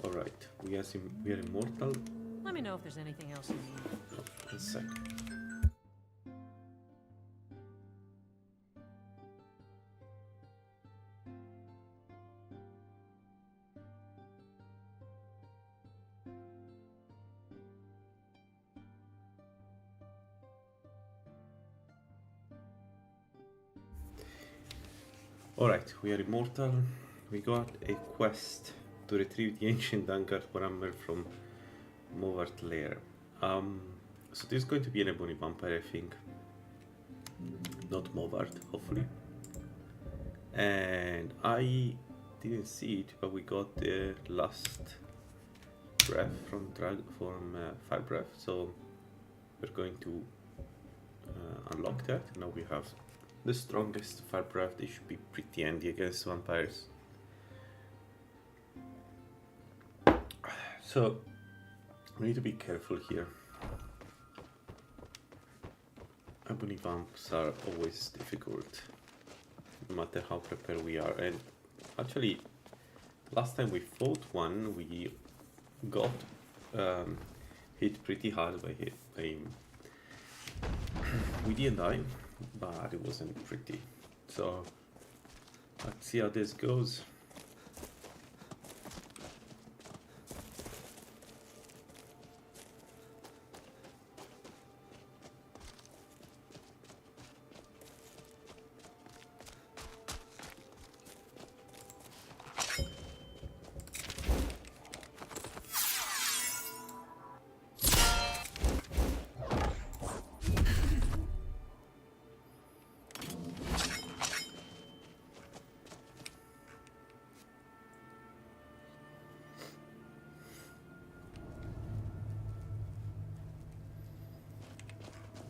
Alright, we are immortal. Let me know if there's anything else you need. Oh, one sec. Alright, we are immortal. We got a quest to retrieve the ancient Dankard Warhammer from Movart Lair. So this is going to be an ebony vampire, I think. Not Movart, hopefully. And I didn't see it, but we got the last breath from Fire Breath, so we're going to unlock that. Now we have the strongest Fire Breath. They should be pretty handy against vampires. So we need to be careful here. Ebony vamps are always difficult, no matter how prepared we are. And actually, last time we fought one, we got hit pretty hard by him. We didn't die, but it wasn't pretty. So let's see how this goes.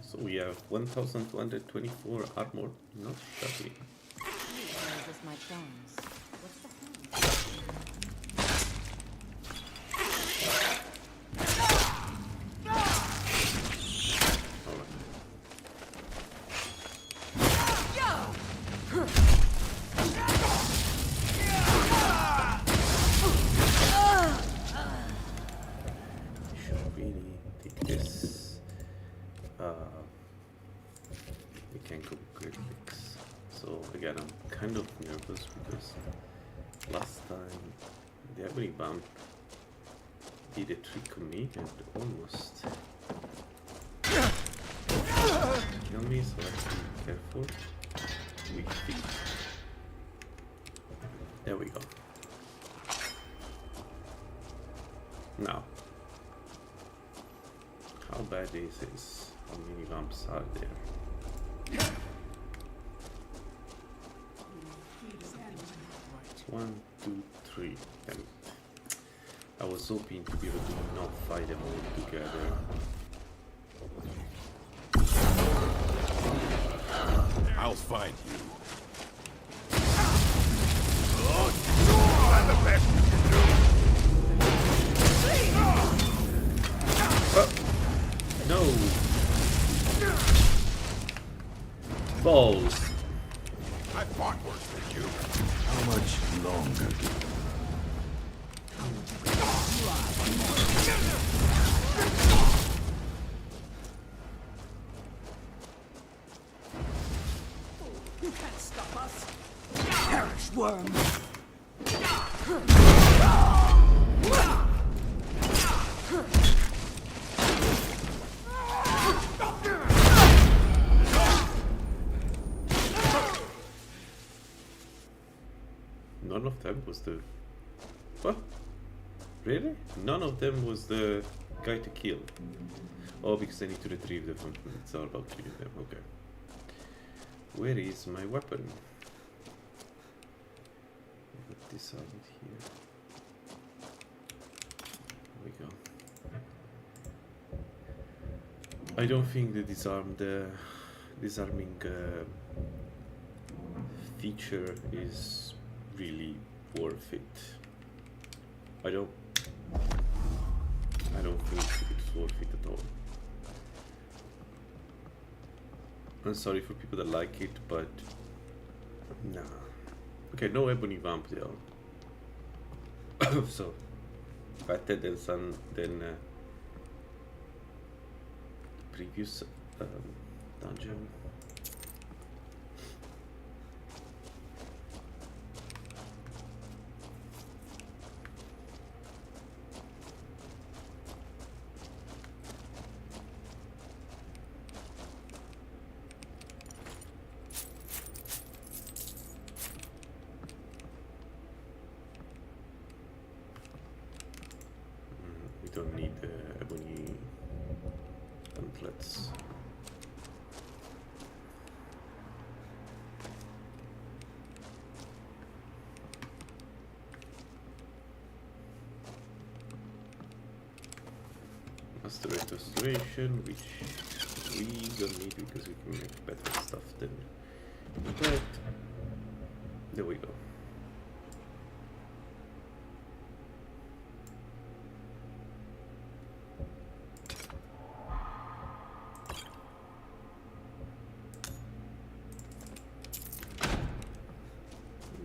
So we have 1,224 armor, not shabby. This my bones. What's the Should really take this. We can go great fix. So again, I'm kind of nervous because last time the ebony vamp did a trick on me and almost killed me, so I have to be careful. Weak feet. There we go. Now, how bad is how many vamps are there? One, two, three. Damn it. I was hoping to be able to not fight them all together. I'll find you. Oh, I'm the best you can do. No! Balls! I fought worse than you. How much longer? You can't stop us! Perish, worm! None of them was the... What? Really? None of them was the guy to kill. Oh, because I need to retrieve them. It's all about killing them, okay. Where is my weapon? Put this out here. There we go. I don't think the disarming feature is really worth it. I don't think it's worth it at all. I'm sorry for people that like it, but nah. Okay, no ebony vamp though. So better than some than the previous dungeon. We don't need ebony gauntlets. Master rate restoration, which we don't need because we can make better stuff than that. There we go.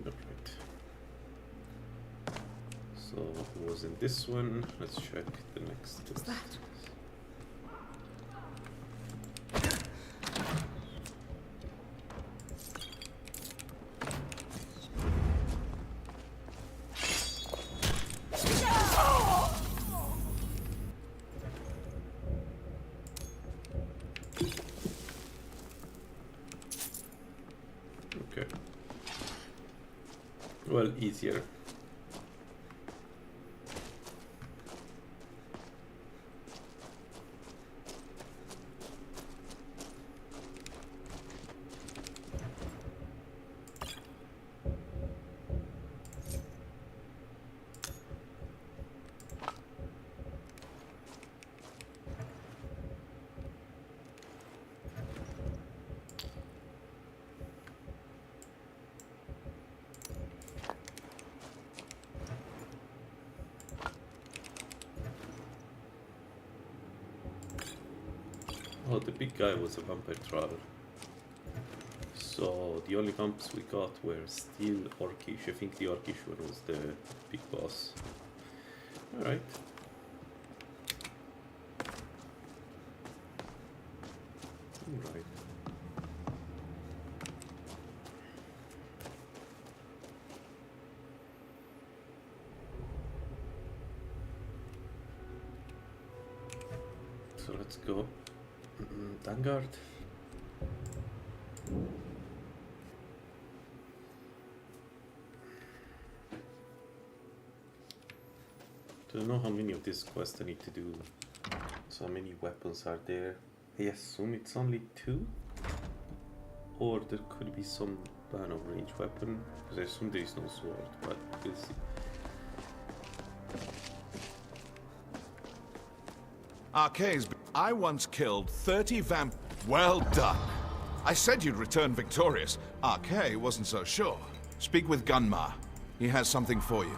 Alright. So it was in this one. Let's check the next. What's that? Okay. Well, easier. Oh, the big guy was a vampire troll. So the only vamps we got were still orcish. I think the orcish one was the big boss. Alright. Alright. So let's go. Vanguard. Don't know how many of these quests I need to do. So how many weapons are there? I assume it's only 2? Or there could be some kind of range weapon, because I assume there is no sword, but we'll see. Arcades, I once killed 30 vamp. Well done. I said you'd return victorious. Arcade wasn't so sure. Speak with Gunmar. He has something for you.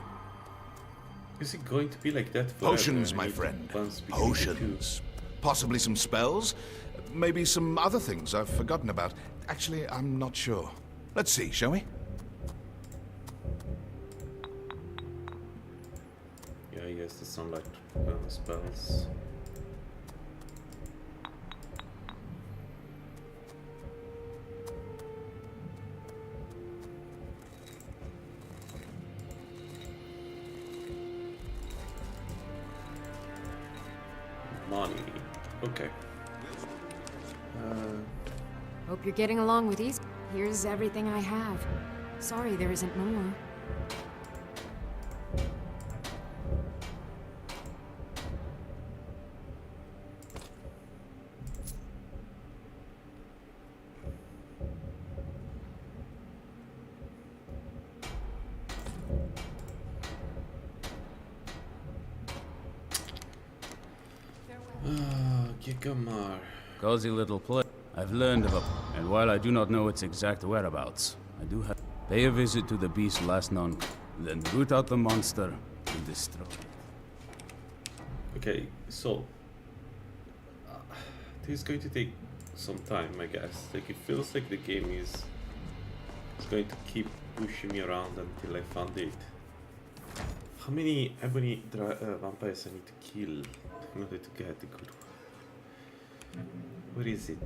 Is it going to be like that forever? Potions, I my need friend. advance between the Potions. Possibly some spells. Maybe some other things I've forgotten about. Actually, I'm not sure. Let's see, shall we? two. Yeah, I guess the sunlight spells. Money. Okay. Hope you're getting along with these. Here's everything I have. Sorry there isn't more. Gigamar. Cozy little place. I've learned of it, and while I do not know its exact whereabouts, I do have pay a visit to the beast last known, then root out the monster and destroy it. Okay, so this is going to take some time, I guess. Like, it feels like the game is going to keep pushing me around until I find it. How many ebony vampires I need to kill in order to get the good one? Where is it?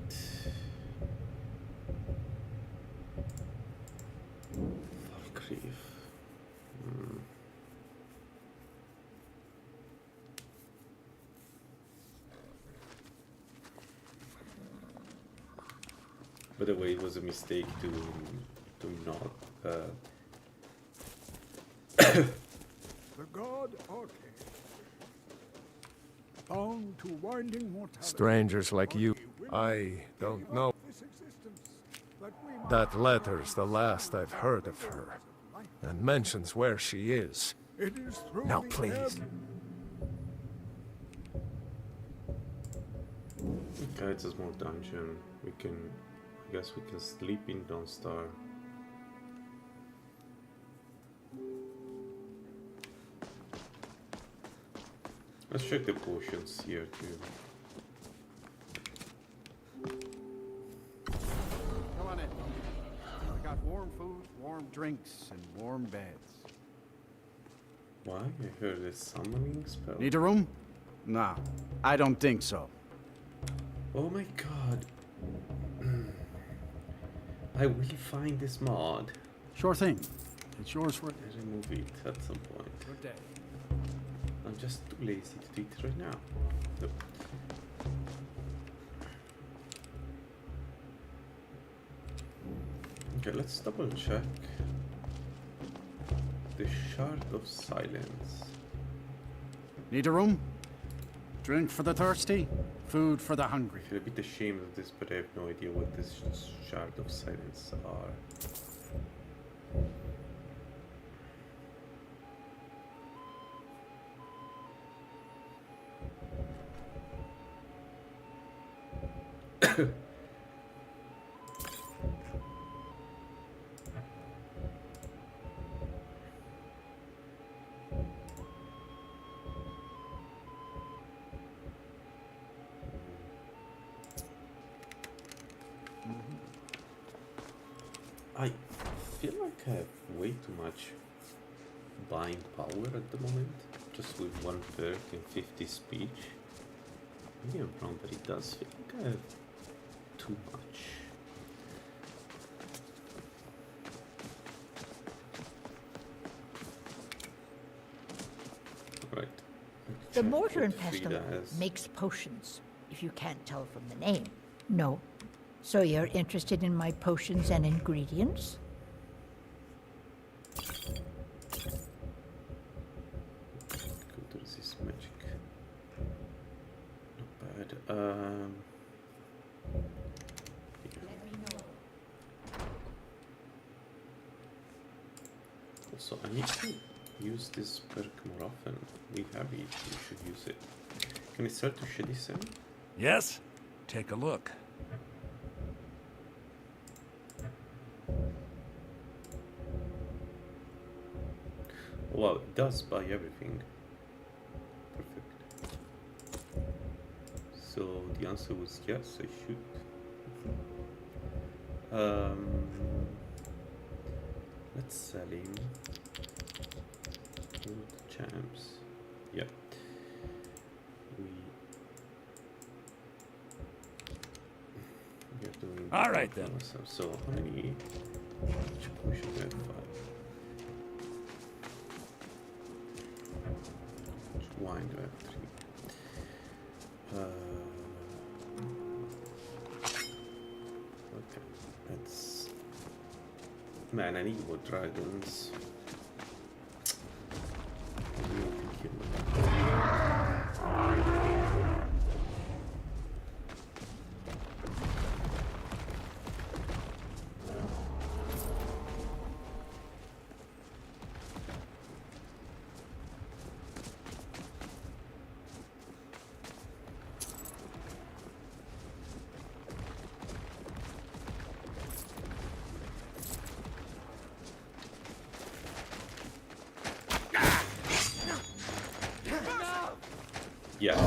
Falkreef. By the way, it was a mistake to not. The god Arcade, bound to winding mortality. Strangers like you, I don't know. This existence, that we might That letter's the last I've heard of her, and mentions where she is. It is through Now, the please. Okay, it's a small dungeon. I guess we can sleep in Dawnstar. Let's check the potions here too. Come on in. I got warm food, warm drinks, and warm beds. Why? I heard a summoning spell. Need a room? Nah, I don't think so. Oh my god. I will find this mod. Sure thing. It's yours for... I remove it at some point. Good day. I'm just too lazy to do it right now. Nope. Okay, let's double check. The Shard of Silence. Need a room? Drink for the thirsty, food for the hungry. I feel a bit ashamed of this, but I have no idea what this Shard of Silence are. I feel like I have way too much buying power at the moment, just with 1 perk and 50 speech. Maybe I'm wrong, but it does feel like I have too much. Right. The mortar and pestle makes potions, if you can't tell from the name. No. So you're interested in my potions and ingredients? Go to resist magic. Not bad. Also, I need to use this perk more often. We have it. We should use it. Can I start to shed this in? Yes? Take a look. Well, it does buy everything. Perfect. So the answer was yes, I should. Let's sell him. Good champs. Yeah. We are doing. All right then. Ourselves. So how many? We should have 5. Wine do I have 3? Okay, that's... Man, I need more dragons. I need to kill them. Yeah.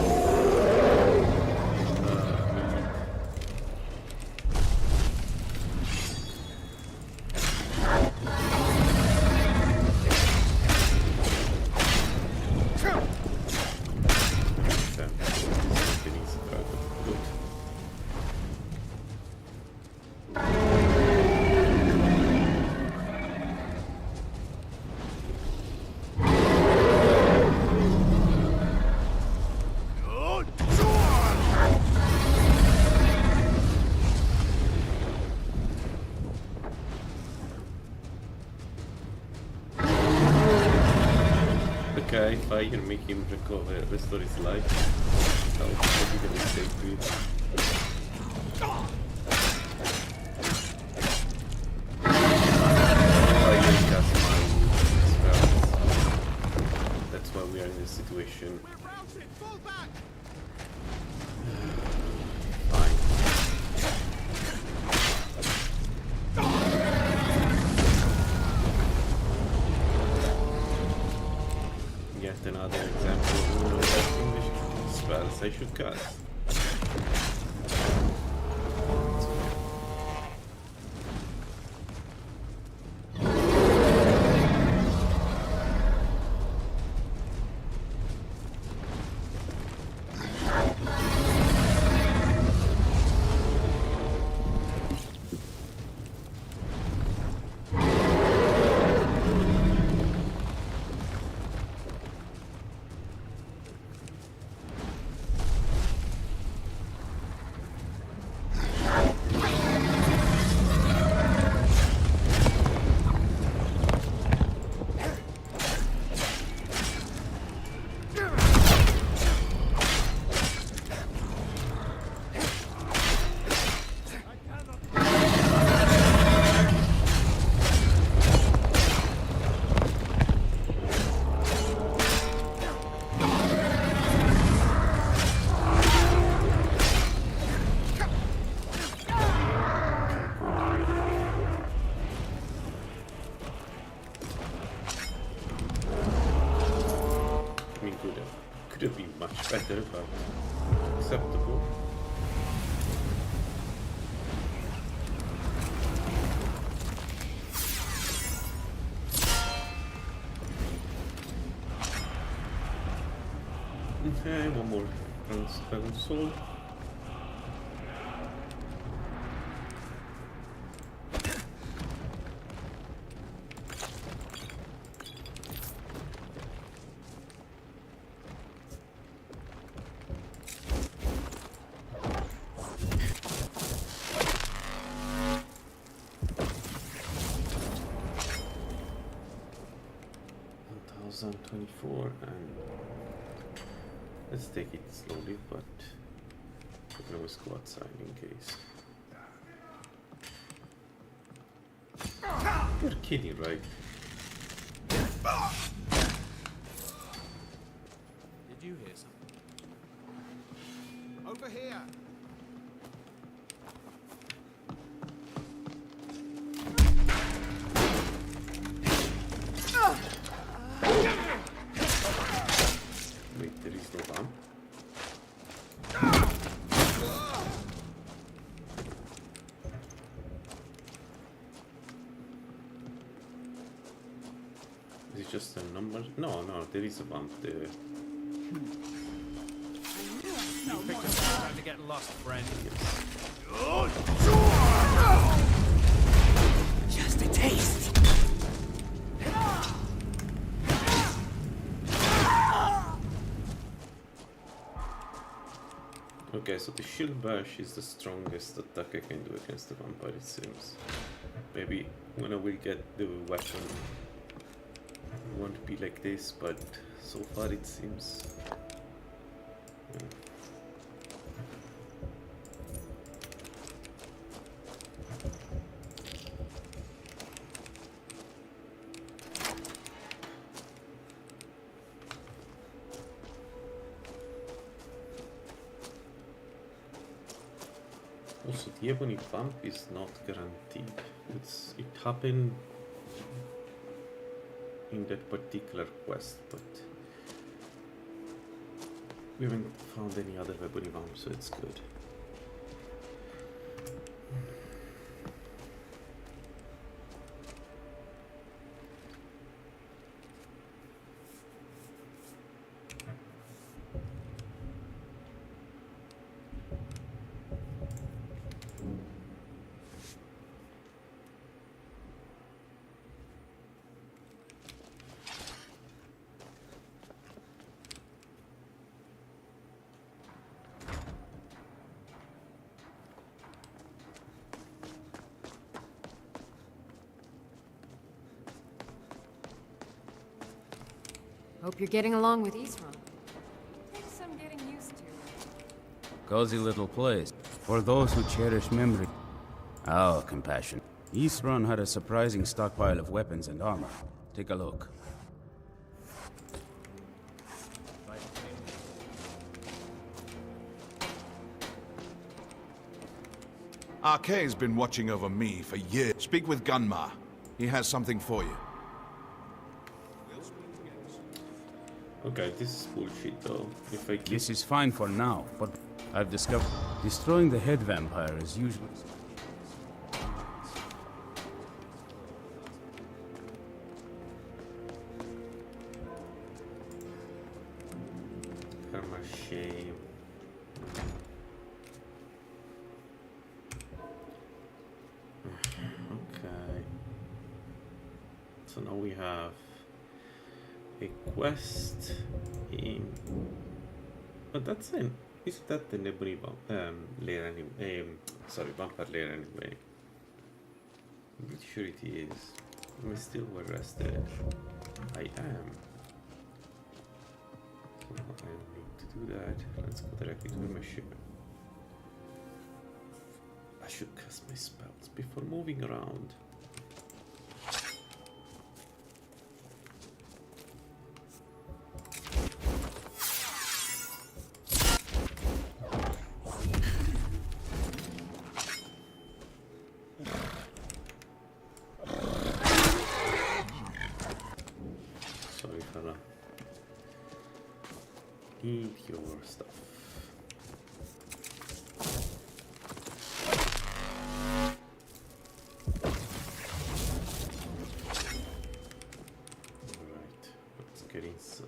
Okay, fire, make him recover, restore his life. Oh, I did a mistake, dude. Fire cast my spells. That's why we are in this situation. Fine. Yet another example of English spells I should cast. Could have been much better, but acceptable. Okay, one more dragon soul. And let's take it slowly, but we can always go outside in case. You're kidding, right? Did you hear something? Over here! Wait, there is no bomb. Is it just a number? No, there is a bomb there. You picked a time to get lost, friend. Just a taste. Okay, so the shield bash is the strongest attack I can do against the vampire, it seems. Maybe when I will get the weapon it won't be like this, but so far it seems... yeah. Also, the ebony bump is not guaranteed. It happened in that particular quest, but we haven't found any other ebony bump, so it's good. Hope you're getting along with Eastron. Takes some getting used to. Cozy little place. For those who cherish memory. Our compassion. Eastron had a surprising stockpile of weapons and armor. Take a look. Arkay's been watching over me for years. Speak with Gunmar. He has something for you. Okay, this is bullshit though. If I keep... This is fine for now, but I've discovered destroying the head vampire is usually... Shame. Okay. So now we have a quest in... But that's in... Is that the Nebuni lair anyway? Sorry, vampire lair anyway. I'm pretty sure it is. Am I still well rested? I am. So I don't need to do that. Let's go directly to my ship. I should cast my spells before moving around. Sorry, fella. Eat your stuff. Alright, let's get inside.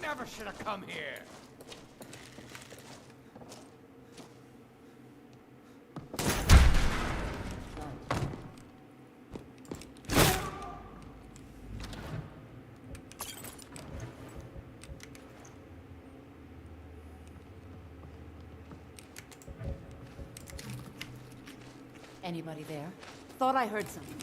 Never should have come here. Anybody there? Thought I heard something.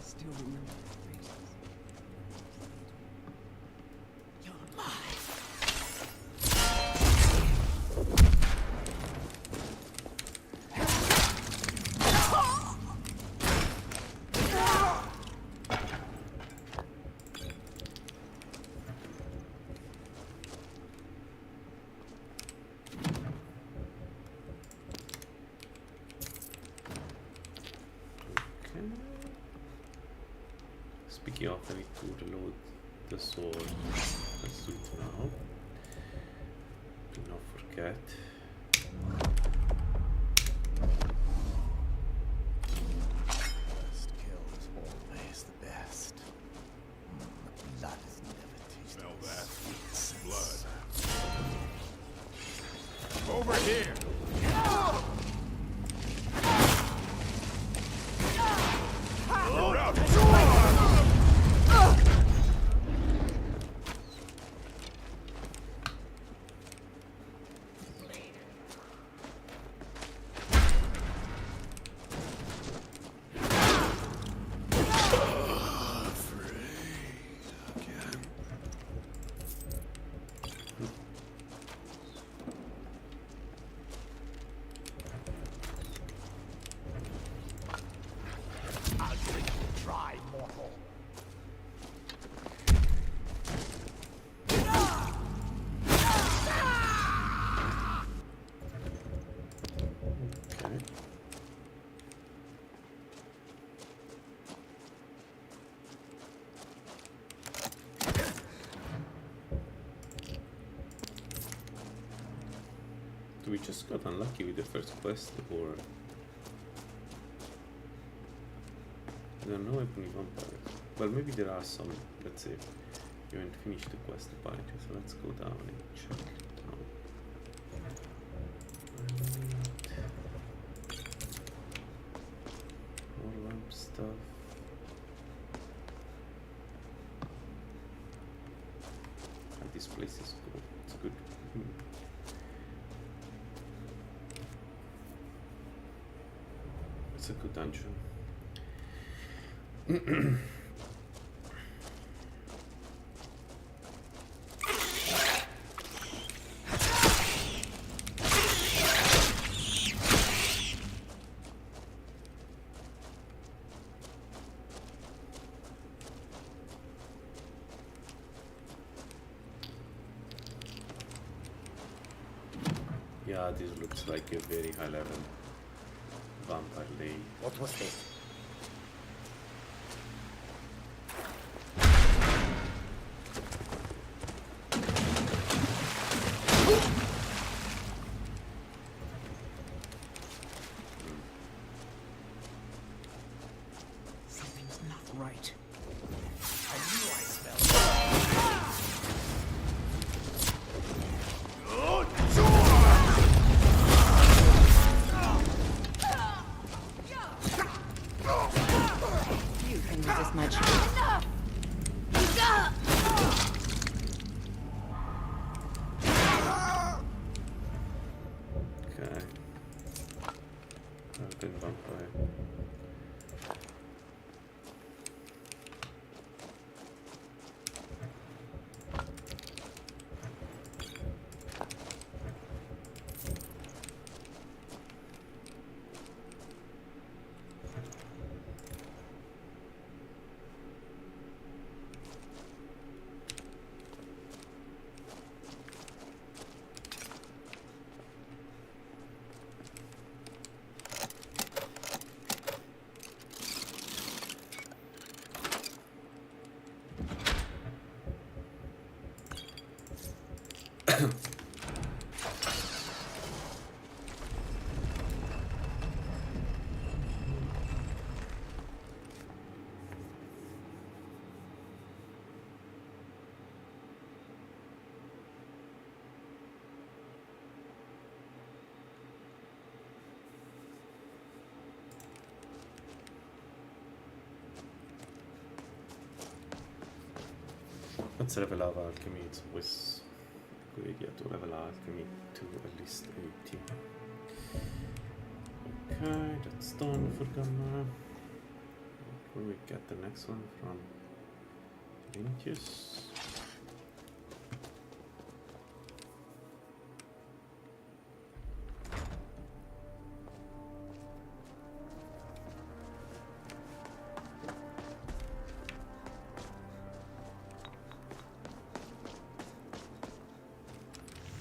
Still remember the faces. You're Speaking of, I need to reload the sword. Let's do it now. Do not forget. First kill is always the best. The blood is never tasted. Smell that? Blood. Over here! Load out! Try, mortal. Okay. Do we just got unlucky with the first quest, or there are no opening vampires? Well, maybe there are some. Let's see. You haven't finished the quest apparently, so let's go down and check. No. place is cool. It's good. It's a good dungeon. Yeah, this looks like a very high level vampire lady. What was this? Something's not right. I knew I smelled. You can resist my Okay. I've been vampire. Let's level up alchemy. It's always a good idea to level alchemy to at least 80. Okay, that's done for Gamma. Where we get the next one from? Vinicius.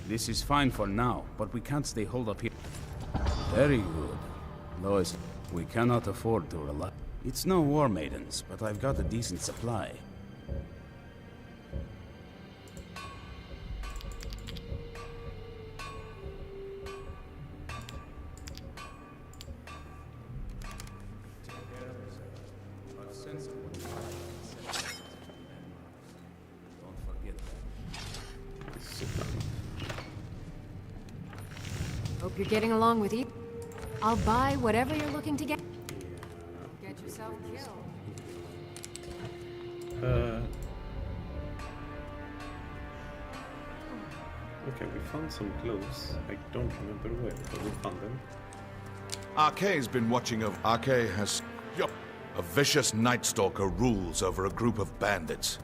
This is fine for now, but we can't stay holed up here. Very good. Lois, we cannot afford to rely. It's no war maidens, but I've got a decent supply. Hope you're getting along with Ethan. I'll buy whatever you're looking to get. Get yourself killed. Okay, we found some clothes. I don't remember where, but we found them. Arkay's been watching over. Arkay has... A vicious Night Stalker rules over a group of bandits.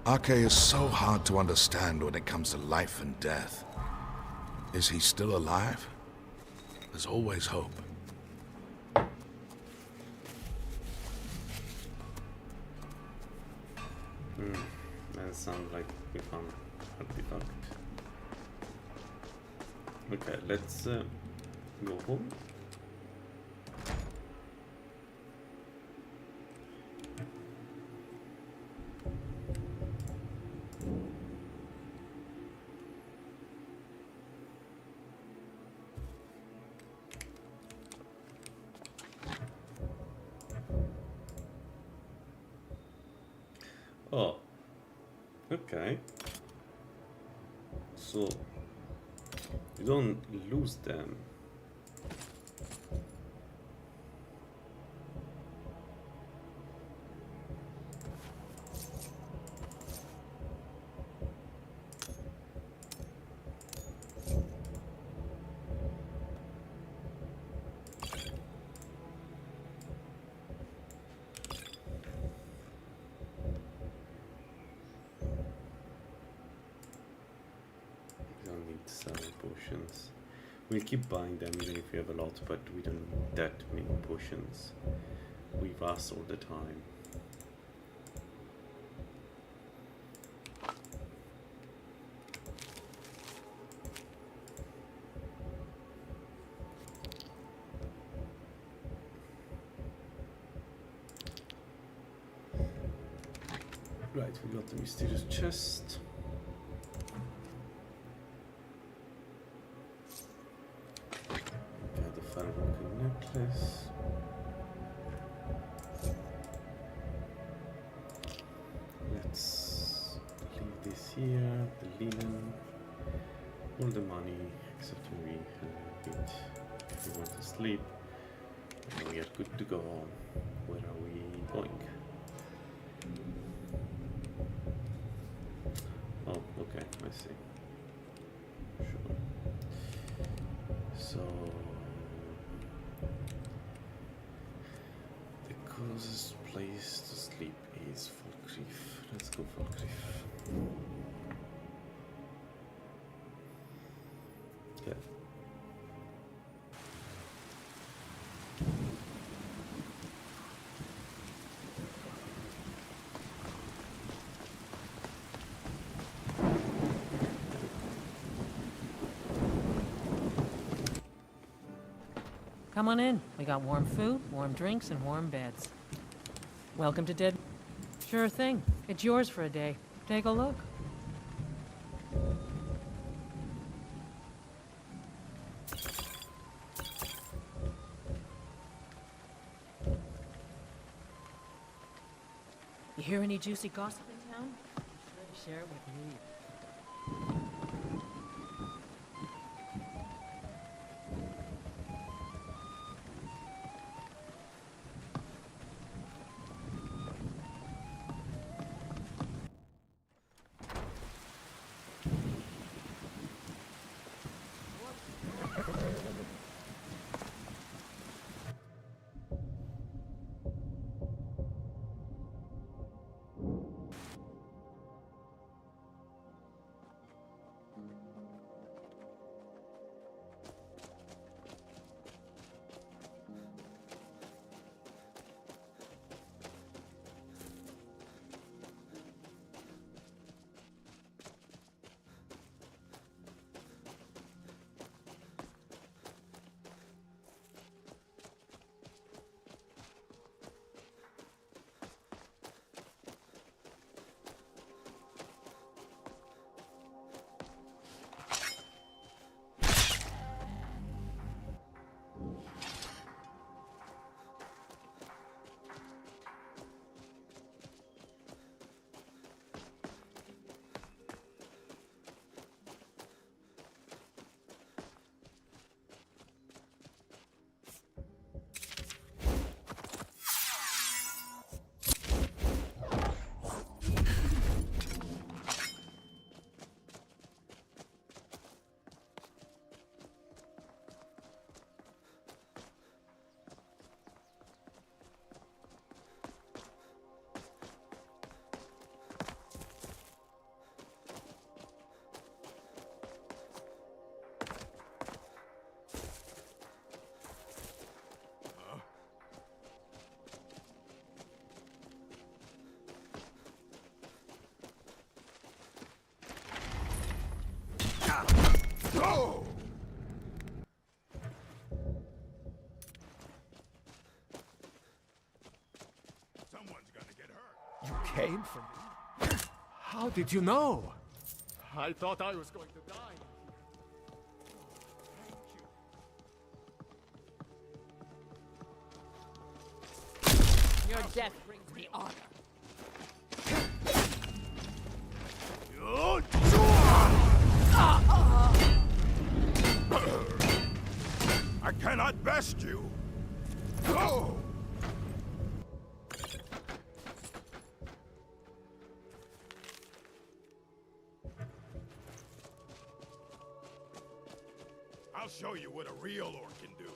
Arkay is so hard to understand when it comes to life and death. Is he still alive? There's always hope. That sounds like we found an artifact. Okay, let's go home. Oh, okay. So you don't lose them. We'll keep buying them even if we have a lot, but we don't need that many potions with us all the time. Right, we got the mysterious chest. Got the Firebroken necklace. Let's leave this here, the linen, all the money, except when we eat. If we want to sleep, and we are good to go. Where are we going? Oh, okay, I see. Sure. So the closest place to sleep is Falkreath. Let's go Falkreath. Okay. Come on in. We got warm food, warm drinks, and warm beds. Welcome to Dead. Sure thing. It's yours for a day. Take a look. You hear any juicy gossip in town? Be sure to share it with me. Go! Someone's gonna get hurt. You came for me? How did you know? I thought I was going to die. Your death brings me honor. I cannot best you. Go! I'll show you what a real orc can do.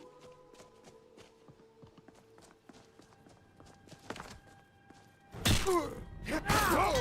Go!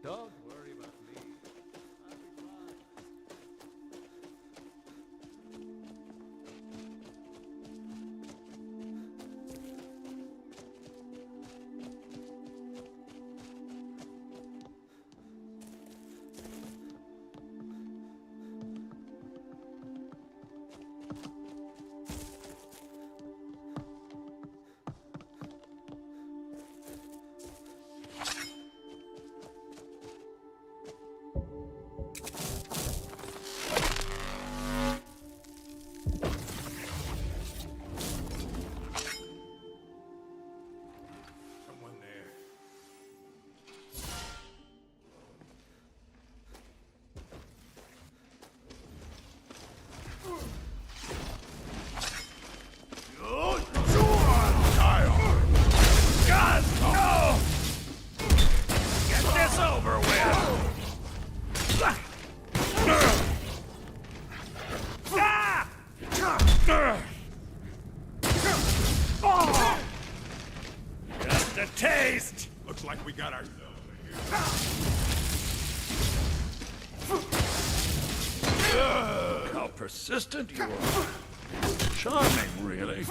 Don't worry about me. I'll be fine. Just a taste! Looks like we got ourselves How persistent you are. Charming, really.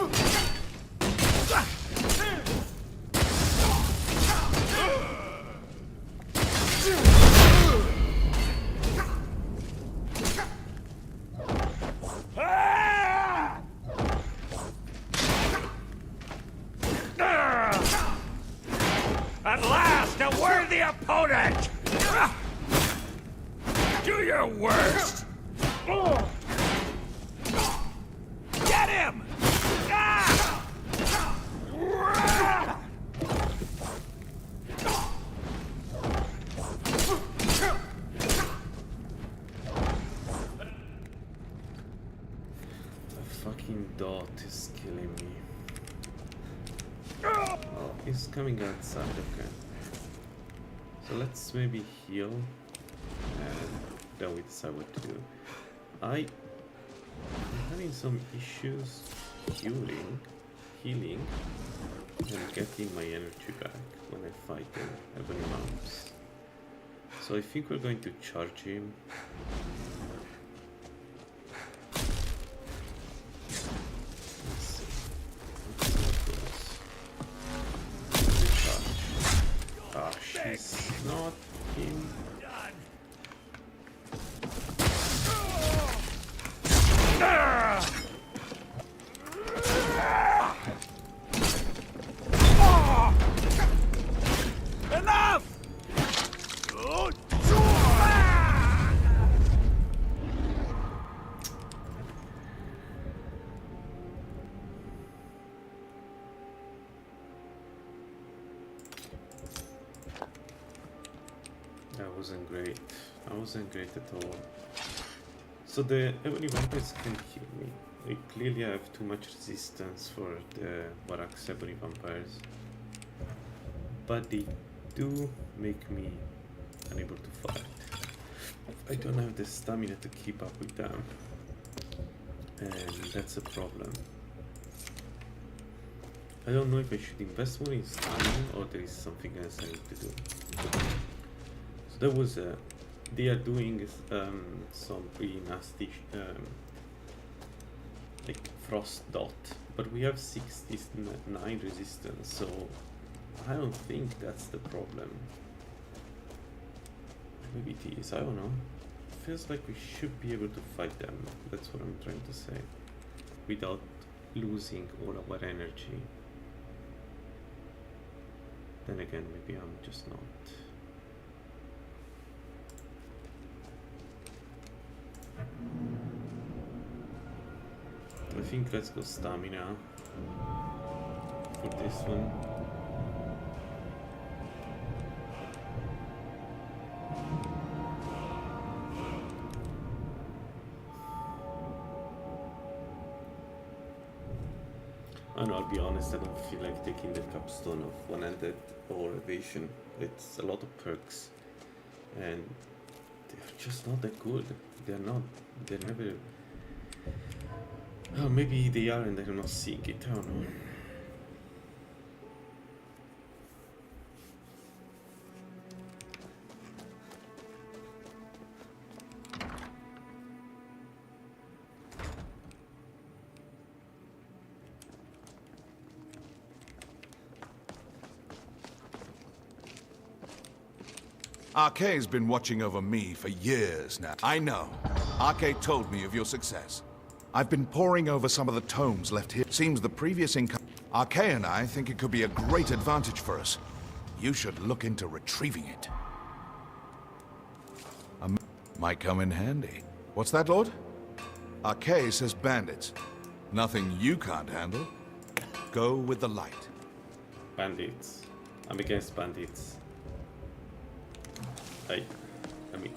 At last, a worthy opponent! Do your worst! Get him! The fucking dot is killing me. Oh, he's coming outside, okay. So let's maybe heal and then we decide what to do. I'm having some issues healing and getting my energy back when I fight the ebony mounts. So I think we're going to charge him. She's not him. Enough! That wasn't great at all. So the ebony vampires can kill me. Like, clearly I have too much resistance for the Varax ebony vampires. But they do make me unable to fight. I don't have the stamina to keep up with them. And that's a problem. I don't know if I should invest more in stamina or there is something else I need to do. So there was a... They are doing some pretty nasty like frost dot, but we have 69 resistance, so I don't think that's the problem. Maybe it is, I don't know. Feels like we should be able to fight them, that's what I'm trying to say, without losing all of our energy. Then again, maybe I'm just not. I think let's go stamina for this one. And I'll be honest, I don't feel like taking the capstone of 100 or evasion. It's a lot of perks and they're just not that good. They're never... Oh, maybe they are and I'm not seeing it, I don't know. Arkay's been watching over me for years now. I know. Arkay told me of your success. I've been poring over some of the tomes left here. Seems the previous income... Arkay and I think it could be a great advantage for us. You should look into retrieving it. Might come in handy. What's that, Lord? Arkay says bandits. Nothing you can't handle. Go with the light. Bandits. I'm against bandits. I mean,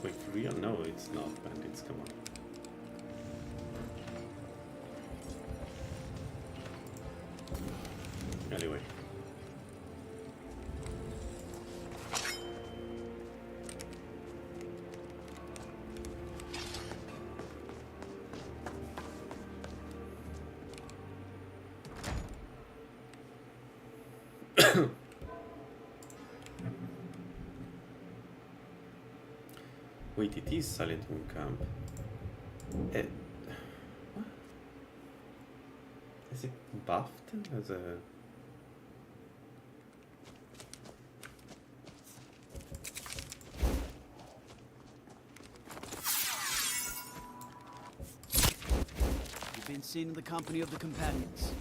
wait, for real? No, it's not bandits, come on. Anyway. Wait, it is Silent Moon Camp. What? Is it buffed as a... You've been seen in the company of the companions.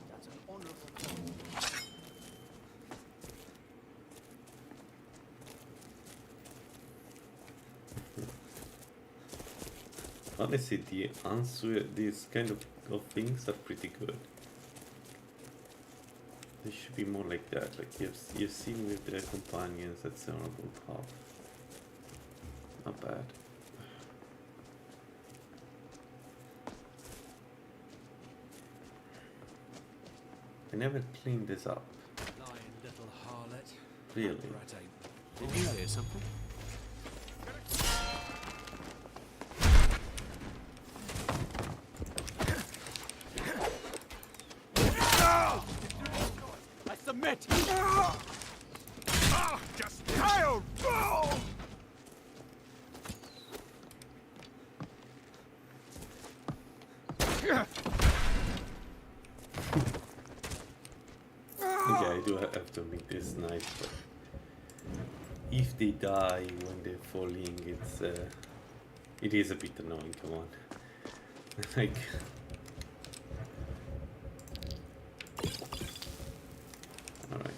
That's an honorable call. Honestly, the answer, these kind of things are pretty good. They should be more like that, like you've seen with their companions at Honorable Path. Not bad. I never cleaned this up. Lying little harlot. Really? Did you hear something? I submit! Just failed! Okay, I do have to make this nice, but if they die when they're falling, it is a bit annoying, come on. Like... Alright.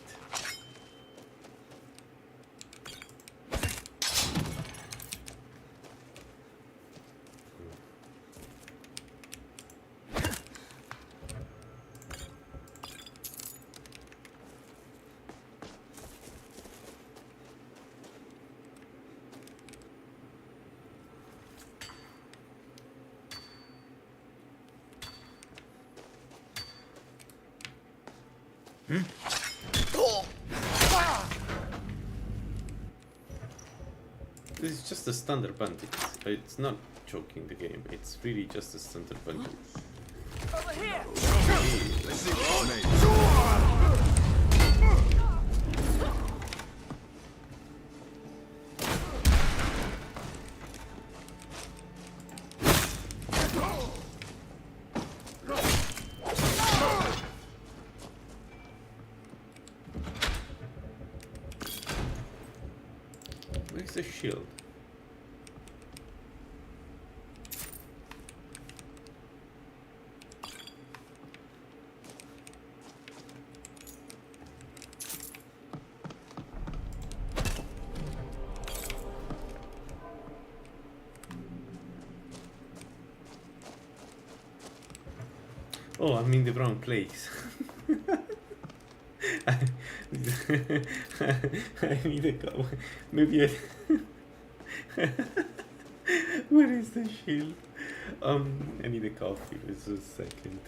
This is just a standard bandit. It's not choking the game. It's really just a standard bandit. Over here! Where's the shield? Oh, I'm in the wrong place. I need a go. Maybe I... Where is the shield? I need a coffee. Just a second.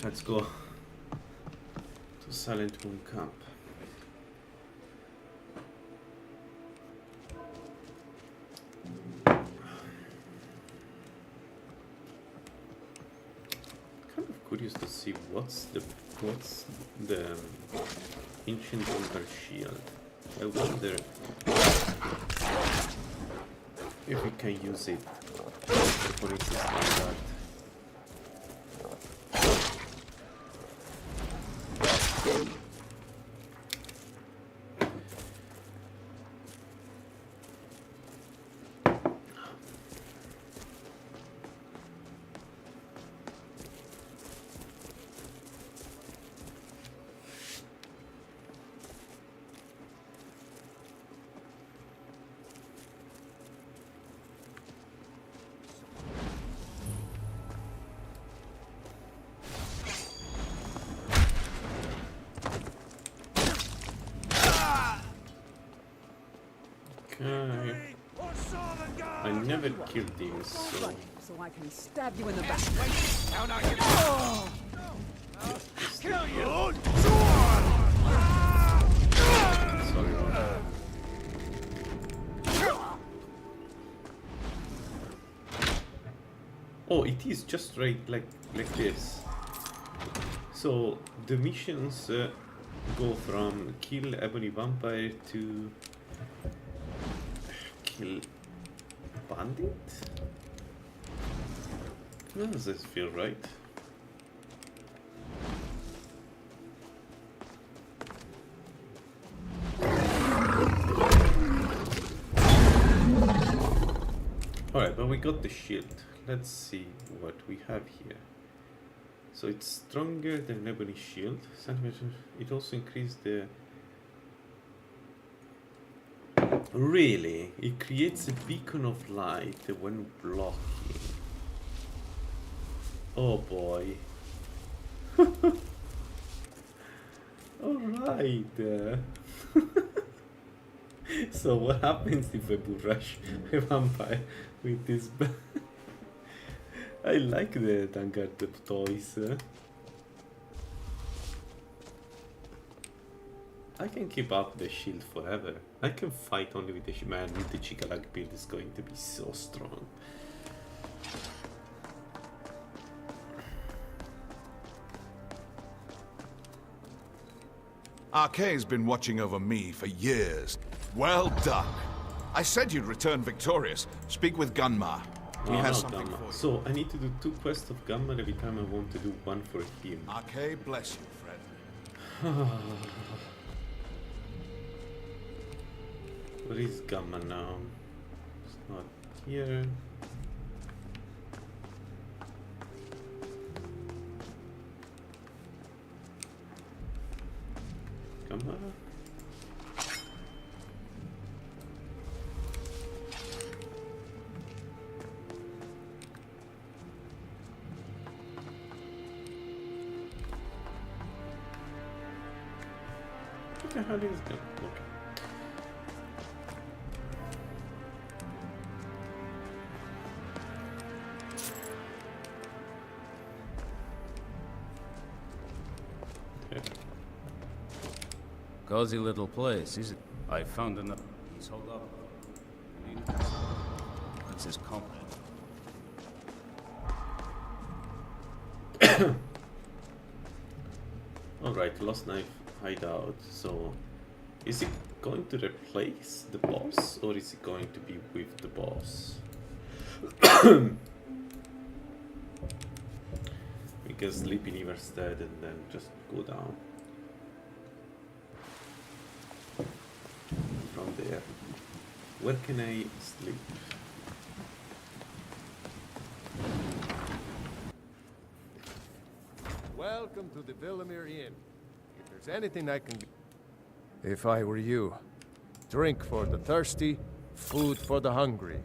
Let's go to Silent Moon Camp. Kind of curious to see what's the ancient Ember shield. I wonder if we can use it for its standard. I never killed him, so I can stab you in the back. Kill you! sorry about that. Oh, it is just right like this. So the missions go from kill Ebony Vampire to kill Bandit? Does this feel right? Alright, but we got the shield. Let's see what we have here. So it's stronger than Ebony Shield. It also increased the... Really? It creates a beacon of light when blocking. Oh boy. Alright. So what happens if I rush a vampire with this? I like the Vanguard toys. I can keep up the shield forever. I can fight only with the man with the Chikalag build is going to be so strong. Arkay's been watching over me for years. Well done. I said you'd return victorious. Speak with Gunmar. He has something for you. So I need to do 2 quests of Gunmar every time I want to do one for him. Arkay, bless you, friend. Where is Gunmar now? It's not here. Gunmar? What the hell is that? Okay. Cozy little place, is it? I found enough. Please hold up. It's his company. Alright, Lost Knife hideout. So, is it going to replace the boss or is it going to be with the boss? Because Sleepy Never's dead and then just go down. From there. Where can I sleep? Welcome to the Villamere Inn. If there's anything I can... If I were you, drink for the thirsty, food for the hungry.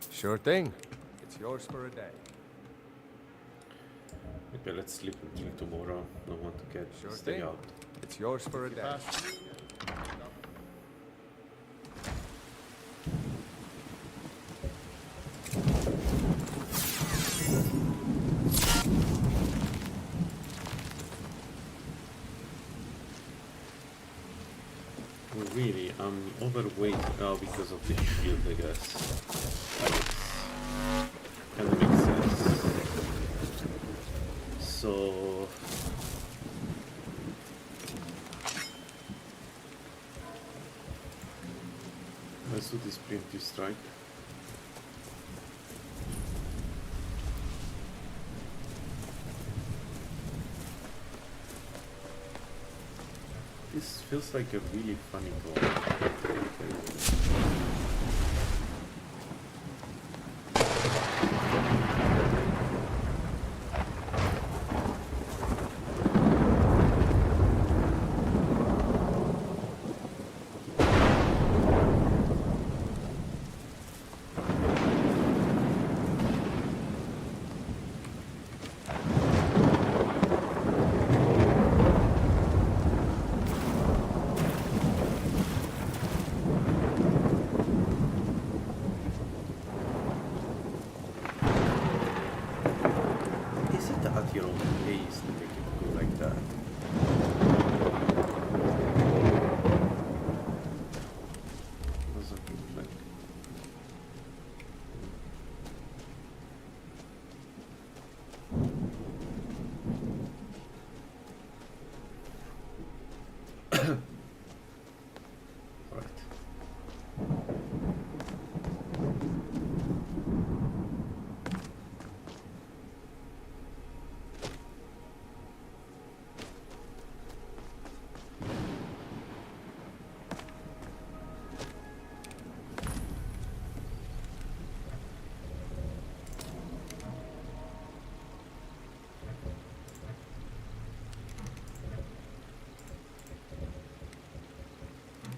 Sure thing. It's yours for a day. Okay, let's sleep until tomorrow. Don't want to get Sure stay thing. out. It's yours for a day. Well, really, I'm overweight now because of the shield, I guess. Kind of makes sense. So... let's do this preemptive strike. This feels like a really funny goal.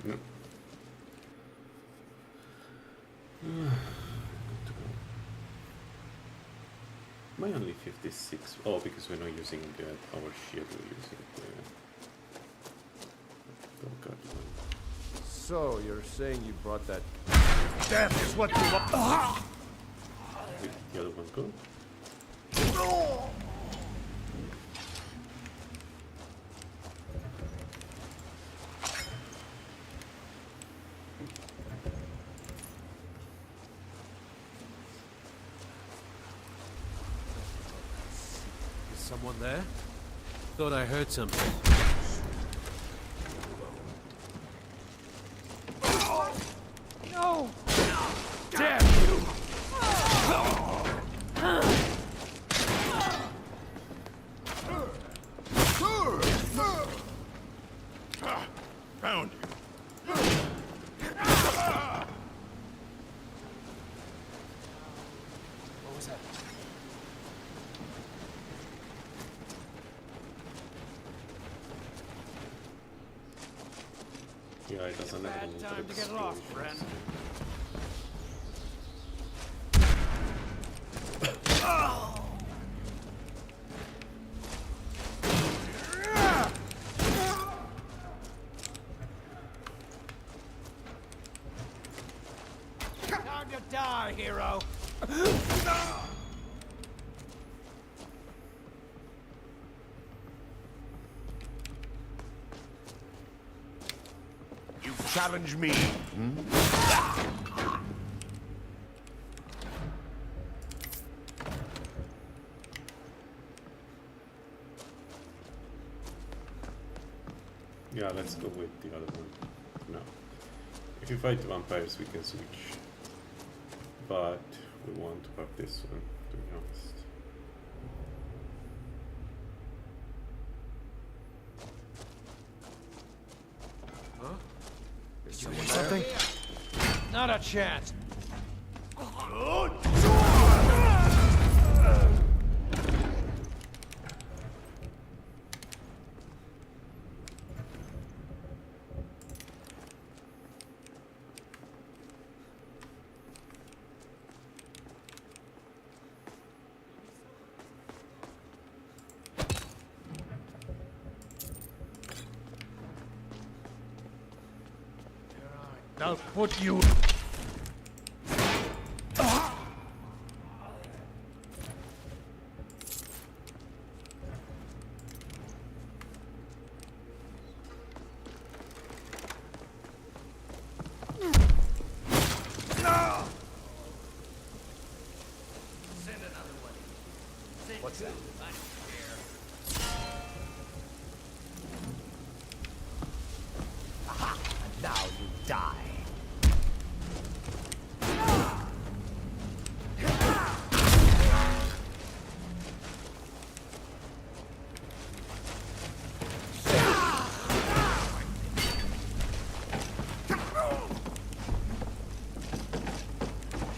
No. Am I only 56? Oh, because we're not using our shield, we're using the God one. So, you're saying you brought that... Death is what you want. Where did the other one go? Someone there? Thought I heard something. No! Damn you! Found you. What was that? Yeah, it doesn't have any Time to get lost, friend. Time to die, hero! You challenge me. Yeah, let's go with the other one. No. If you fight the vampires, we can switch. But we want to have this one, to be honest. Huh? Is Someone something? Not a chance! I'll put you. What's that? Aha! And now you die.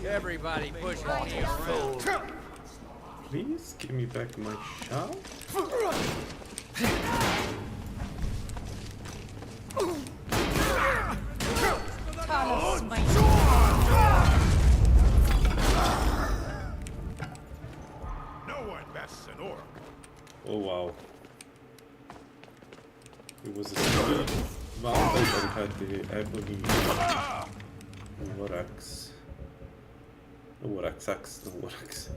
Everybody pushing me around. Please give me back my shell. No one bests an orc. Oh wow. It was a speed vampire that had the ebony Warax. No Warax axe, no Warax.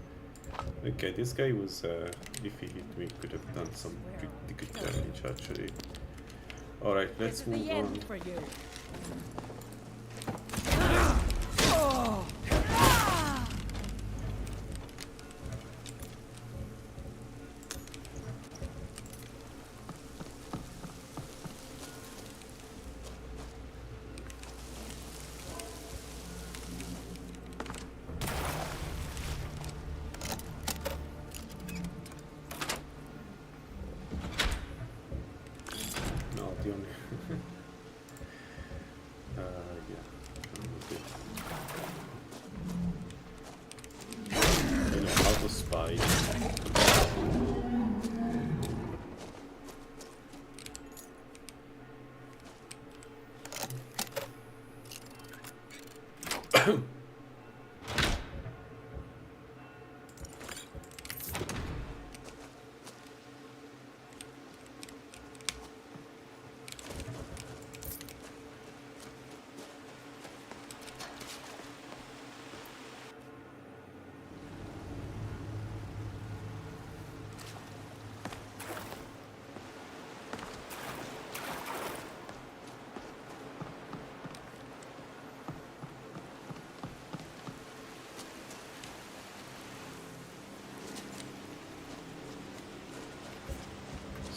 Okay, this guy was, if he hit me, could have done some pretty good damage actually. Alright, let's move on. For you. No, the only... yeah. You know how to spy.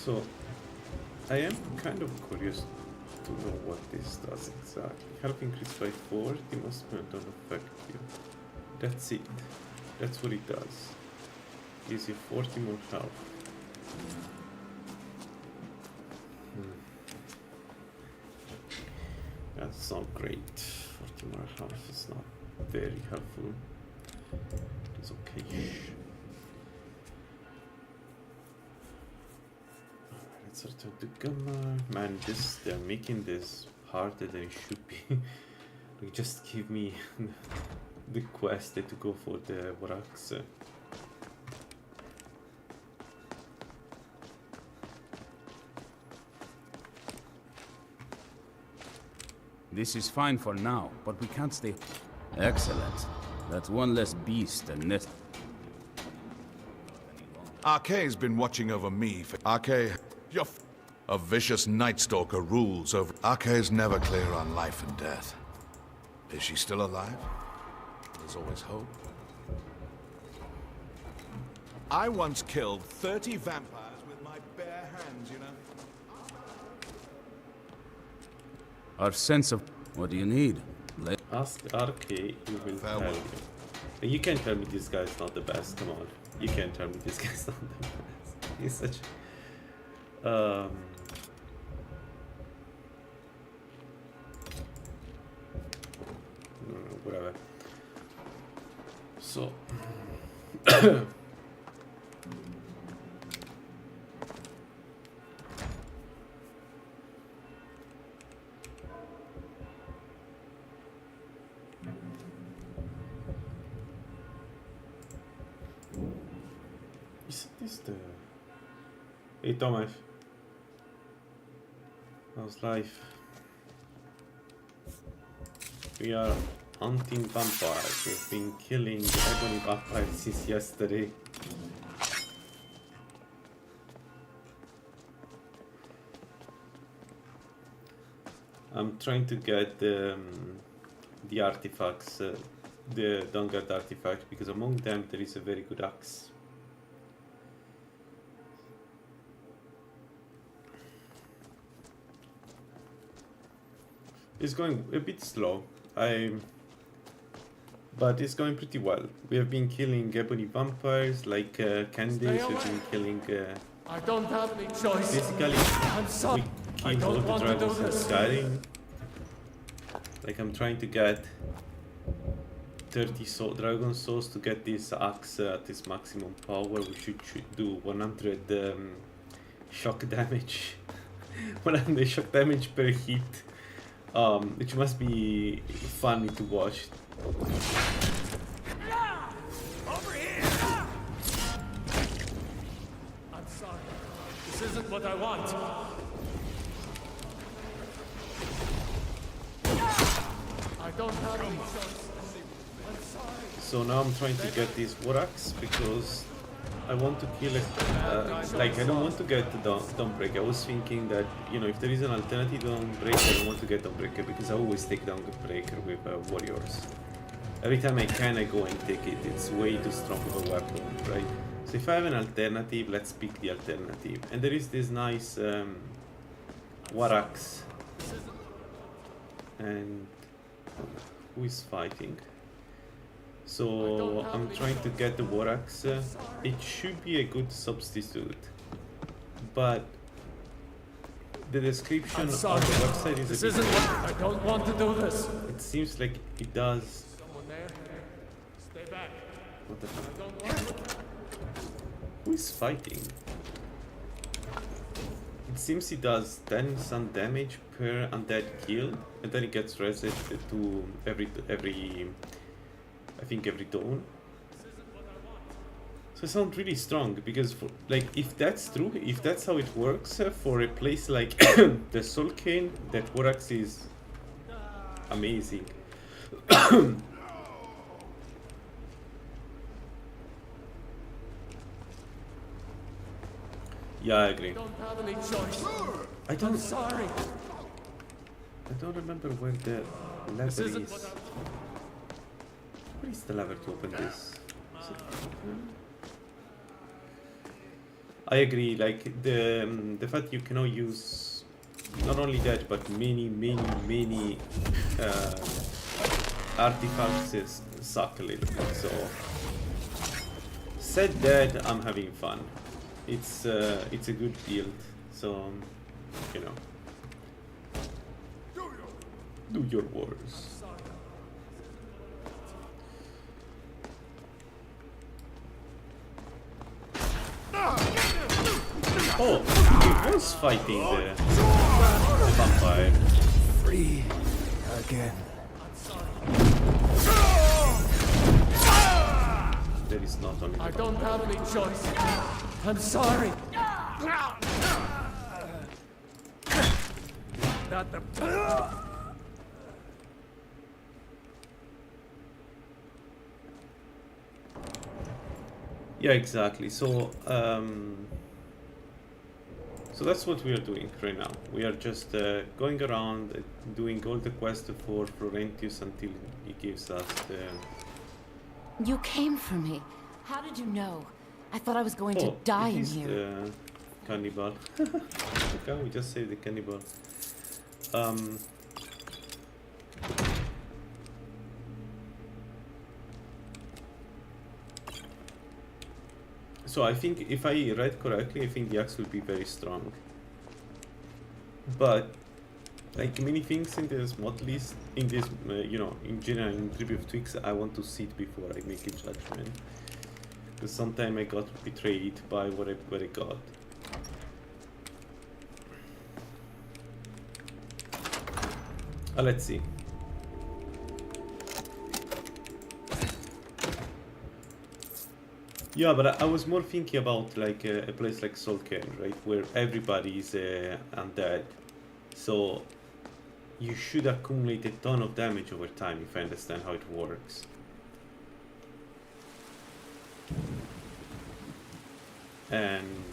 So, I am kind of curious to know what this does exactly. Health increased by 4, the most don't affect you. That's it. That's what it does. Gives you 40 more health. That's not great. 40 more health is not very helpful. It's okay. Let's return to Gamma. Man, they're making this harder than it should be. Like, just give me the quest to go for the Warax. This is fine for now, but we can't stay. Excellent. That's one less beast and nest. Arkay's been watching over me for... Arkay, you're... A vicious Night Stalker rules over... Arkay's never clear on life and death. Is she still alive? There's always hope. I once killed 30 vampires with my bare hands, you know? Our sense of... What do you need? Ask Arkay, he will tell you. And you can't tell me this guy's not the best, come on. You can't tell me this guy's not the best. He's such... No, whatever. So... Isn't this the... Hey Tomasz. How's life? We are hunting vampires. We've been killing ebony vampires since yesterday. I'm trying to get the artifacts, the Dungard artifact, because among them there is a very good axe. It's going a bit slow. But it's going pretty well. We have been killing ebony vampires like Candice. We've been killing. I don't have any choice. Basically, I'm sorry. we kill all the dragons in Skyrim. Like I'm trying to get 30 dragon souls to get this axe at its maximum power. We should do 100 shock damage. 100 shock damage per hit. Which must be funny to watch. Over here! I'm sorry. This isn't what I want. I don't have any choice. I'm sorry. So now I'm trying to get this war axe because I want to kill it. Like I don't want to get the Dawnbreaker. I was thinking that, you know, if there is an alternative Dawnbreaker, I don't want to get Dawnbreaker because I always take Dawnbreaker with warriors. Every time I can, I go and take it. It's way too strong of a weapon, right? So if I have an alternative, let's pick the alternative. And there is this nice war axe. And who is fighting? So I'm trying to get the war axe. It should be a good substitute, but the description on the website is a bit I don't want to do this. It seems like it does. Someone there? Stay back. What the fuck? I don't want to. Who is fighting? It seems it does 10 some damage per undead kill, and then it gets reset to every I think every dawn. So it sounds really strong because, like, if that's true, if that's how it works for a place like the Soul Cane, that war axe is amazing. Yeah, I agree. I don't have any choice. I'm sorry. I don't remember where the lever is. Where is the lever to open this? I agree, like the fact you cannot use not only that but many artifacts suck a little bit. So said that, I'm having fun. It's a good build, so you know, do your wars. Oh, he was fighting the vampire. Free again. There is not only. I don't have any choice. I'm sorry. Not the. Yeah, exactly. So, so that's what we are doing right now. We are just going around doing all the quests for Florentius until he gives us the... You came for me. How did you know? I thought I was going to die in here. The cannibal. Okay, we just saved the cannibal. So I think, if I read correctly, I think the axe will be very strong. But, like many things in this mod list, in this, you know, in general, in Tribute of Twigs, I want to see it before I make a judgment. Because sometimes I got betrayed by what I got. Let's see. Yeah, but I was more thinking about like a place like Solken, right, where everybody is undead. So you should accumulate a ton of damage over time, if I understand how it works. And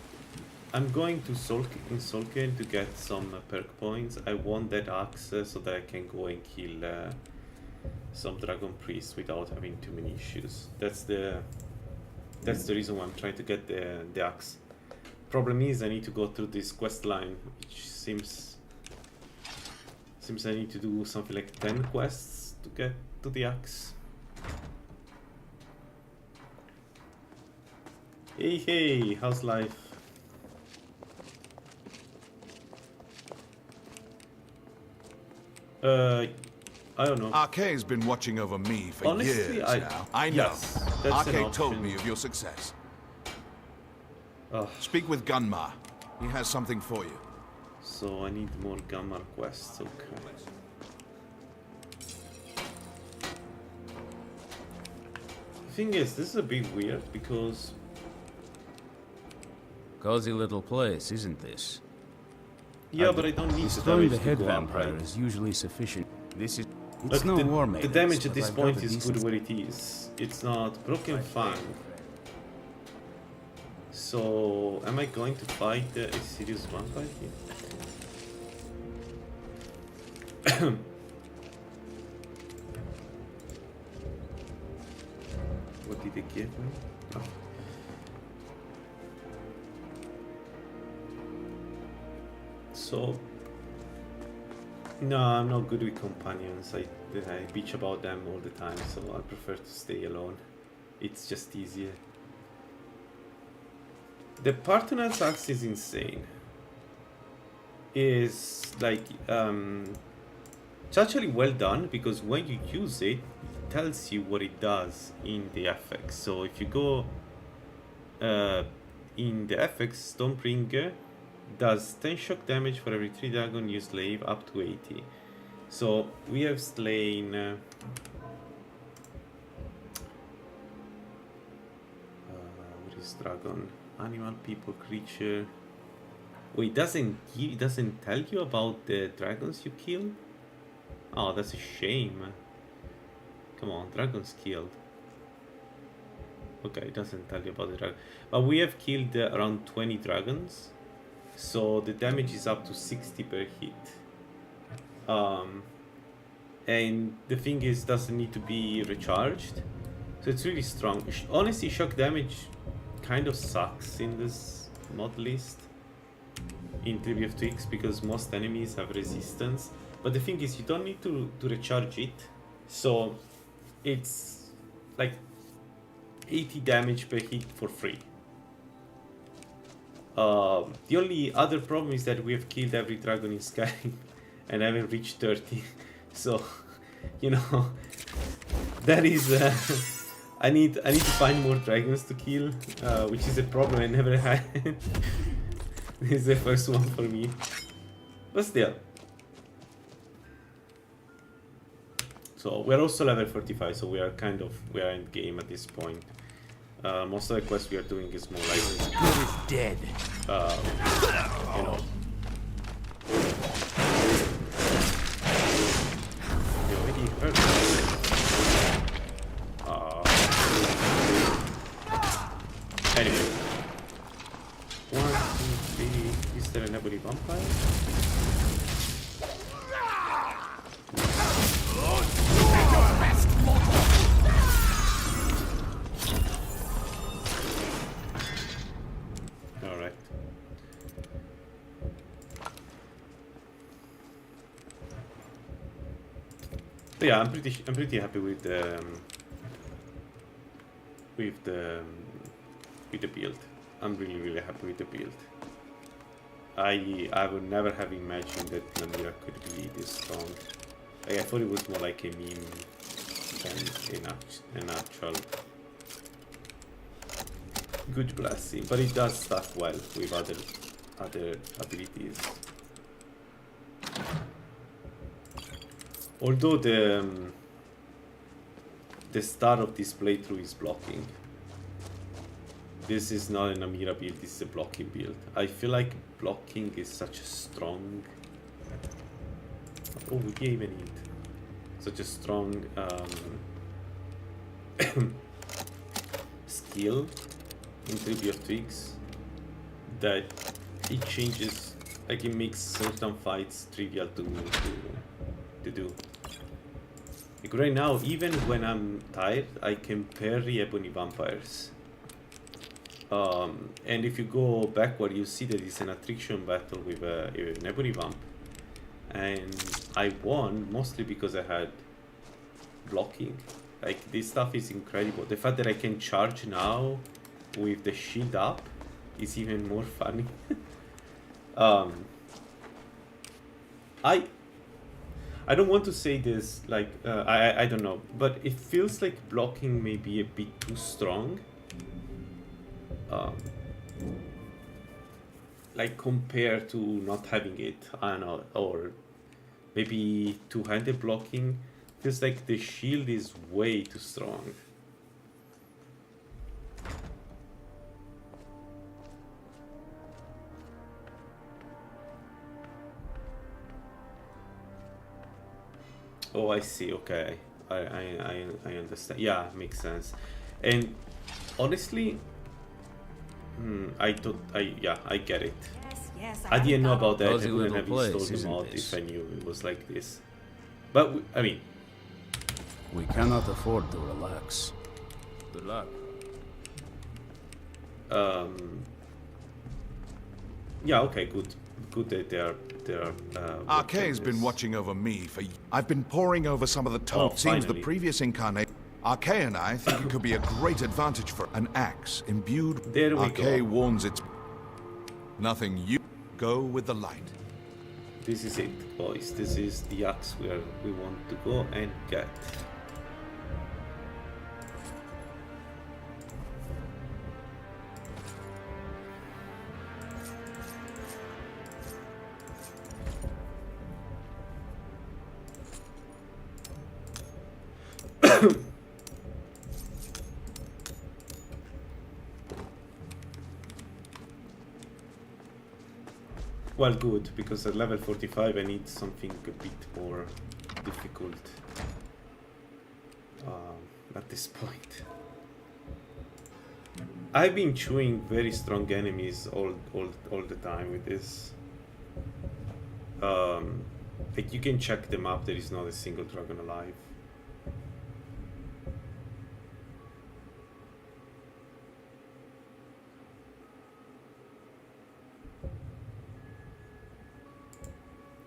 I'm going to Solken to get some perk points. I want that axe so that I can go and kill some dragon priests without having too many issues. That's the reason why I'm trying to get the axe. Problem is I need to go through this quest line, which seems Seems I need to do something like 10 quests to get to the axe. Hey, how's life? I don't know. Arcade's been watching over me for Honestly, years now. I know. Yes, that's an Arcade told option. me of your success. Ugh. Speak with Gunmar. He has something for you. So I need more Gamma quests, okay. The thing is, this is a bit weird because... Cozy little place, isn't this? Yeah, but I don't need the Destroying damage the head to go up, vampire right? is usually sufficient. This is... Like It's no war the maidens, damage at but this I've got point a is decent- good where it is. It's not Broken Fang. So, am I going to fight a serious vampire here? What did it give me? Oh. So, no, I'm not good with companions. I bitch about them all the time, so I prefer to stay alone. It's just easier. The partner's axe is insane. Is like it's actually well done because when you use it, it tells you what it does in the effects. So if you go in the effects, Stonebringer does 10 shock damage for every 3 dragon you slay, up to 80. So we have slain what is dragon? Animal, people, creature. Oh, it doesn't tell you about the dragons you killed? Oh, that's a shame. Come on, dragons killed. Okay, it doesn't tell you about the dragon. But we have killed around 20 dragons. So the damage is up to 60 per hit. And the thing is, doesn't need to be recharged. So it's really strong. Honestly, shock damage kind of sucks in this mod list. In Tribute of Twigs, because most enemies have resistance. But the thing is, you don't need to recharge it. So it's like 80 damage per hit for free. The only other problem is that we have killed every dragon in Skyrim and haven't reached 30. So, you know, that is... I need to find more dragons to kill, which is a problem I never had. This is the first one for me. But still. So we're also level 45, so we are end game at this point. Most of the quests we are doing is more like Good is dead. You know. You already heard that. Anyway. 1, 2, 3. Is there an ebony vampire? Alright. But yeah, I'm pretty happy with the build. I'm really happy with the build. I would never have imagined that Namira could be this strong. Like, I thought it was more like a meme than an actual good blessing, but it does stuff well with other abilities. Although the start of this playthrough is blocking. This is not a Namira build, this is a blocking build. I feel like blocking is such a strong... Oh, we gave it. Such a strong skill in Tribute of Twigs that it changes, like it makes certain fights trivial to do. Like right now, even when I'm tired, I can parry ebony vampires. And if you go backward, you see that it's an attrition battle with an ebony vamp. and I won mostly because I had blocking. Like, this stuff is incredible. The fact that I can charge now with the shield up is even more funny. I don't want to say this, like, I don't know, but it feels like blocking may be a bit too strong. Like, compared to not having it, I don't know, or maybe two-handed blocking. Feels like the shield is way too strong. Oh, I see. Okay, I understand. Yeah, makes sense. And honestly, I get it. Yes, I didn't know about that. I Cozy wouldn't little have installed place, the mod isn't if this? I knew it was like this. But I mean, We cannot afford to relax. Good luck. yeah, okay, good that they are Arkay's been watching over me for... I've been poring over some of the tome. Seems the finally. previous incarnate... Arkay and I think it could be a great advantage for an axe imbued... There we Arkay go. warns its... Nothing you... Go with the light. This is it, boys. This is the axe where we want to go and get. Well, good, because at level 45 I need something a bit more difficult at this point. I've been chewing very strong enemies all the time with this. Like, you can check them up, there is not a single dragon alive.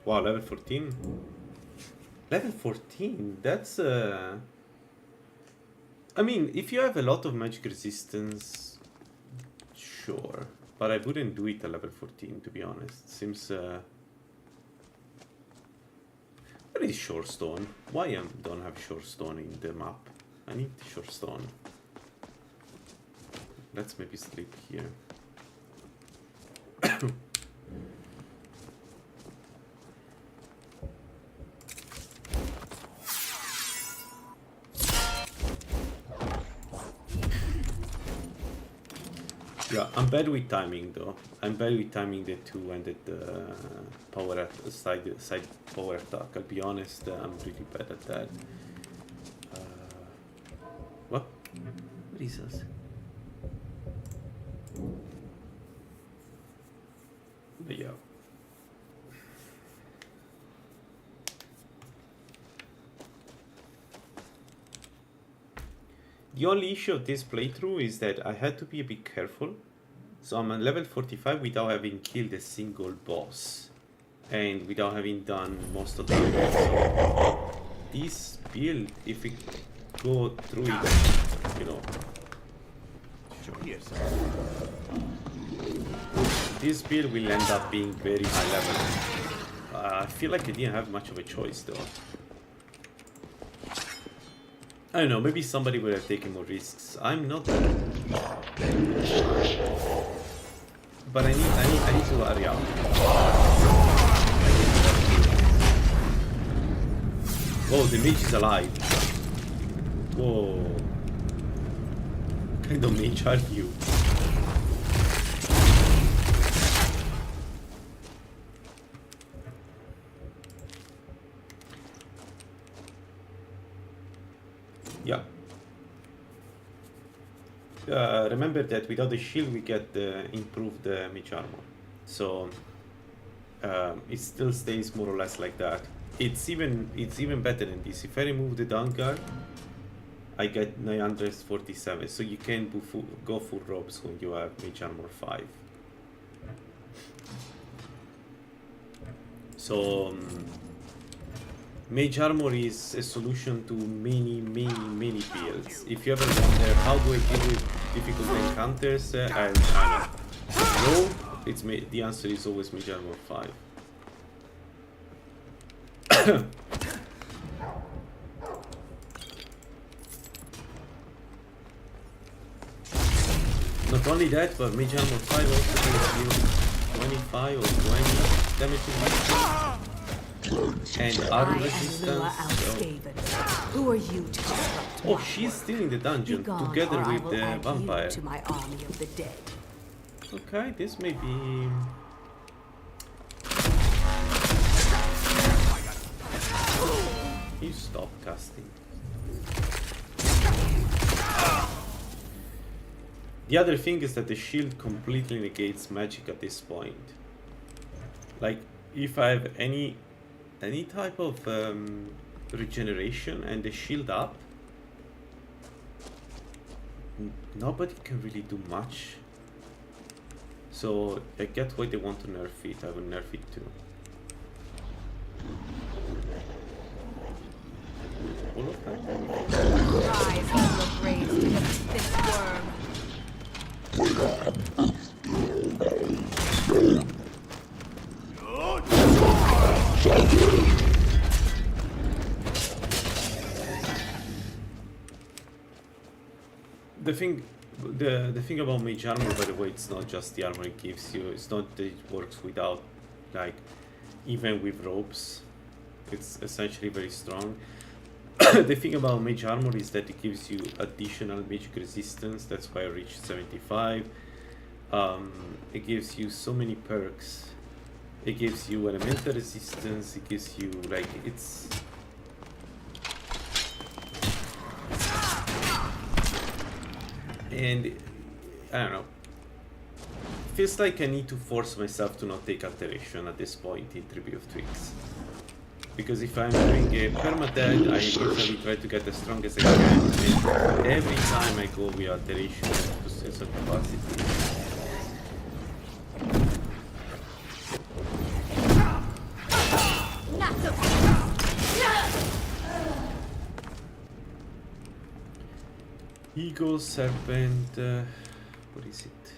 Wow, level 14? Level 14? That's I mean, if you have a lot of magic resistance, sure. But I wouldn't do it at level 14, to be honest. Seems where is Shorestone? Why I don't have Shorestone in the map? I need Shorestone. Let's maybe sleep here. Yeah, I'm bad with timing though. I'm bad with timing the two and the power side power attack. I'll be honest, I'm really bad at that. What? What is this? But yeah. The only issue of this playthrough is that I had to be a bit careful. So I'm on level 45 without having killed a single boss. And without having done most of the items. So this build, if we go through it, you know. This build will end up being very high level. I feel like I didn't have much of a choice though. I don't know, maybe somebody would have taken more risks. I'm not. But I need to hurry up. Oh, the mage is alive. Whoa. What kind of mage are you? Yeah. Remember that without the shield we get improved mage armor. So it still stays more or less like that. It's even better than this. If I remove the down guard, I get 947. So you can go full robes when you have mage armor 5. So Mage Armor is a solution to many builds. If you ever wonder how do I deal with difficult encounters, I know. The answer is always Mage Armor 5. Not only that, but Mage Armor 5 also gives you 25 or 20 damage resistance and armor resistance. Who are you to disrupt? Oh, she's still in the dungeon together with the vampire. To my army of the dead. Okay, this may be. You stop casting. The other thing is that the shield completely negates magic at this point. Like, if I have any type of regeneration and the shield up, nobody can really do much. So I get why they want to nerf it. I will nerf it too. All of that. Rise from your graves against this worm. The thing about Mage Armor, by the way, it's not just the armor it gives you. It's not that it works without, like, even with ropes. It's essentially very strong. The thing about Mage Armor is that it gives you additional magic resistance. That's why I reached 75. It gives you so many perks. It gives you elemental resistance. It gives you, like, it's... And I don't know. Feels like I need to force myself to not take alteration at this point in Tribute of Twigs. Because if I'm doing a permadeath, I usually try to get as strong as I can, and every time I go with alteration to sense of capacity. Eagle, serpent, what is it?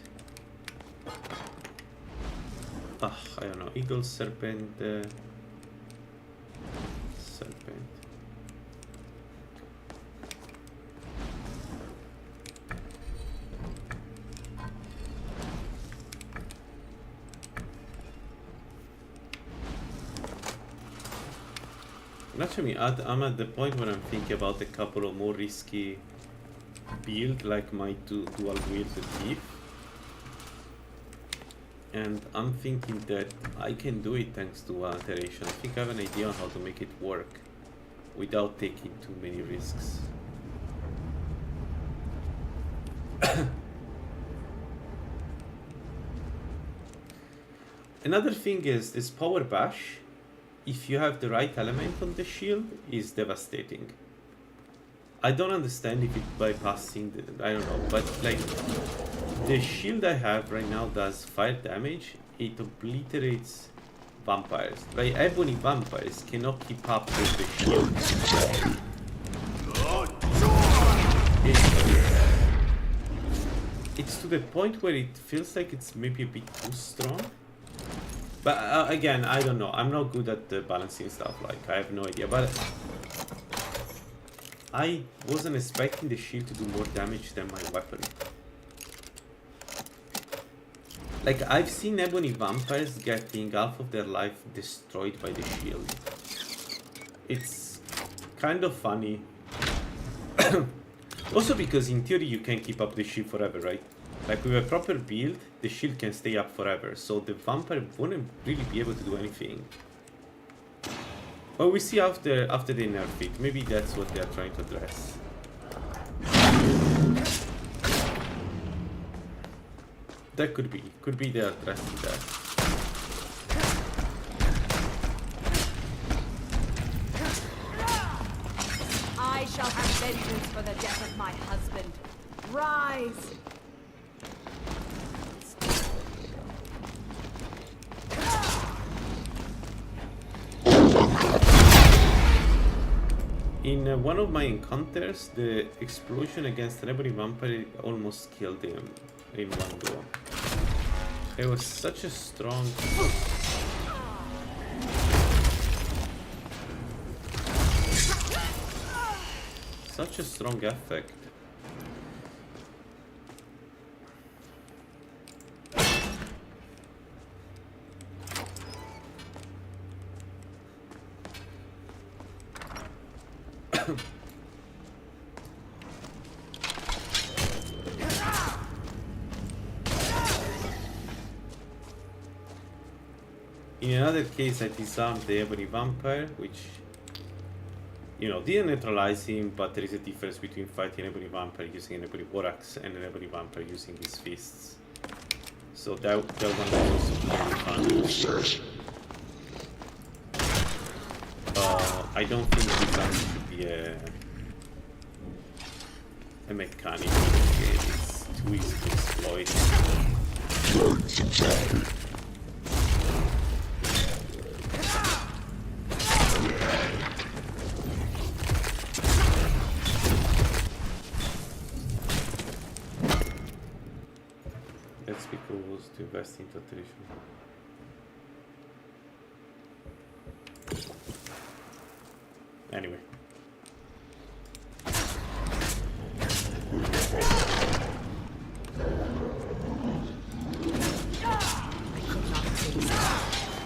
I don't know. Eagle, serpent, serpent. Actually, I'm at the point where I'm thinking about a couple of more risky build, like my dual wield thief, and I'm thinking that I can do it thanks to alteration. I think I have an idea on how to make it work without taking too many risks. Another thing is this power bash, if you have the right element on the shield, is devastating. I don't understand if it's bypassing the, I don't know, but like the shield I have right now does fire damage. It obliterates vampires. Like ebony vampires cannot keep up with the shield. It's to the point where it feels like it's maybe a bit too strong. But again, I don't know. I'm not good at balancing stuff. Like I have no idea. But I wasn't expecting the shield to do more damage than my weapon. Like, I've seen ebony vampires getting half of their life destroyed by the shield. It's kind of funny. Also because in theory you can keep up the shield forever, right? Like with a proper build, the shield can stay up forever, so the vampire wouldn't really be able to do anything. Well, we see after they nerf it. Maybe that's what they are trying to address. That could be they are addressing that. I shall have vengeance for the death of my husband. Rise! In one of my encounters, the explosion against an ebony vampire almost killed him in one go. It was such a strong... Such a strong effect. In another case, I disarmed the ebony vampire, which, you know, didn't neutralize him, but there is a difference between fighting an ebony vampire using an ebony war axe and an ebony vampire using his fists. So that one was also really fun. I don't think disarm should be a mechanic in this game. It's too easy to exploit. That's because to invest into attrition. Anyway.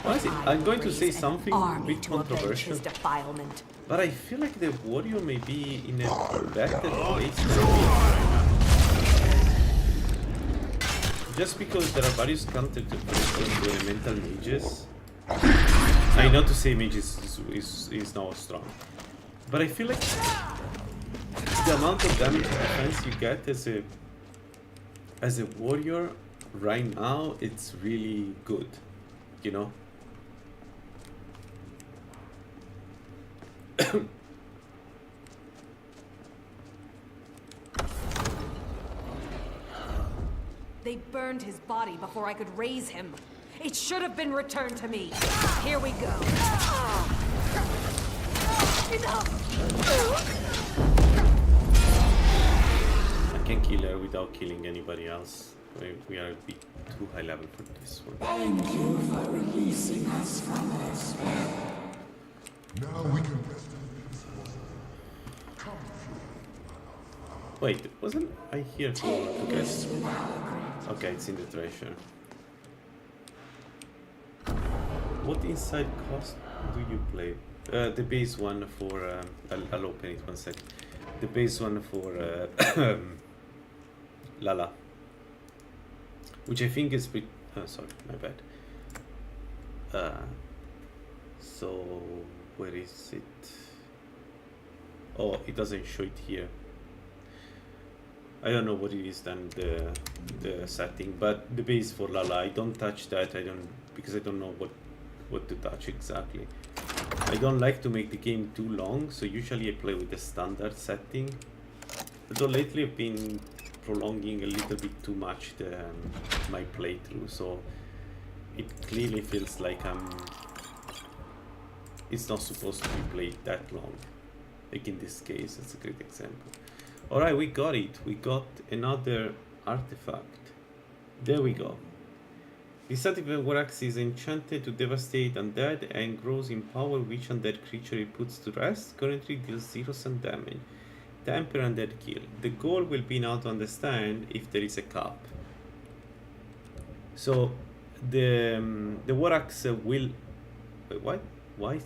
Honestly, I'm going to say something a bit controversial, but I feel like the warrior may be in a better place than me right now. Just because there are various counter to elemental mages. I know to say mages is not strong, but I feel like the amount of damage and defense you get as a warrior right now, it's really good, you know. They burned his body before I could raise him. It should have been returned to me. Here we go. I can kill her without killing anybody else. We are a bit too high level for this one. Thank you for releasing us from this. Now we can rest. Wait, wasn't I here for... Okay. Okay, it's in the treasure. What inside cost do you play? The base one for... I'll open it 1 second. The base one for Lala. Which I think is... sorry, my bad. So... Where is it? Oh, it doesn't show it here. I don't know what it is then, the setting, but the base for Lala, I don't touch that. Because I don't know what to touch exactly. I don't like to make the game too long, so usually I play with the standard setting. Although lately I've been prolonging a little bit too much my playthrough, so it clearly feels like it's not supposed to be played that long. Like in this case, that's a great example. Alright, we got it. We got another artifact. There we go. This artifact war axe is enchanted to devastate undead and grows in power which undead creature it puts to rest. Currently deals 0 some damage. Temper undead kill. The goal will be now to understand if there is a cap. So the war axe will... Wait, what? Why?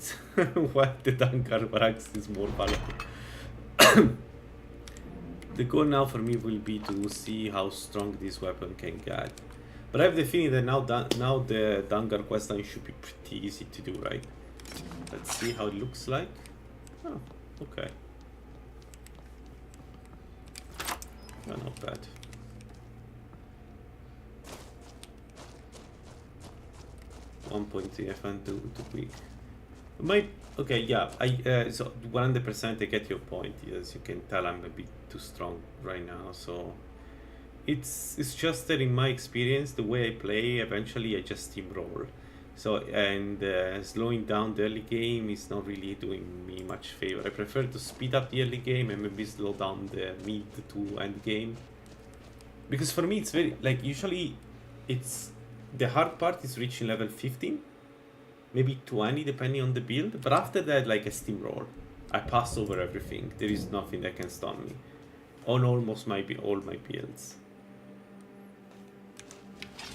Why the Dankar war axe is more valuable? The goal now for me will be to see how strong this weapon can get. But I have the feeling that now the Dangar quest line should be pretty easy to do, right? Let's see how it looks like. Oh, okay. Oh, not bad. .3 FN too quick. Okay, yeah, so 100% I get your point. As you can tell, I'm a bit too strong right now, so it's just that in my experience, the way I play, eventually I just steamroll. So, and slowing down the early game is not really doing me much favor. I prefer to speed up the early game and maybe slow down the mid to end game. Because for me it's very, like, usually it's, the hard part is reaching level 15, maybe 20 depending on the build, but after that, like, a steamroll. I pass over everything. There is nothing that can stop me on almost all my builds.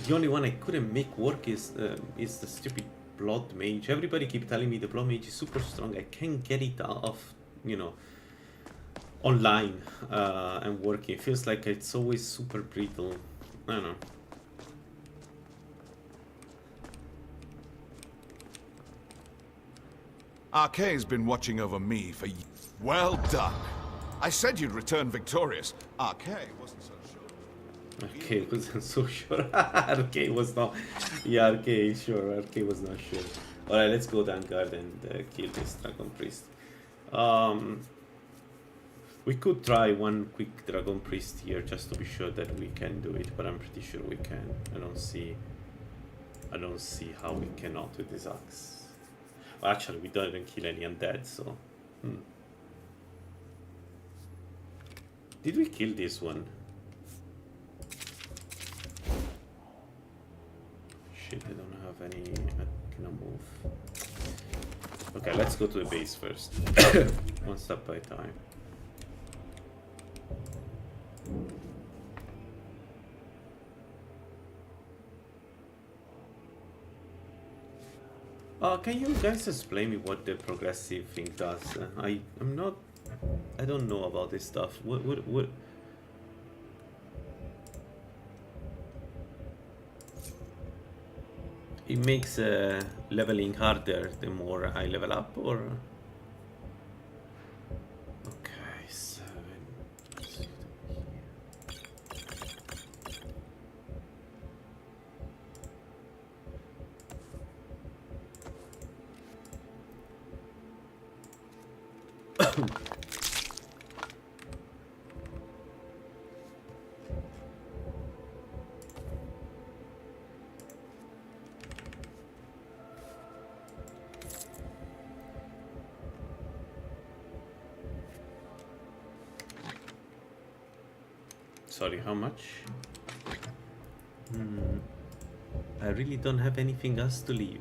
The only one I couldn't make work is the stupid Blood Mage. Everybody keep telling me the Blood Mage is super strong. I can't get it off, you know, online and working. It feels like it's always super brittle. I don't know. Arcay's been watching over me for well done. I said you'd return victorious. Arcay wasn't so sure. Arcay wasn't so sure. Arcay was not. Yeah, Arcay, sure. Arcay was not sure. Alright, let's go down guard and kill this Dragon Priest. We could try one quick Dragon Priest here just to be sure that we can do it, but I'm pretty sure we can. I don't see how we cannot with this axe. Well, actually, we don't even kill any undead, so. Did we kill this one? Shit, I don't have any. I cannot move. Okay, let's go to the base first. One step by time. Can you guys explain me what the progressive thing does? I don't know about this stuff. What? It makes leveling harder the more I level up, or? Okay, 7. Sorry, how much? I really don't have anything else to leave.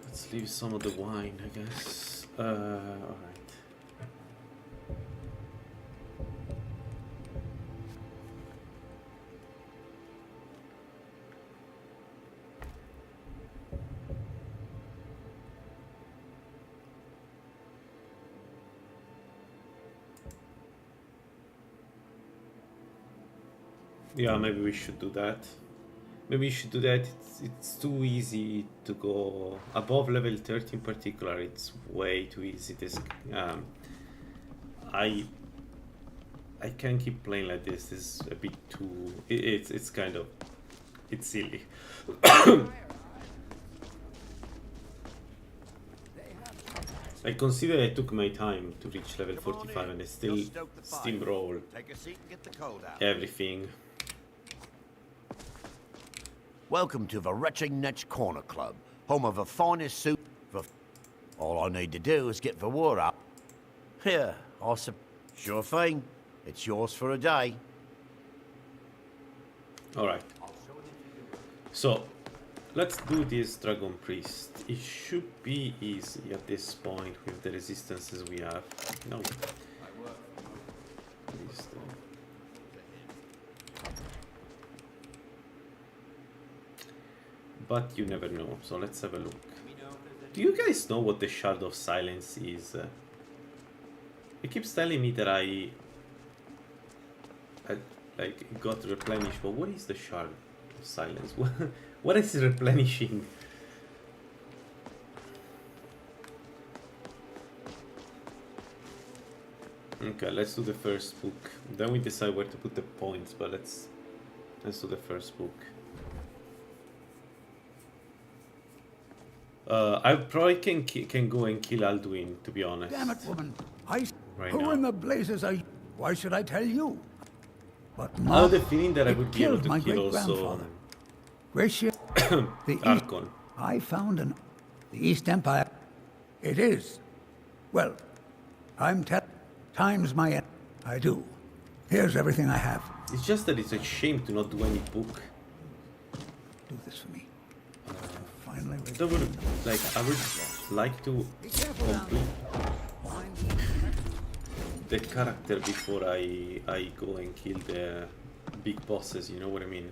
Let's leave some of the wine, I guess. Alright. Yeah, maybe we should do that. Maybe we should do that. It's too easy to go above level 30 in particular. It's way too easy. This I can't keep playing like this. This is a bit too. It's kind of, it's silly. I consider I took my time to reach level 45 and I still steamroll everything. Welcome to the Retching Netch Corner Club, home of the finest soup. All I need to do is get the war up. Here, sure thing. It's yours for a day. Alright. So, let's do this Dragon Priest. It should be easy at this point with the resistances we have. No. But you never know, so let's have a look. Do you guys know what the Shard of Silence is? It keeps telling me that I like got replenished, but what is the Shard of Silence? What is it replenishing? Okay, let's do the first book. Then we decide where to put the points, but let's do the first book. I probably can go and kill Alduin, to be honest. Damn it, woman! Who in the blazes are you? Why should I tell you? But I have the feeling that I would be able to kill also Ratio. The Archon. I found the East Empire. It is. Well, I'm times my I do. Here's everything I have. It's just that it's a shame to not do any book. Do this for me. Finally, I would like to complete the character before I go and kill the big bosses. You know what I mean?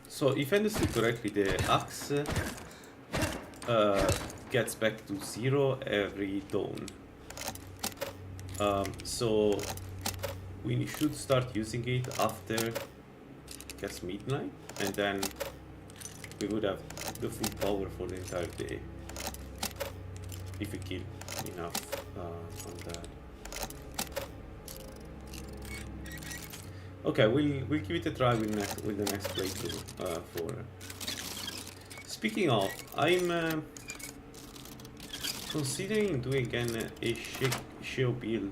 So, if I understood correctly, the axe gets back to 0 every dawn. So, we should start using it after, I guess, midnight, and then we would have the full power for the entire day. If we kill enough on that. Okay, we'll give it a try with the next playthrough. Speaking of, I'm considering doing again a Sheo build.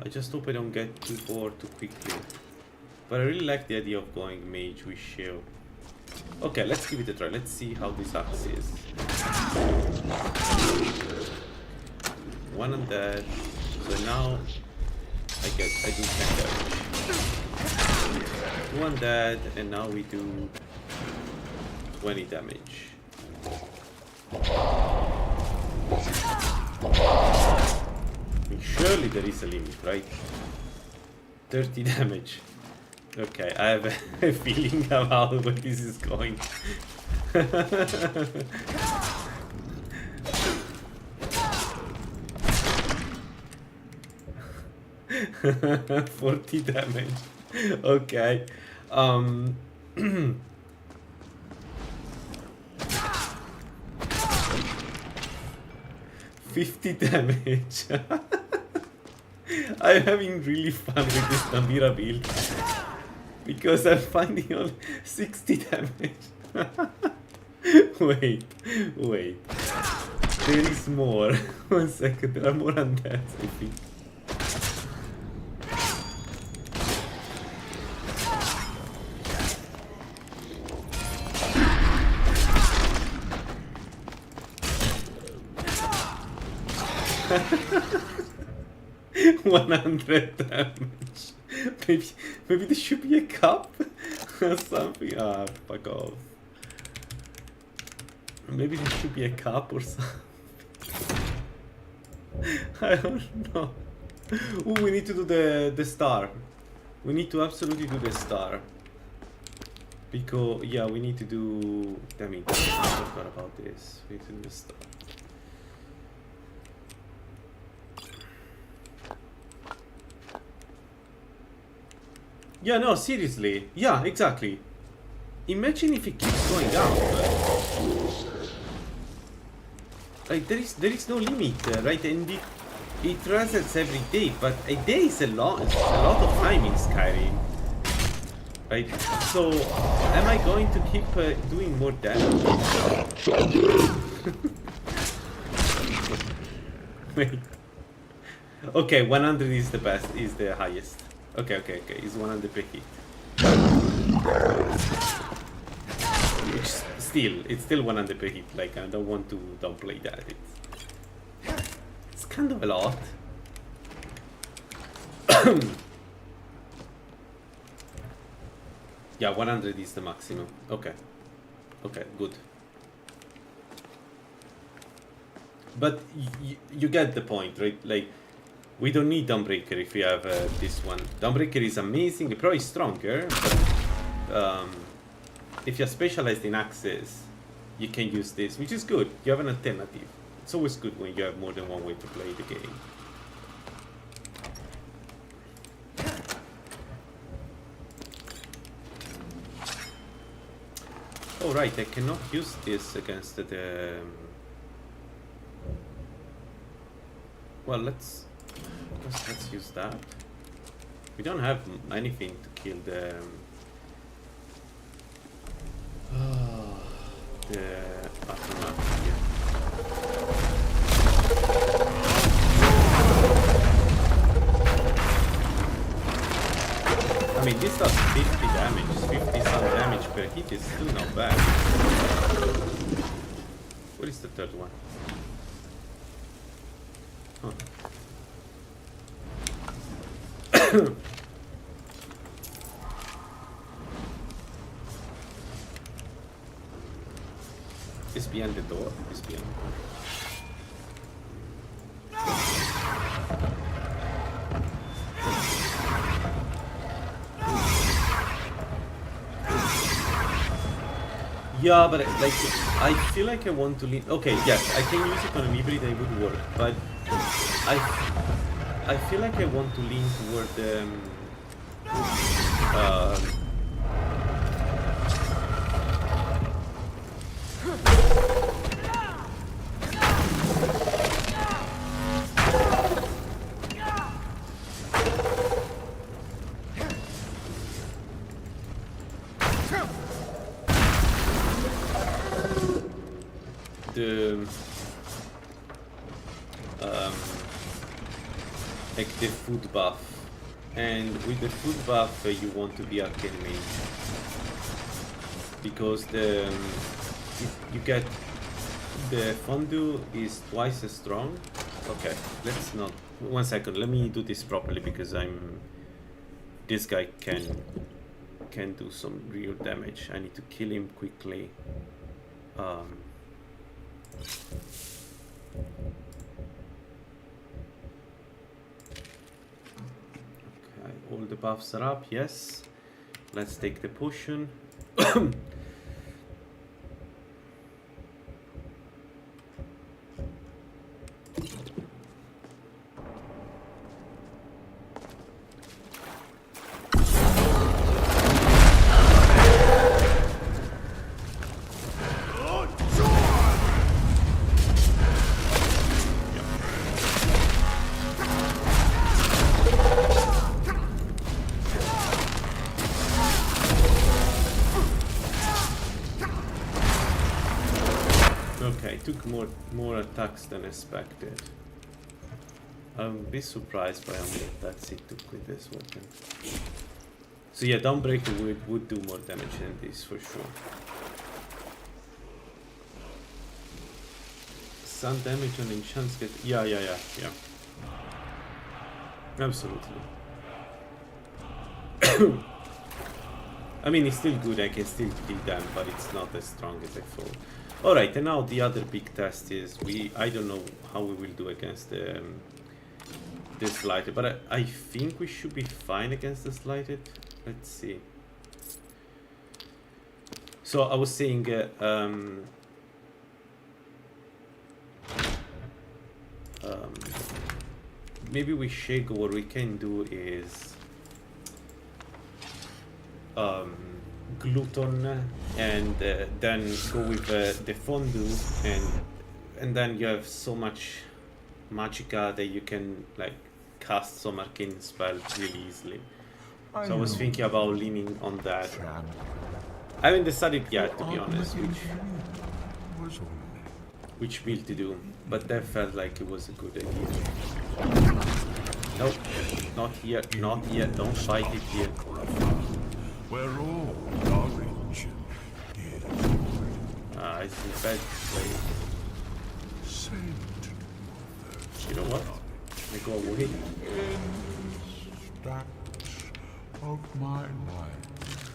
I just hope I don't get too bored too quickly. But I really like the idea of going mage with Sheo. Okay, let's give it a try. Let's see how this axe is. One undead. So now I do 10 damage. One dead, and now we do 20 damage. I mean, surely there is a limit, right? 30 damage. Okay, I have a feeling about where this is going. 40 damage. Okay. 50 damage. I'm having really fun with this Namira build because I'm finding only 60 damage. Wait. There is more. 1 second, there are more undeads, I think. $100 damage. Maybe there should be a cup or something. Ah, fuck off. Maybe there should be a cup or something. I don't know. Ooh, we need to do the star. We need to absolutely do the star. Because, yeah, we need to do... Damn it, I forgot about this. We need to do the star. Yeah, no, seriously. Yeah, exactly. Imagine if it keeps going up. Like, there is no limit, right? And it resets every day, but a day is a lot of time in Skyrim. Right? So, am I going to keep doing more damage? Wait. Okay, 100 is the best, is the highest. Okay, it's 100 per hit. Which it's still 100 per hit, like, I don't want to downplay that. It's kind of a lot. Yeah, 100 is the maximum. Okay, good. But you get the point, right? Like, we don't need Dawnbreaker if we have this one. Dawnbreaker is amazing, probably stronger, but if you're specialized in axes, you can use this, which is good. You have an alternative. It's always good when you have more than one way to play the game. Oh right, I cannot use this against the Well, let's use that. We don't have anything to kill the aftermath here. I mean, this does 50 damage, 50 some damage per hit is still not bad. What is the third one? Huh. It's behind the door. It's behind the door. Yeah, but like, I feel like I want to lean. Okay, yes, I can use it on a hybrid, it would work, but I feel like I want to lean toward like the food buff, and with the food buff you want to be arcane mage because you get the fondue is twice as strong. Okay, let's not. 1 second. Let me do this properly because this guy can do some real damage. I need to kill him quickly. Okay, all the buffs are up, yes. Let's take the potion. Took more attacks than expected. I'll be surprised by how many attacks he took with this weapon. So yeah, Dawnbreaker would do more damage than this for sure. Some damage on enchants get yeah. Absolutely. I mean, it's still good, I can still kill them, but it's not as strong as I thought. Alright, and now the other big test is I don't know how we will do against the Slighted, but I think we should be fine against the Slighted. Let's see. So I was saying maybe we shake. What we can do is gluten and then go with the fondue, and then you have so much magicka that you can like cast some arcane spells really easily. So I was thinking about leaning on that. I haven't decided yet, to be honest, which build to do, but that felt like it was a good idea. Nope, not here, not yet, don't fight it here. Where all origin is. It's in bad place. You know what? I go away. Stacks of my life.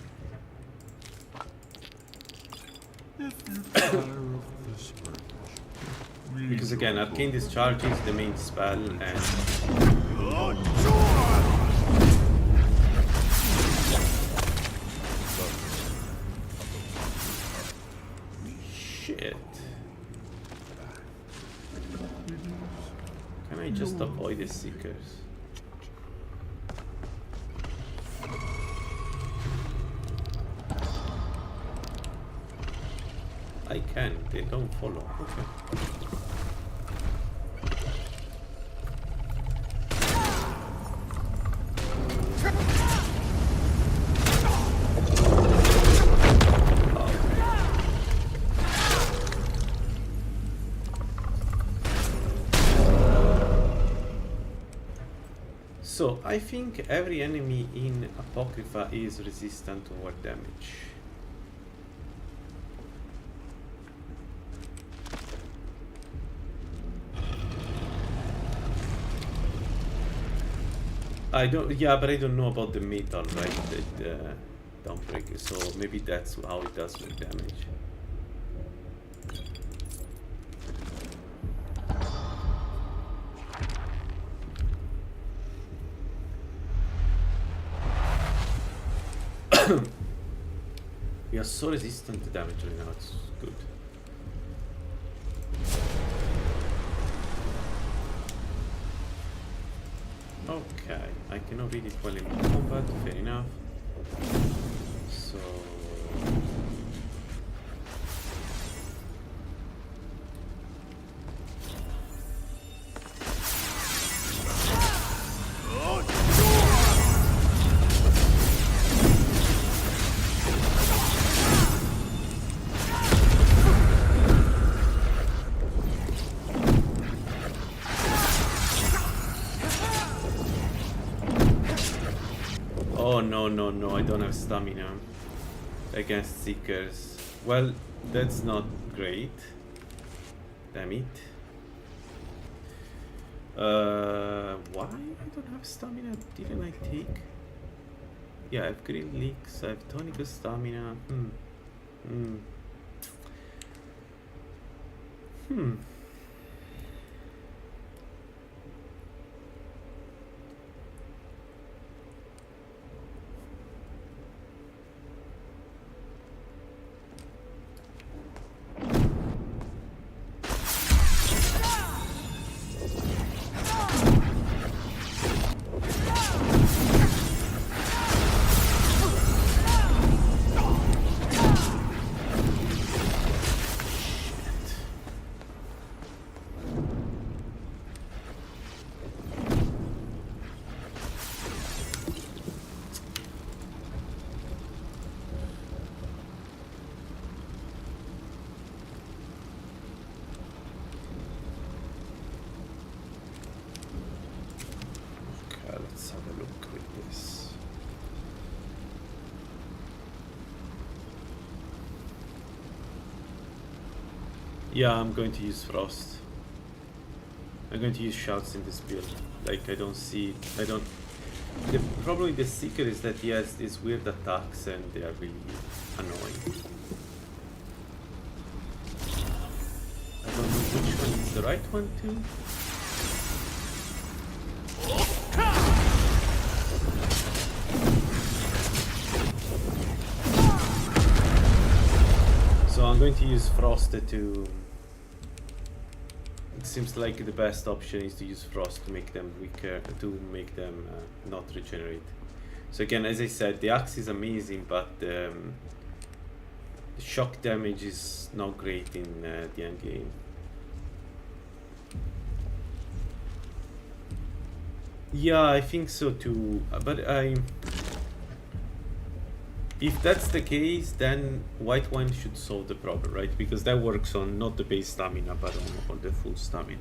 If you tire of this urge, because again, Arcane Discharge is the main spell, and shit. Can I just avoid the Seekers? I can, they don't follow. Okay. So I think every enemy in Apocrypha is resistant to ward damage. I don't, yeah, but I don't know about the metal, right? The Dawnbreaker, so maybe that's how it does with damage. We are so resistant to damage right now, it's good. Okay, I cannot read it well in combat, fair enough. So... No, I don't have stamina against Seekers. Well, that's not great. Damn it. Why I don't have stamina? Didn't I take? Yeah, I have green leaks, I have tonic stamina. Yeah, I'm going to use Frost. I'm going to use Shouts in this build. Like, I don't see... I don't... The problem with the Seeker is that he has these weird attacks and they are really annoying. I don't know which one is the right one too. So I'm going to use Frost to... It seems like the best option is to use Frost to make them weaker, to make them not regenerate. So again, as I said, the axe is amazing, but the shock damage is not great in the end game. Yeah, I think so too, but if that's the case, then white wine should solve the problem, right? Because that works on not the base stamina, but on the full stamina.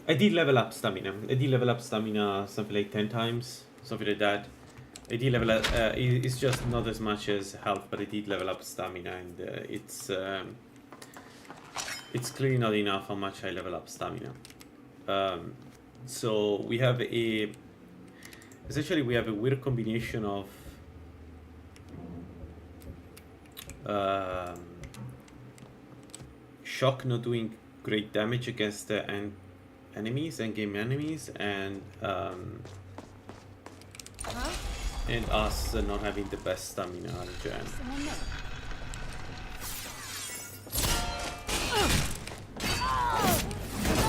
I did level up stamina. I did level up stamina something like 10 times, something like that. I did level up, it's just not as much as health, but I did level up stamina, and it's clearly not enough how much I level up stamina. So we have a... Essentially, we have a weird combination of shock not doing great damage against the enemies, endgame enemies, and us not having the best stamina regen.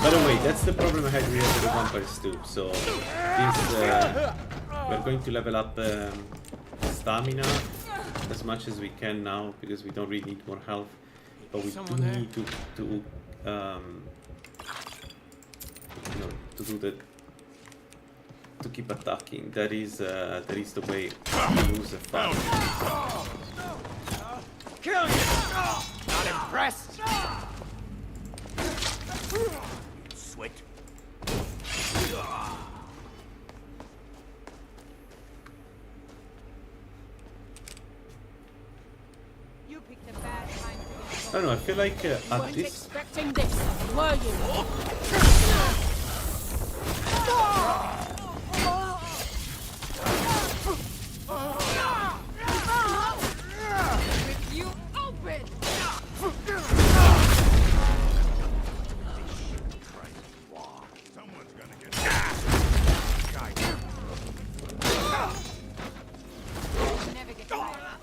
By the way, that's the problem I had with the vampires too. So we're going to level up stamina as much as we can now, because we don't really need more health, but we do need to you know, to do that, to keep attacking. That is the way to lose a fight. Kill you! Not impressed? Sweat picked a bad time to get I don't know, I feel like You at weren't this... expecting this, were you? With you open! Someone's gonna get Never get tired.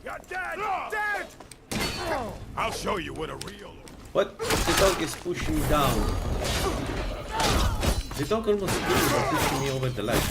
You're dead! Dead! I'll show you what a real... What? The dog is pushing me down. The dog almost killed me by pushing me over the ledge.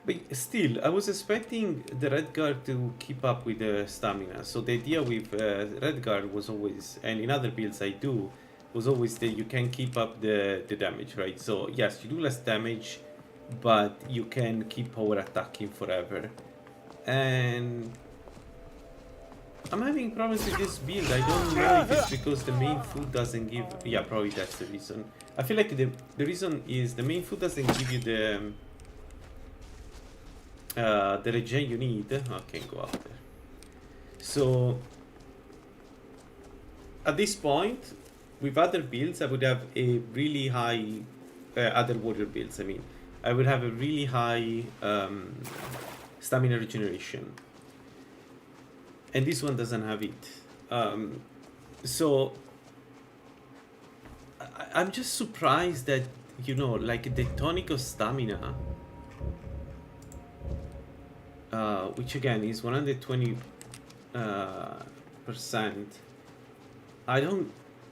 But still, I was expecting the red guard to keep up with the stamina. So the idea with red guard was always, and in other builds I do, was always that you can keep up the damage, right? So yes, you do less damage, but you can keep power attacking forever. And I'm having problems with this build. I don't know if it's because the main food doesn't give... Yeah, probably that's the reason. I feel like the reason is the main food doesn't give you the regen you need. I can't go up there. So at this point, with other builds, I would have a really high other warrior builds. I mean, I would have a really high stamina regeneration, and this one doesn't have it. So I'm just surprised that, you know, like the tonic of stamina, which again is 120%. I don't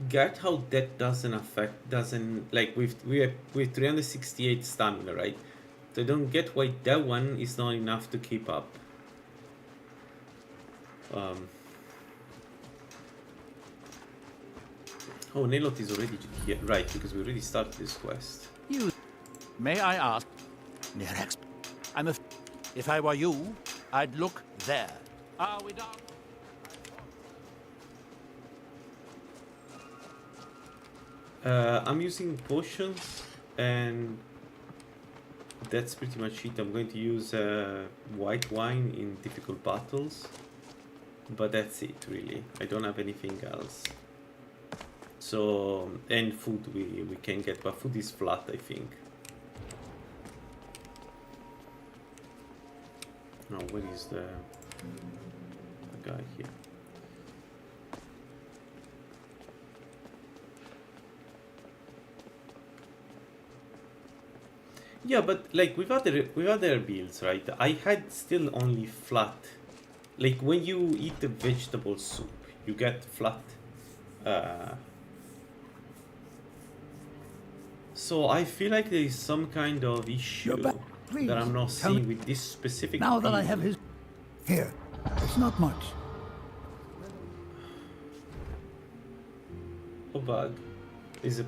get how that doesn't like with 368 stamina, right? So I don't get why that one is not enough to keep up. Oh, Nelot is already here, right? Because we already started this quest. May I ask? Nerex, if I were you, I'd look there. Are we done? I'm using potions, and that's pretty much it. I'm going to use white wine in difficult battles, but that's it really. I don't have anything else. So, and food we can get, but food is flat, I think. Now, where is the guy here? Yeah, but like with other builds, right? I had still only flat. Like when you eat the vegetable soup, you get flat. So I feel like there is some kind of issue that I'm not seeing with this specific. Now that I have his... Here, it's not much. Oh, bug. There's a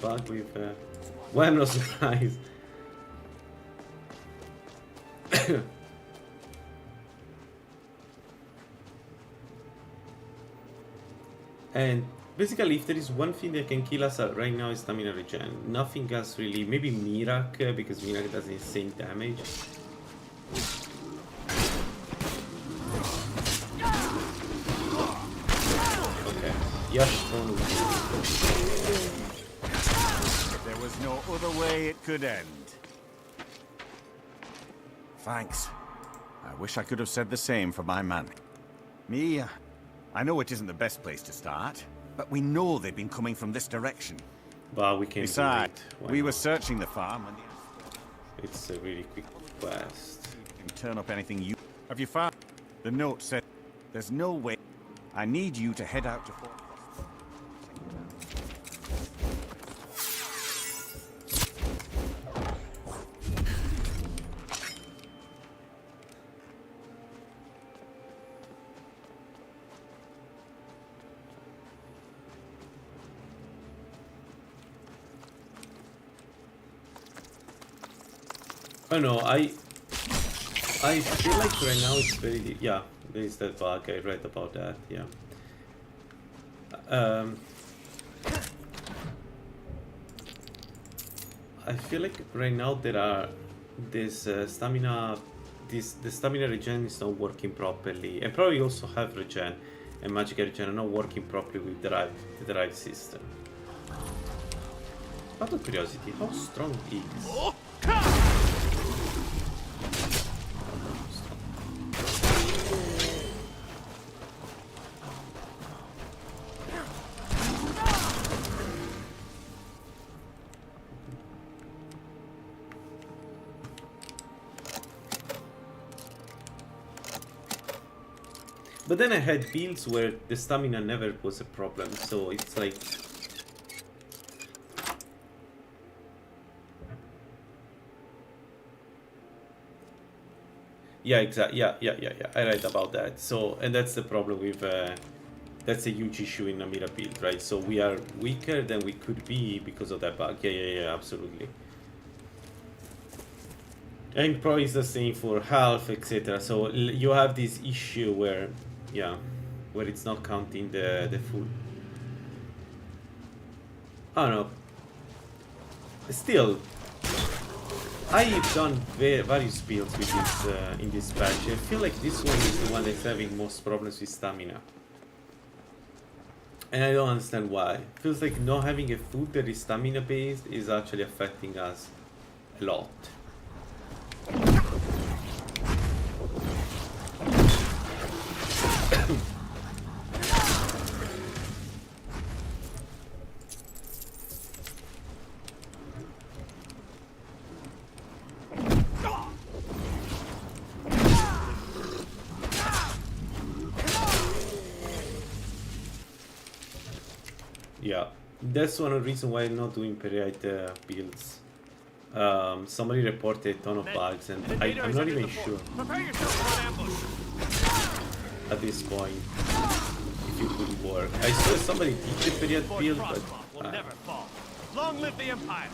bug with... Well, I'm not surprised. And basically, if there is one thing that can kill us right now, is stamina regen. Nothing else really. Maybe Mirak, because Mirak does insane damage. Okay. Yes. There was no other way it could end. Thanks. I wish I could have said the same for my man. Me, I know it isn't the best place to start, but we know they've been coming from this direction. Well, we can. Besides, we were searching the farm and it's a really quick quest. You can turn up anything you... Have you found? The note said there's no way. I need you to head out to Fort... Oh no, I feel like right now it's very, yeah, there is that bug, I read about that, yeah. I feel like right now there's stamina, the stamina regen is not working properly, and probably also have regen and magic regen are not working properly with the drive system. Out of curiosity, how strong is? But then I had builds where the stamina never was a problem, so it's like... Yeah, exactly. Yeah. I read about that. So, and that's the problem with... that's a huge issue in Namira build, right? So we are weaker than we could be because of that bug. Yeah, absolutely. And probably it's the same for health, etc. So you have this issue where... Yeah, where it's not counting the full. I don't know. Still, I've done various builds with this in this patch. I feel like this one is the one that's having most problems with stamina, and I don't understand why. Feels like not having a food that is stamina based is actually affecting us a lot. Yeah, that's one of the reasons why I'm not doing Periite builds. Somebody reported a ton of bugs, and I'm not even sure at this point if it would work. I saw somebody teach a Periite build, but will never fall. Long live the Empire!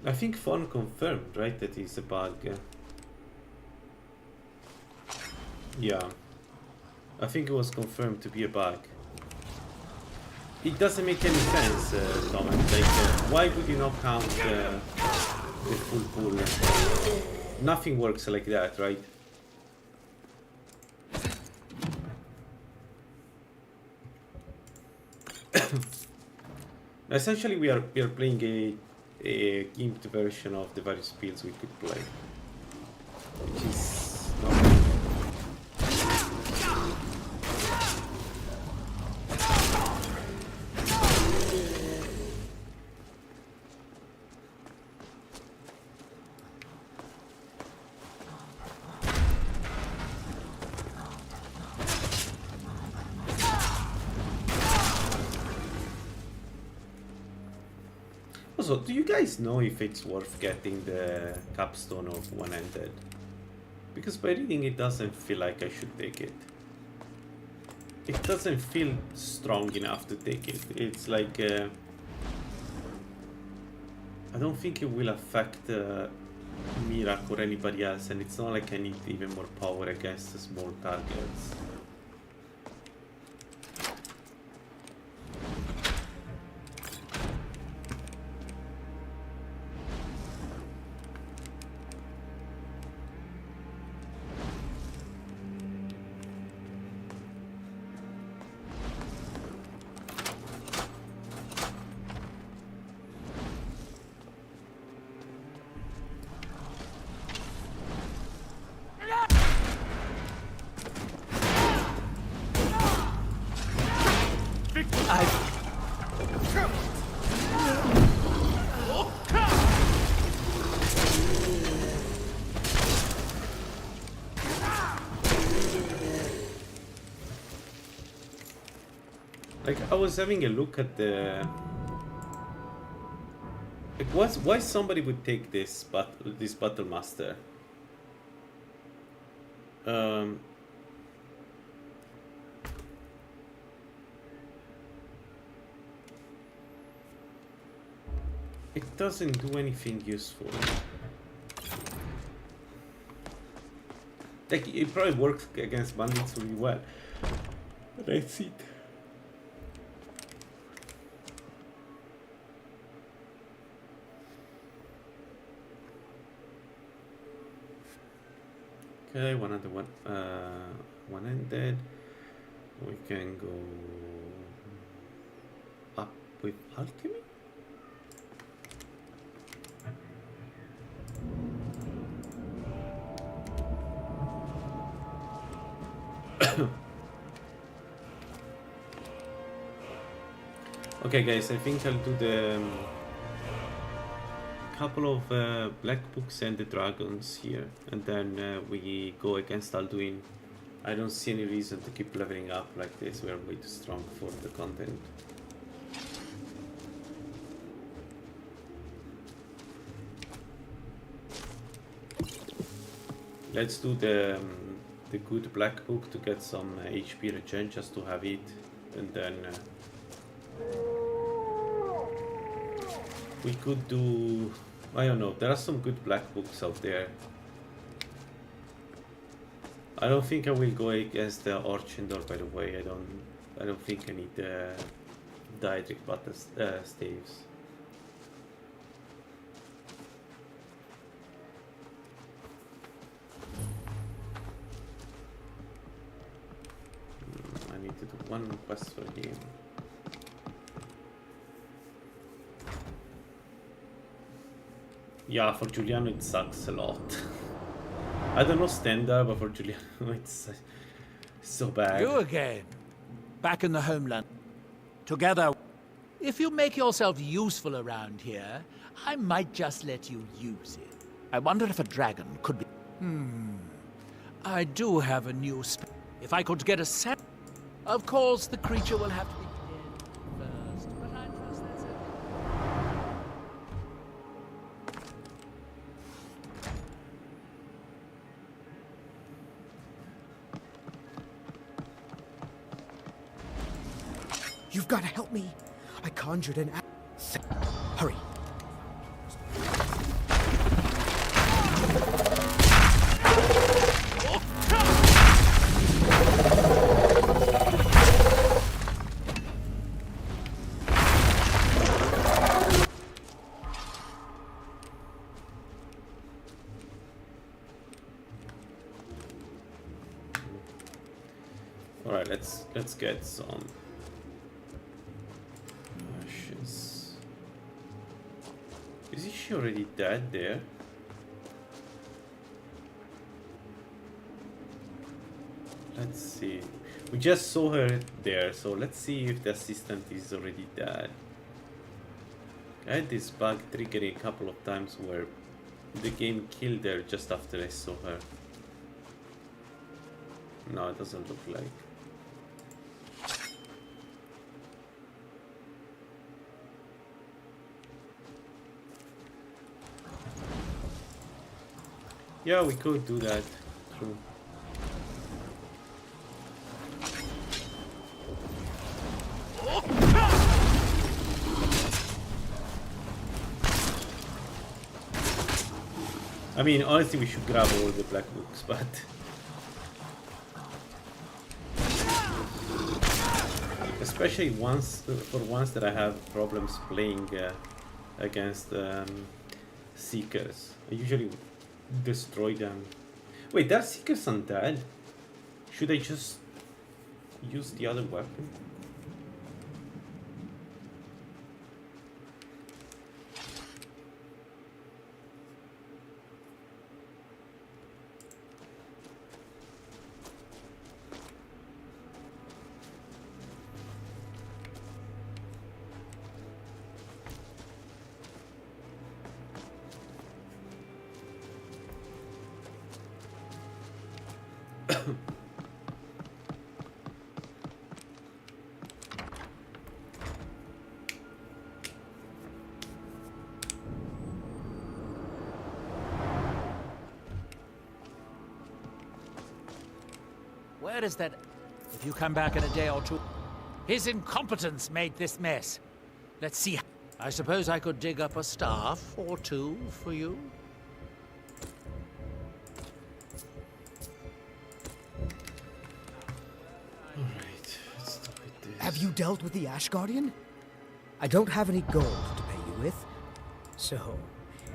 I think Fawn confirmed, right, that it's a bug. Yeah, I think it was confirmed to be a bug. It doesn't make any sense, Thomas. Like, why would you not count the full pool? Nothing works like that, right? Essentially, we are playing a gimped version of the various builds we could play, which is not... Also, do you guys know if it's worth getting the capstone of one-handed? Because by reading it doesn't feel like I should take it. It doesn't feel strong enough to take it. It's like... I don't think it will affect Mirak or anybody else, and it's not like I need even more power against small targets. Like, I was having a look at the... Like, why somebody would take this Battle Master? It doesn't do anything useful. Like, it probably works against bandits really well. But that's it. Okay, one ended. We can go up with alchemy. Okay, guys, I think I'll do the couple of black books and the dragons here, and then we go against Alduin. I don't see any reason to keep leveling up like this. We are way too strong for the content. Let's do the good black book to get some HP regen, just to have it, and then we could do, I don't know, there are some good black books out there. I don't think I will go against the Orchendor, by the way. I don't think I need the Daedric Battle staves. I need to do one quest for him. Yeah, for Giuliano it sucks a lot. I don't know standard, but for Giuliano it's so bad. You again. Back in the homeland. Together. If you make yourself useful around here, I might just let you use it. I wonder if a dragon could be... I do have a new if I could get a set... Of course, the creature will have to be dead first, but I trust that's it. You've got to help me. I conjured an... Hurry. All right, let's get some ashes. Is she already dead there? Let's see. We just saw her there, so let's see if the assistant is already dead. I had this bug triggering a couple of times where the game killed her just after I saw her. No, it doesn't look like. Yeah, we could do that. True. I mean, honestly, we should grab all the black books, but especially for once that I have problems playing against Seekers. I usually destroy them. Wait, that Seekers undead? Should I just use the other weapon? Where is that? If you come back in a day or two... His incompetence made this mess. Let's see. I suppose I could dig up a staff or two for you? Alright, let's stop with this. Have you dealt with the Ash Guardian? I don't have any gold to pay you with. So,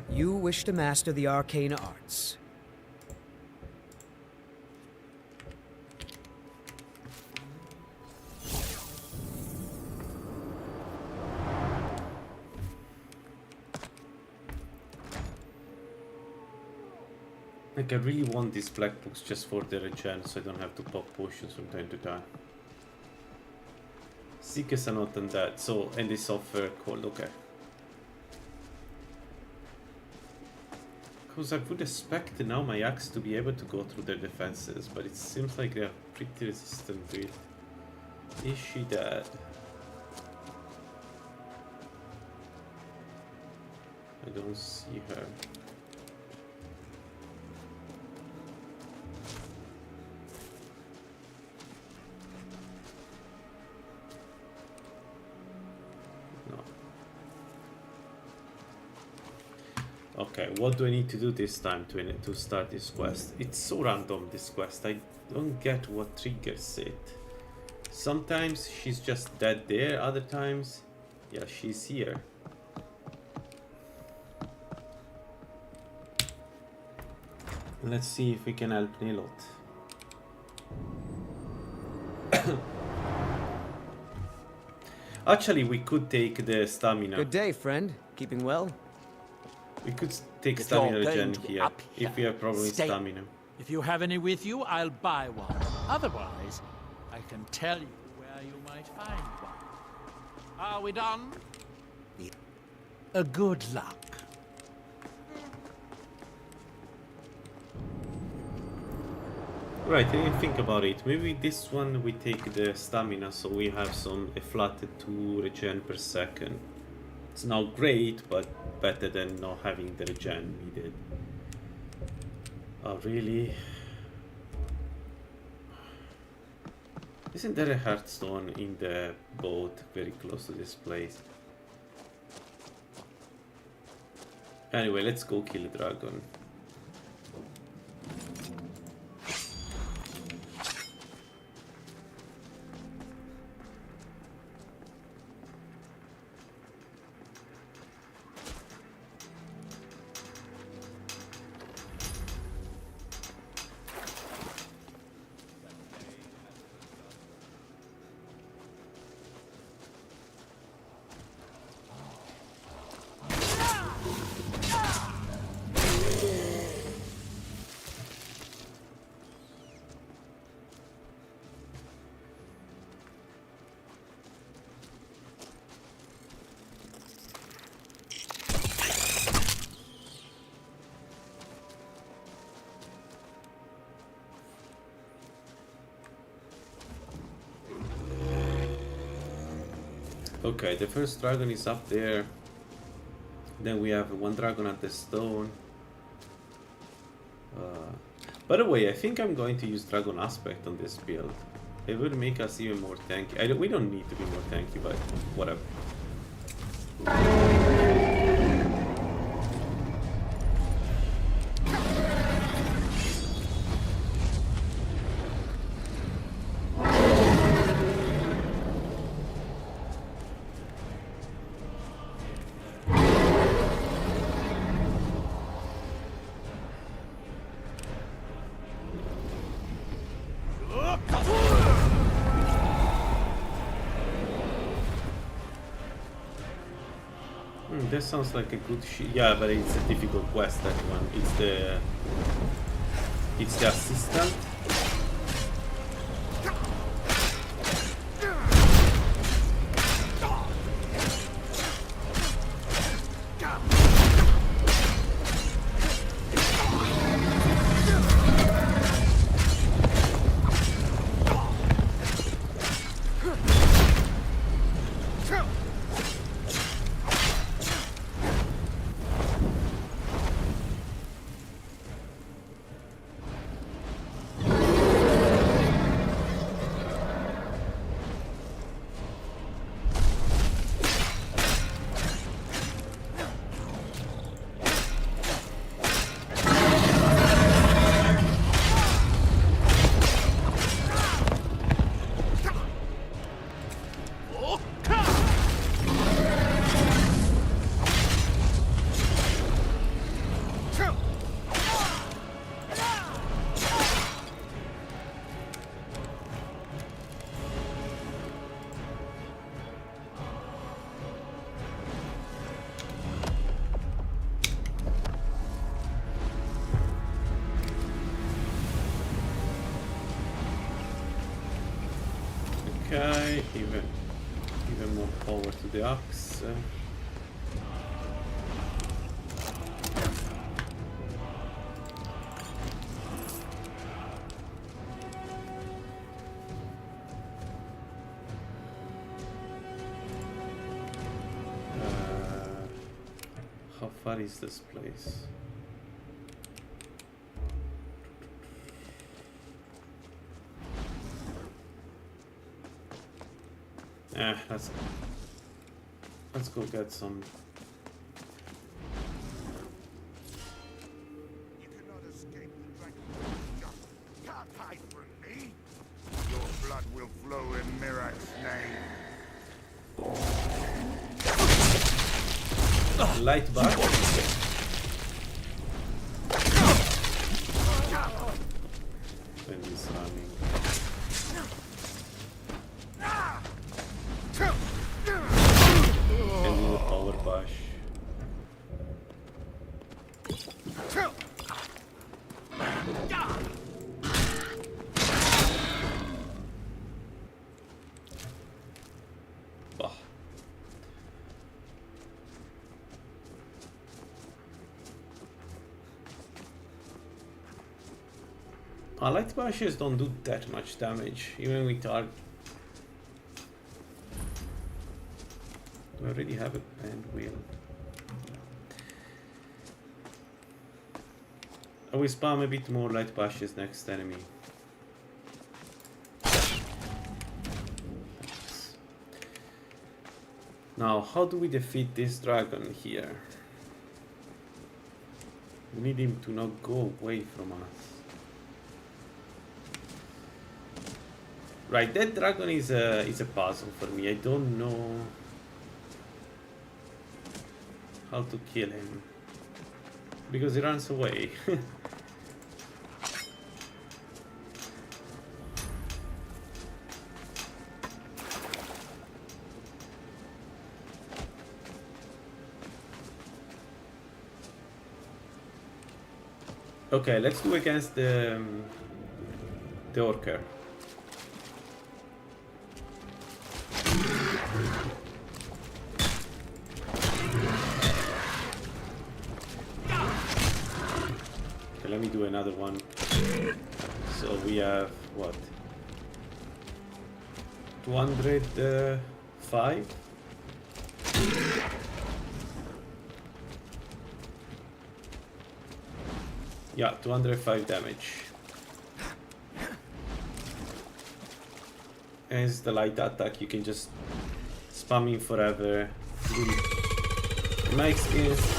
you wish to master the arcane arts. Like, I really want these black books just for the regen, so I don't have to pop potions from time to time. Seekers are not on that, so, and they offer cold, okay. Because I would expect now my axe to be able to go through their defenses, but it seems like they're pretty resistant to it. Is she dead? I don't see her. Okay, what do I need to do this time to start this quest? It's so random, this quest. I don't get what triggers it. Sometimes she's just dead there, other times, yeah, she's here. Let's see if we can help Nilot. Actually, we could take the stamina. Good day, friend. Keeping well? We could take stamina regen here, if we have problem with stamina. If you have any with you, I'll buy one. Otherwise, I can tell you where you might find one. Are we done? A good luck. Right, I didn't think about it. Maybe this one we take the stamina, so we have a flat 2 regen per second. It's not great, but better than not having the regen needed. Oh, really? Isn't there a hearthstone in the boat very close to this place? Anyway, let's go kill the dragon. Okay, the first dragon is up there. Then we have one dragon at the stone. By the way, I think I'm going to use Dragon Aspect on this build. It will make us even more tanky. We don't need to be more tanky, but whatever. That sounds like a good yeah, but it's a difficult quest, that one. It's the assistant. Okay, even more power to the axe. How far is this place? Let's go get some. You cannot escape the dragon. Can't hide from me. Your blood will flow in Mirak's name. Light bar. When he's running. Can do the power bash. Bah. Light bashes don't do that much damage, even with our. Do I already have it? And wheel. I will spam a bit more light bashes next enemy. Now, how do we defeat this dragon here? We need him to not go away from us. Right, that dragon is a puzzle for me. I don't know how to kill him because he runs away. Okay, let's do against the orca. Okay, let me do another one. So we have what? 205? Yeah, 205 damage. As the light attack, you can just spam in forever. In my experience.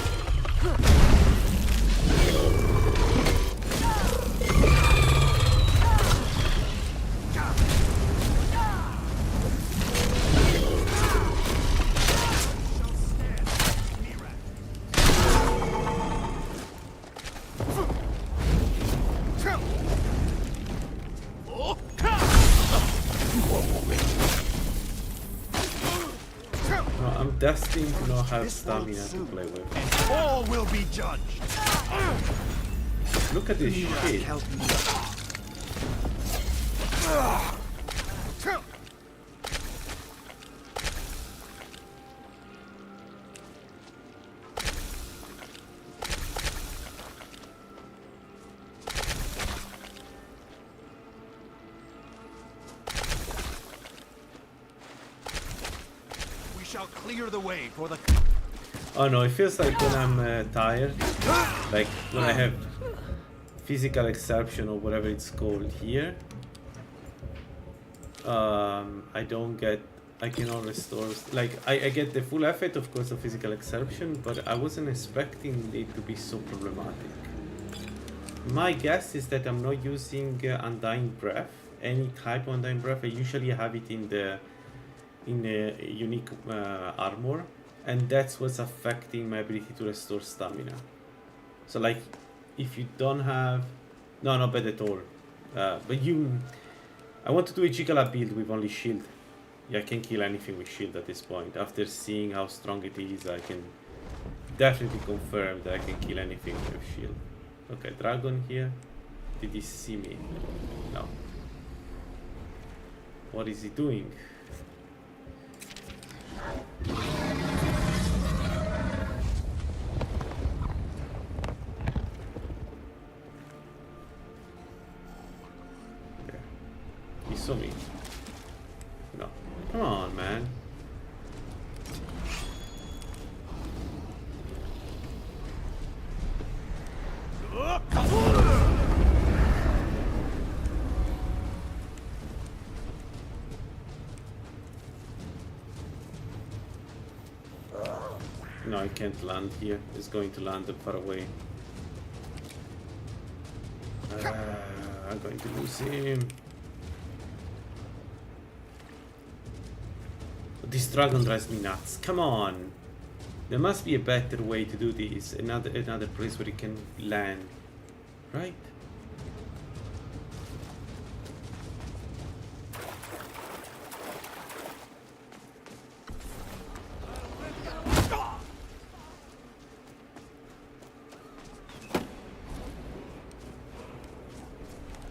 Destined to not have stamina to play with. And all will be judged. Look at this shit. Clear the way for the. Oh no, it feels like when I'm tired, like when I have physical exception or whatever it's called here. I cannot restore. Like I get the full effect, of course, of physical exception, but I wasn't expecting it to be so problematic. My guess is that I'm not using Undying Breath, any type of Undying Breath. I usually have it in the unique armor, and that's what's affecting my ability to restore stamina. So like if you don't have not bad at all, but I want to do a Jigala build with only shield. Yeah, I can kill anything with shield at this point. After seeing how strong it is, I can definitely confirm that I can kill anything with shield. Okay, dragon here. Did he see me? No. What is he doing? There. He saw me. No. Come on, man. No, I can't land here. It's going to land far away. I'm going to lose him. This dragon drives me nuts. Come on. There must be a better way to do this. Another place where it can land. Right?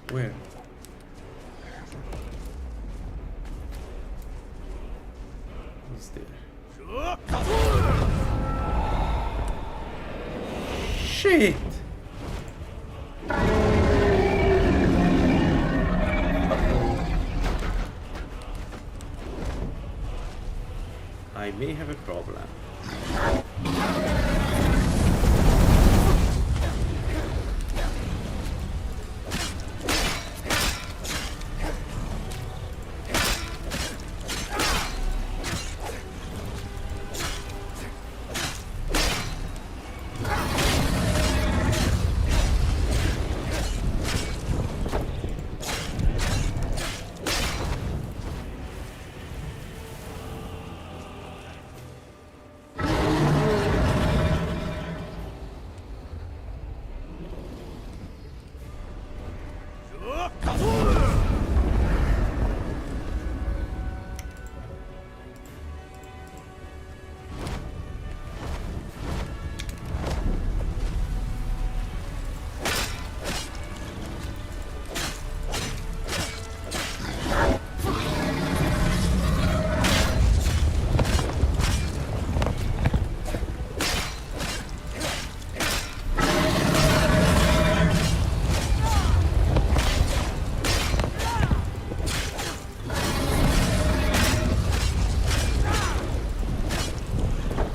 Where? He's there. Shit! I may have a problem.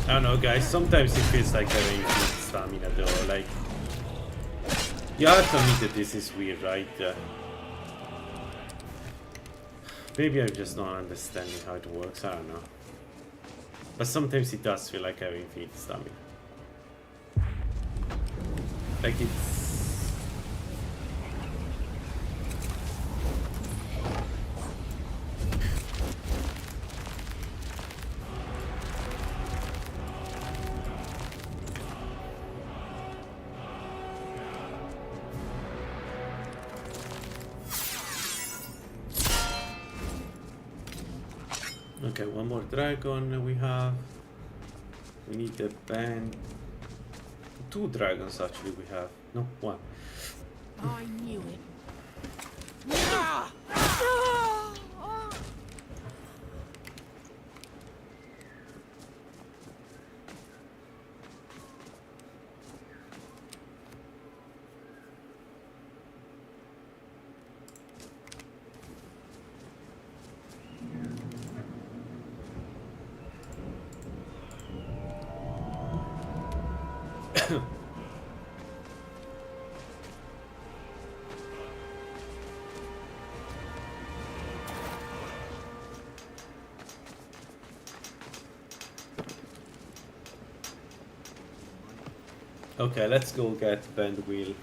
I don't know, guys, sometimes it feels like having stamina though, like... You have to admit that this is weird, right? Maybe I'm just not understanding how it works, I don't know. But sometimes it does feel like having infinite stamina. Like it's... Okay, one more dragon we have. We need a band. 2 dragons actually we have. No, 1. I knew it. Okay, let's go get bend wheel.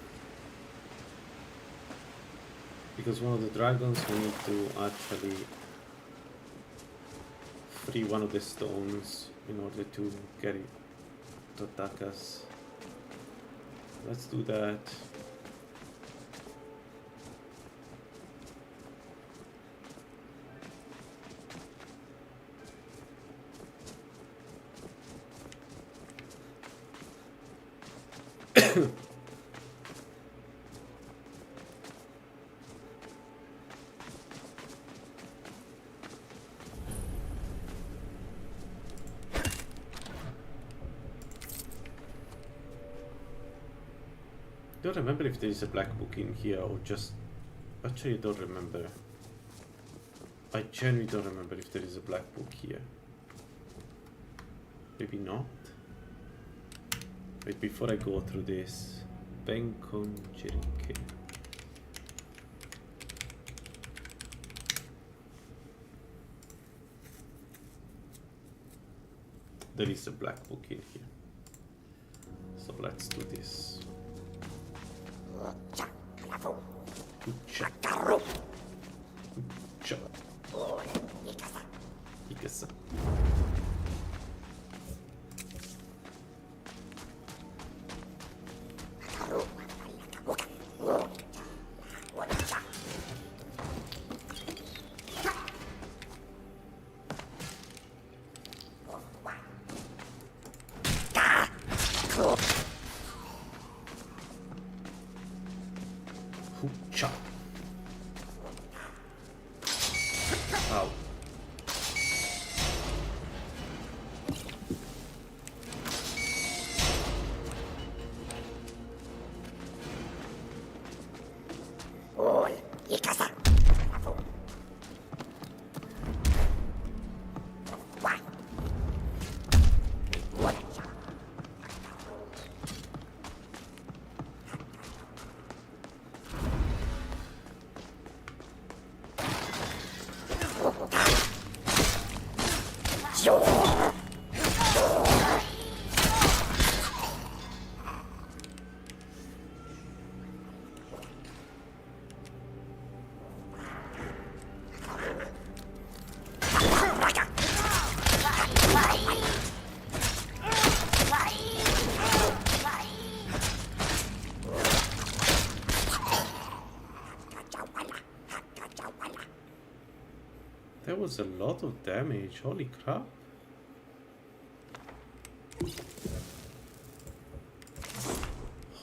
Because one of the dragons we need to actually free one of the stones in order to get it to attack us. Let's do that. Don't remember if there is a black book in here or just... Actually, I don't remember. I genuinely don't remember if there is a black book here. Maybe not. Wait, before I go through this... Benkonjerinke. There is a black book in here. So let's do this. Ikasa. Ow. That was a lot of damage, holy crap.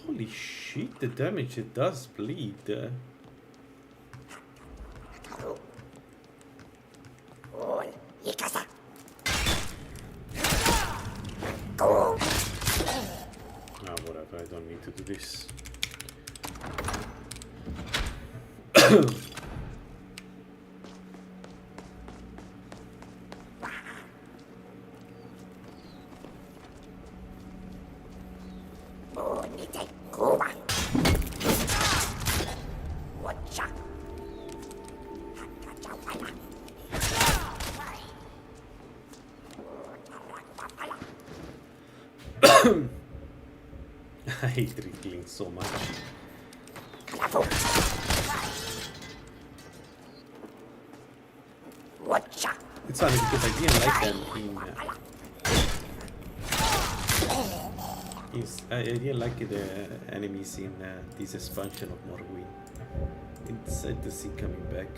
Holy shit, the damage it does bleed. Whatever, I don't need to do this. I hate drinking so much. It's funny because I didn't like them I didn't like the enemies in this expansion of Morrowind. It's sad to see coming back.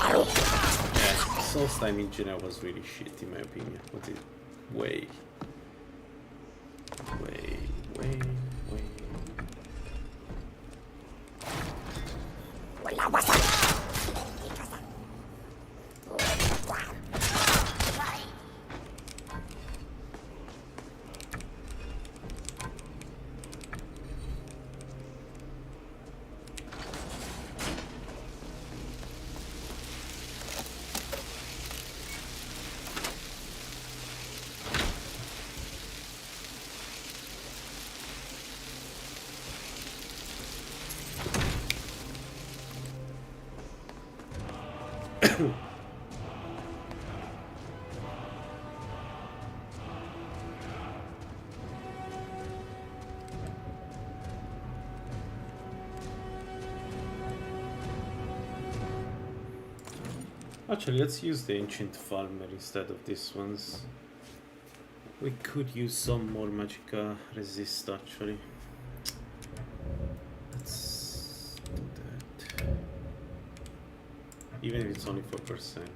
Yeah, Souls time in general was really shit in my opinion. But it way. Actually, let's use the ancient farmer instead of these ones. We could use some more magicka resist actually. Let's do that. Even if it's only 4%.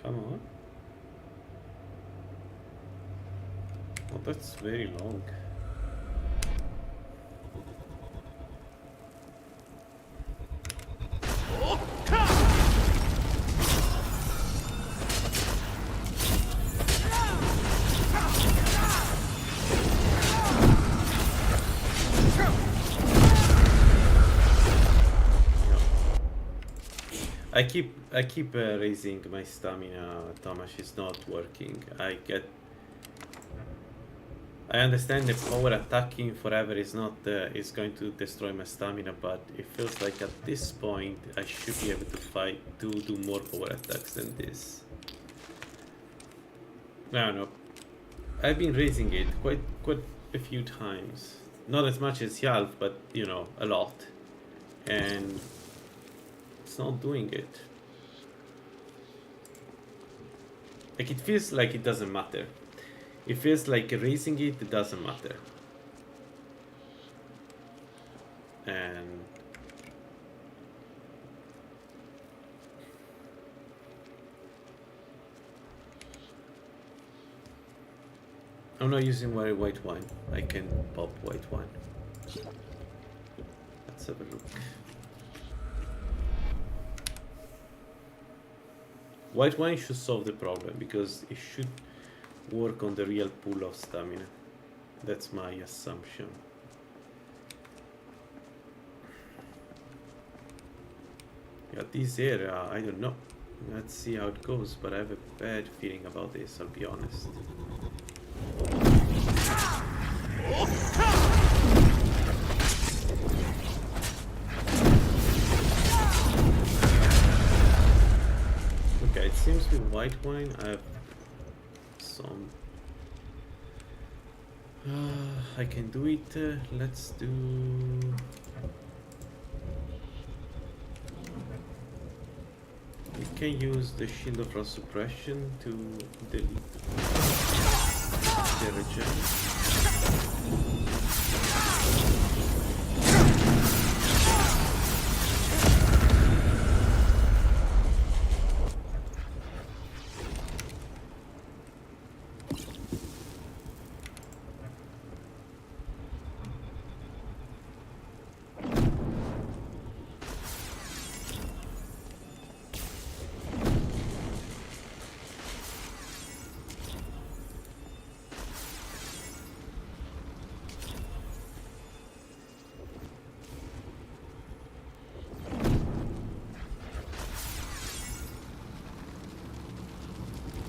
Come on. Oh, that's very long. I keep raising my stamina, Thomas. It's not working. I understand the power attacking forever is not is going to destroy my stamina, but it feels like at this point I should be able to do more power attacks than this. I don't know. I've been raising it quite a few times. Not as much as Yalv, but you know, a lot. And it's not doing it. Like, it feels like it doesn't matter. It feels like raising it doesn't matter. And I'm not using white wine. I can pop white wine. Let's have a look. White wine should solve the problem because it should work on the real pool of stamina. That's my assumption. Yeah, this area, I don't know. Let's see how it goes, but I have a bad feeling about this, I'll be honest. Okay, it seems with white wine I have some... I can do it, let's do... We can use the Shield of Frost Suppression to delete the regen.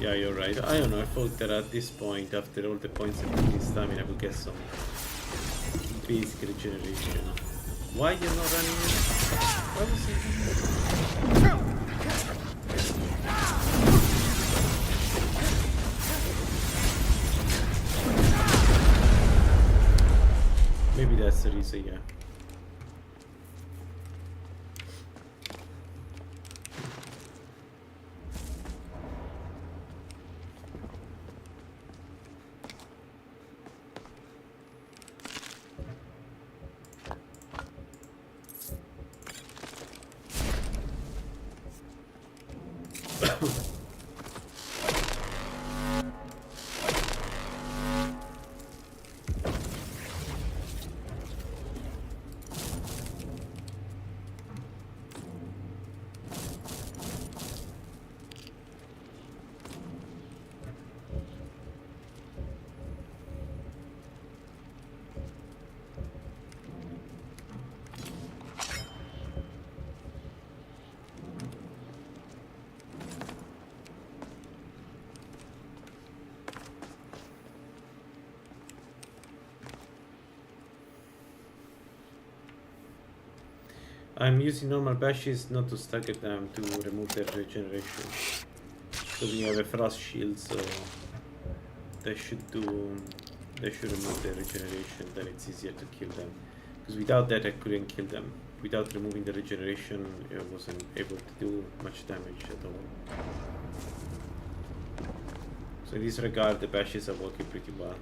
Yeah, you're right. I don't know, I thought that at this point, after all the points of this stamina, I would get some basic regeneration. Why you're not running? Why was he... Maybe that's the reason, yeah. I'm using normal bashes not to stagger them to remove their regeneration. Because we have a frost shield, so they should remove their regeneration, then it's easier to kill them. Because without that I couldn't kill them. Without removing the regeneration I wasn't able to do much damage at all. So in this regard the bashes are working pretty well.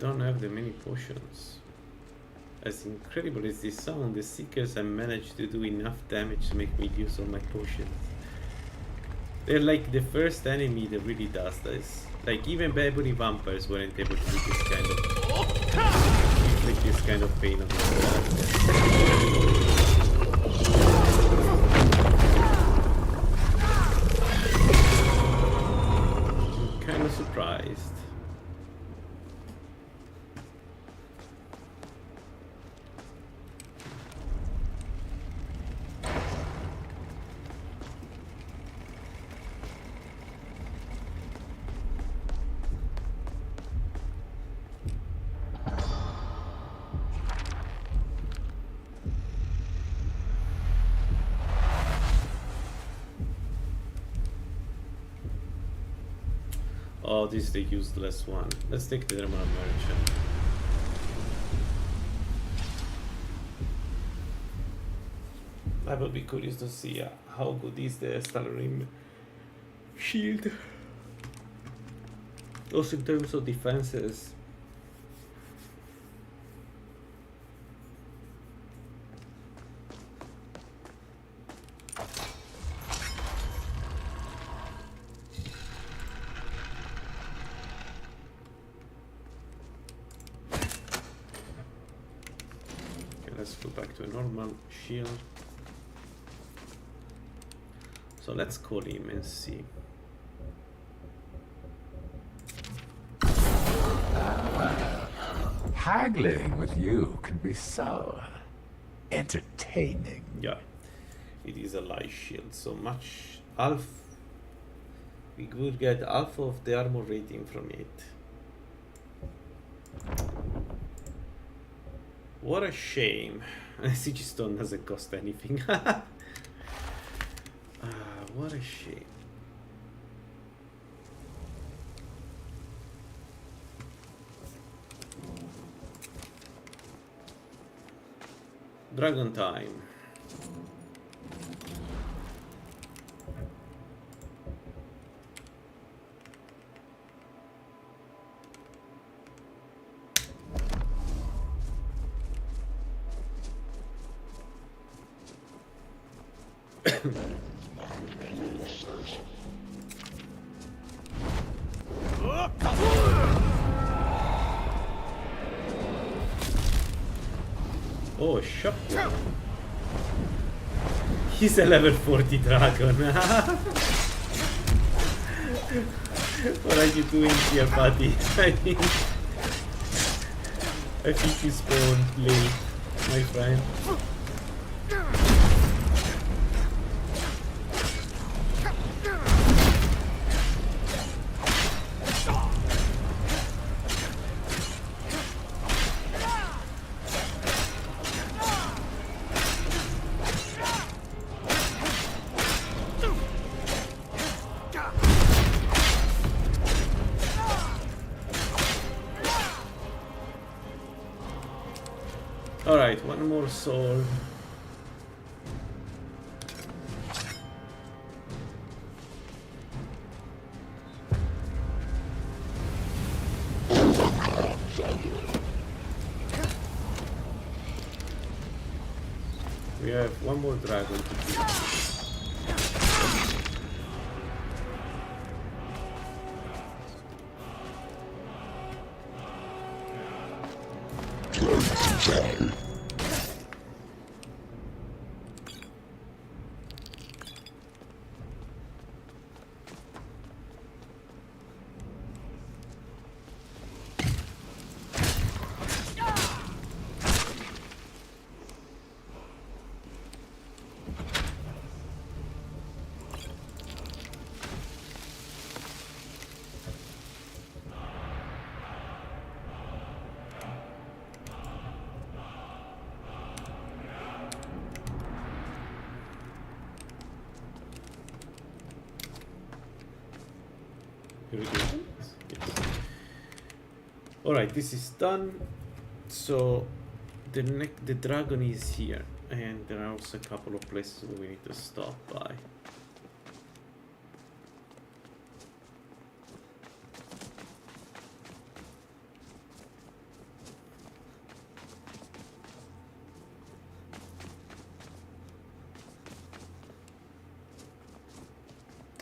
don't have that many potions. As incredible as this sound, the Seekers have managed to do enough damage to make me use all my potions. They're like the first enemy that really does this. Like even baboon vampires weren't able to do this kind of inflict this kind of pain on themselves. I'm kind of surprised. Oh, this is the useless one. Let's take the Namira merchant. I will be curious to see how good is the Stalarim shield. Also in terms of defenses. Let's go back to a normal shield. So let's call him and see. Haggling with you can be so entertaining. Yeah, it is a light shield, so much half. We could get half of the armor rating from it. What a shame. Sigistone doesn't cost anything. What a shame. Dragon time. Oh, shock. He's a level 40 dragon. What are you doing here, buddy? I think you spawned late, my friend. Alright, one more soul. We have one more dragon to kill. Alright, this is done. So the dragon is here, and there are also a couple of places where we need to stop by.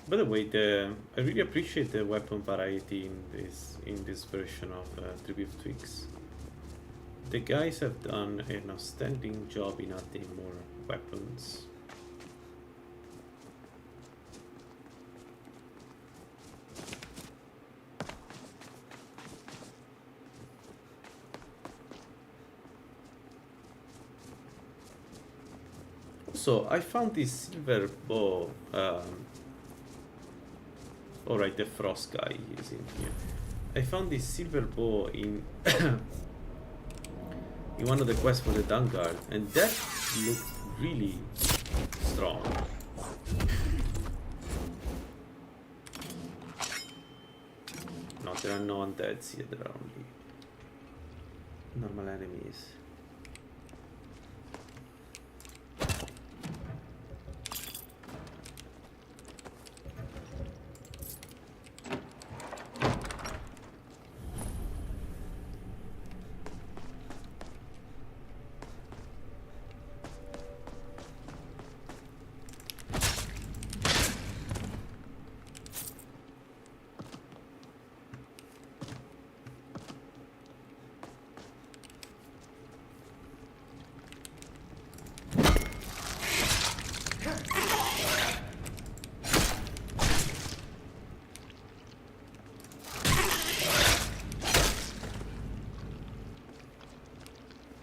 By the way, I really appreciate the weapon variety in this version of Tribute of Twigs. The guys have done an outstanding job in adding more weapons. So I found this silver bow. Alright, the frost guy is in here. I found this silver bow in in one of the quests for the Vanguard, and that looked really strong. No, there are no undeads here, there are only normal enemies.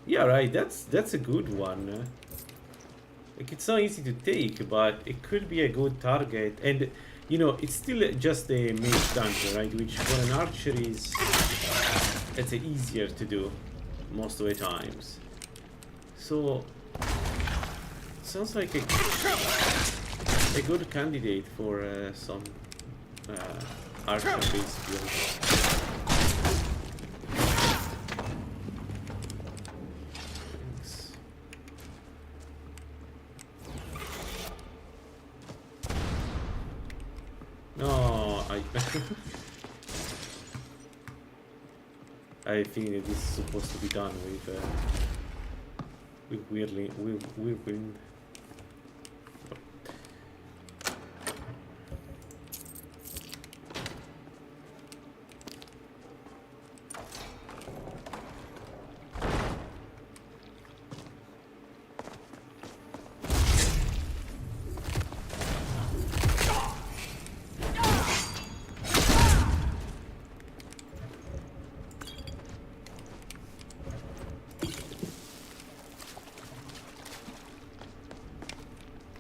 Yeah, right, that's a good one. Like, it's not easy to take, but it could be a good target. And, you know, it's still just a mage dungeon, right? Which for an archer is... it's easier to do most of the times. So, sounds like a good candidate for some archer-based skills. I think that this is supposed to be done with whirlwind.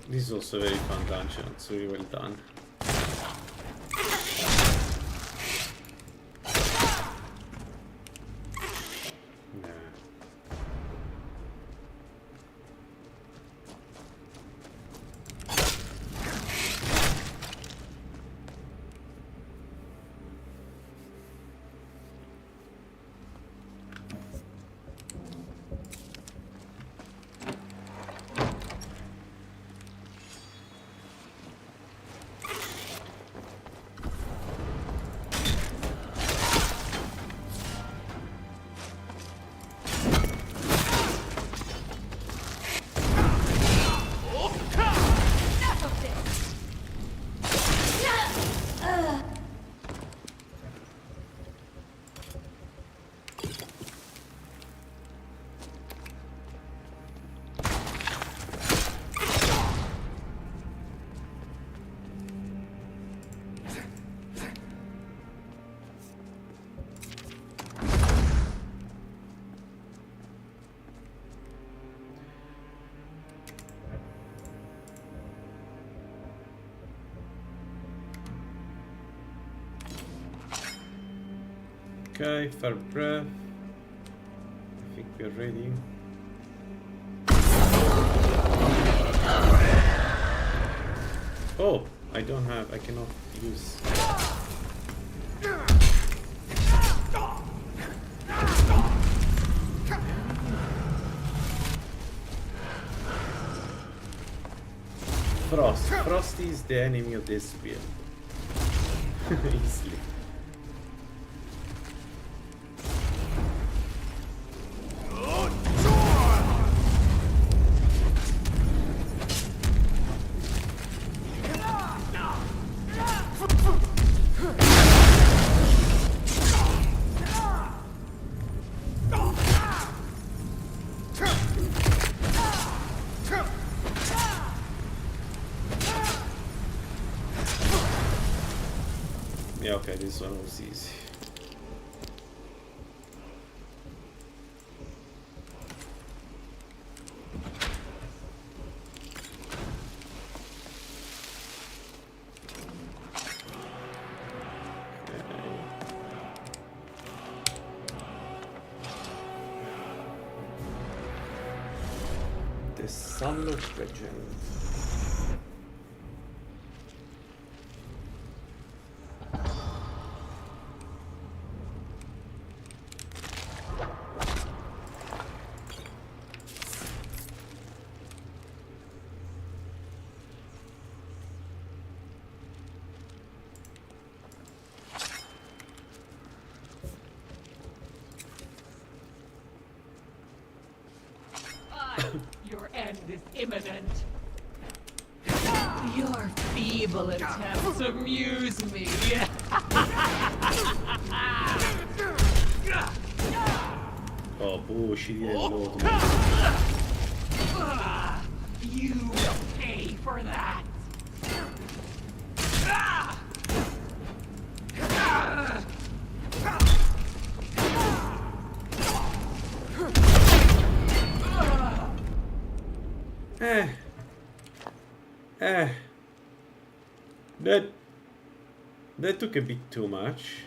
This is also a very fun dungeon, it's really well done. Okay, fire breath. I think we're ready. Oh, I cannot use. Frost. Frost is the enemy of this build. Easily. Yeah, okay, this one was easy. The Son of Legend. Your end is imminent. Your feeble attempts amuse me. Oh, bullshit, he didn't load me. You will pay for that. That took a bit too much.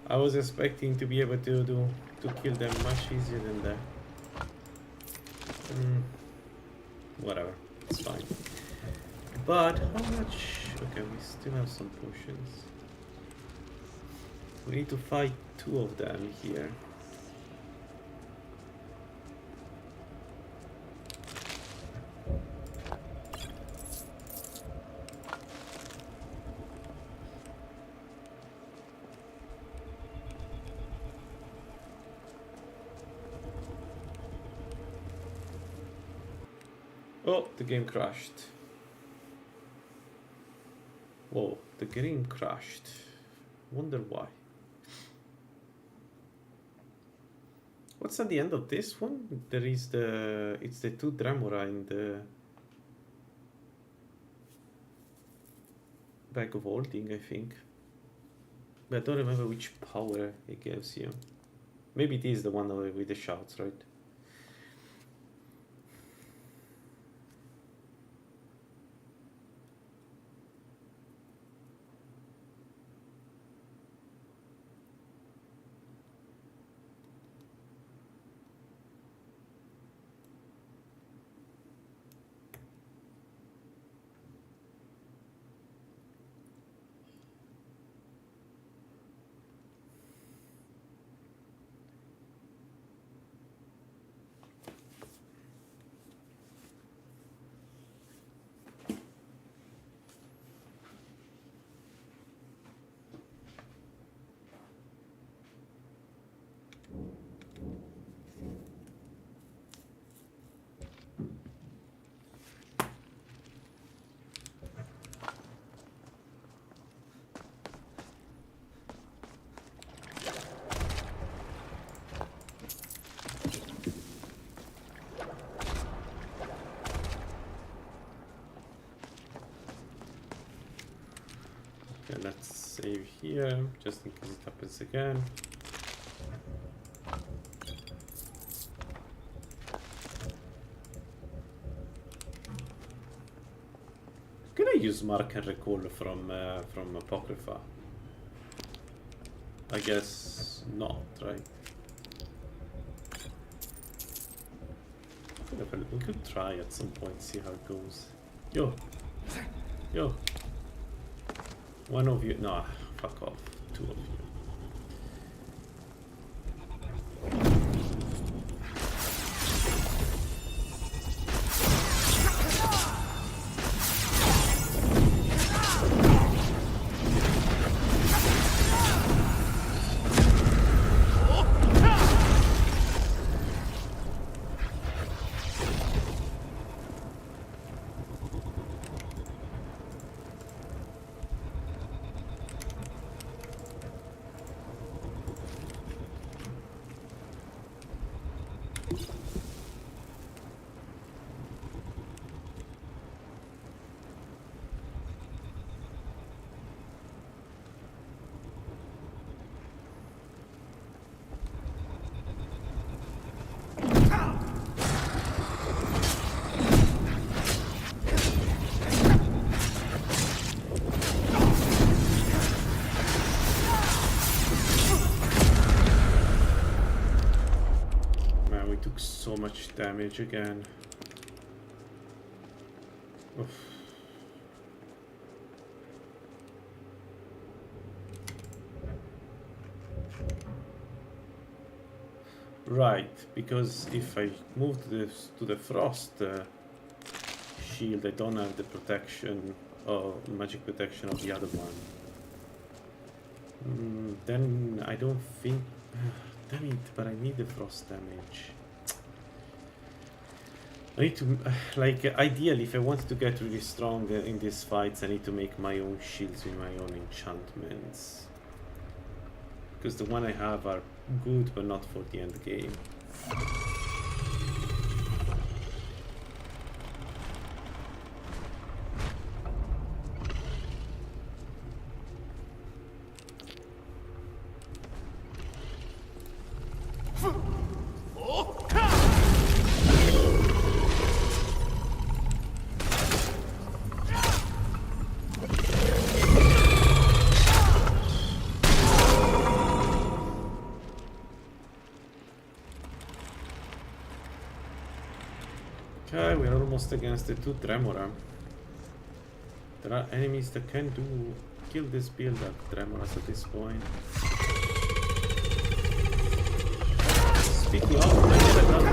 I was expecting to be able to kill them much easier than that. Whatever, it's fine. But how much? Okay, we still have some potions. We need to fight 2 of them here. Oh, the game crashed. Whoa, the game crashed. Wonder why. What's at the end of this one? There is it's the 2 Dremora in the bag of holding, I think. But I don't remember which power it gives you. Maybe it is the one with the shouts, right? Okay, let's save here, just in case it happens again. Can I use Mark and Recall from Apocrypha? I guess not, right? We could try at some point, see how it goes. Yo! Yo! One of you. No, fuck off. 2 of you. much damage again. Oof. Right, because if I move to the frost shield, I don't have the protection or magic protection of the other one. Then I don't think. Damn it! But I need the frost damage. I need to, like, ideally, if I want to get really strong in these fights, I need to make my own shields with my own enchantments. Because the one I have are good, but not for the end game. Okay, we're almost against the 2 Tremora. There are enemies that can kill this build up Tremoras at this point. Speaking of, I get another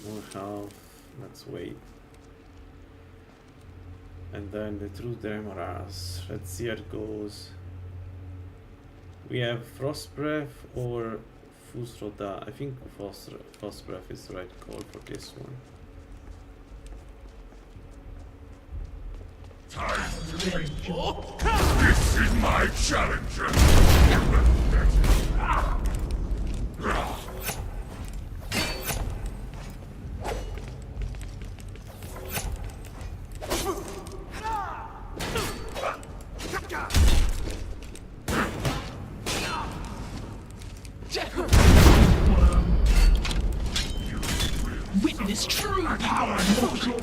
more health. Let's wait. And then the true Tremoras. Let's see how it goes. We have Frost Breath or Fusroda. I think Frost Breath is the right call for this one. Time to wait. This is my challenger. Witness true power, mortal.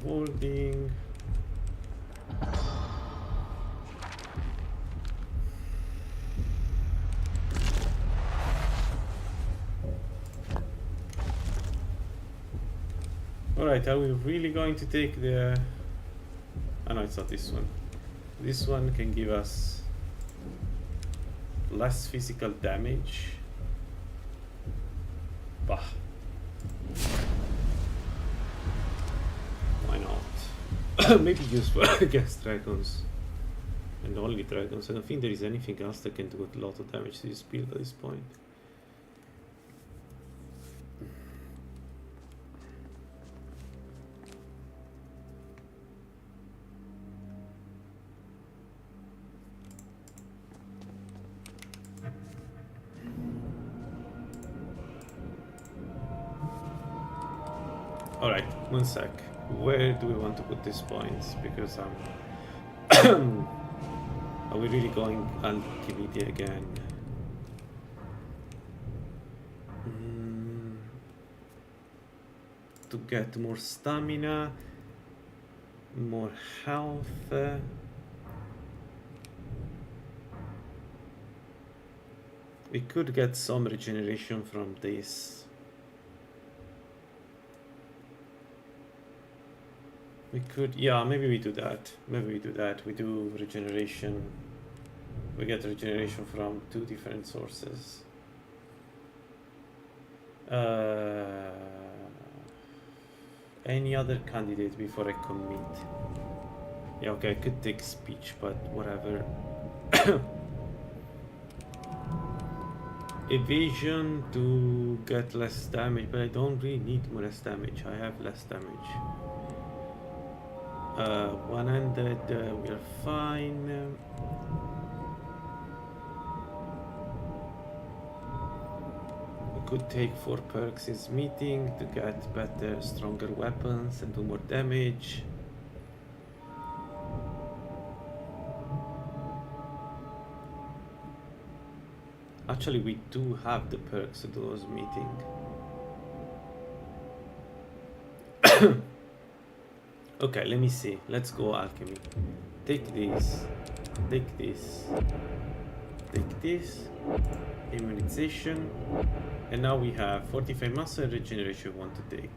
Holding. Alright, are we really going to take the... Oh no, it's not this one. This one can give us less physical damage. Bah. Why not? Maybe useful against dragons. And only dragons. I don't think there is anything else that can do a lot of damage to this build at this point. Alright, one sec. Where do we want to put these points? Because are we really going Alchimity again? To get more stamina, more health. We could get some regeneration from this. We could, yeah, maybe we do that. Maybe we do that. We do regeneration. We get regeneration from 2 different sources. Any other candidate before I commit? Yeah, okay, I could take speech, but whatever. Evasion to get less damage, but I don't really need more less damage. I have less damage. One-handed, we are fine. We could take 4 perks in meeting to get better, stronger weapons and do more damage. Actually, we do have the perks to do those meeting. Okay, let me see. Let's go alchemy. Take this. Take this. Take this. Immunization. And now we have 45 muscle and regeneration we want to take.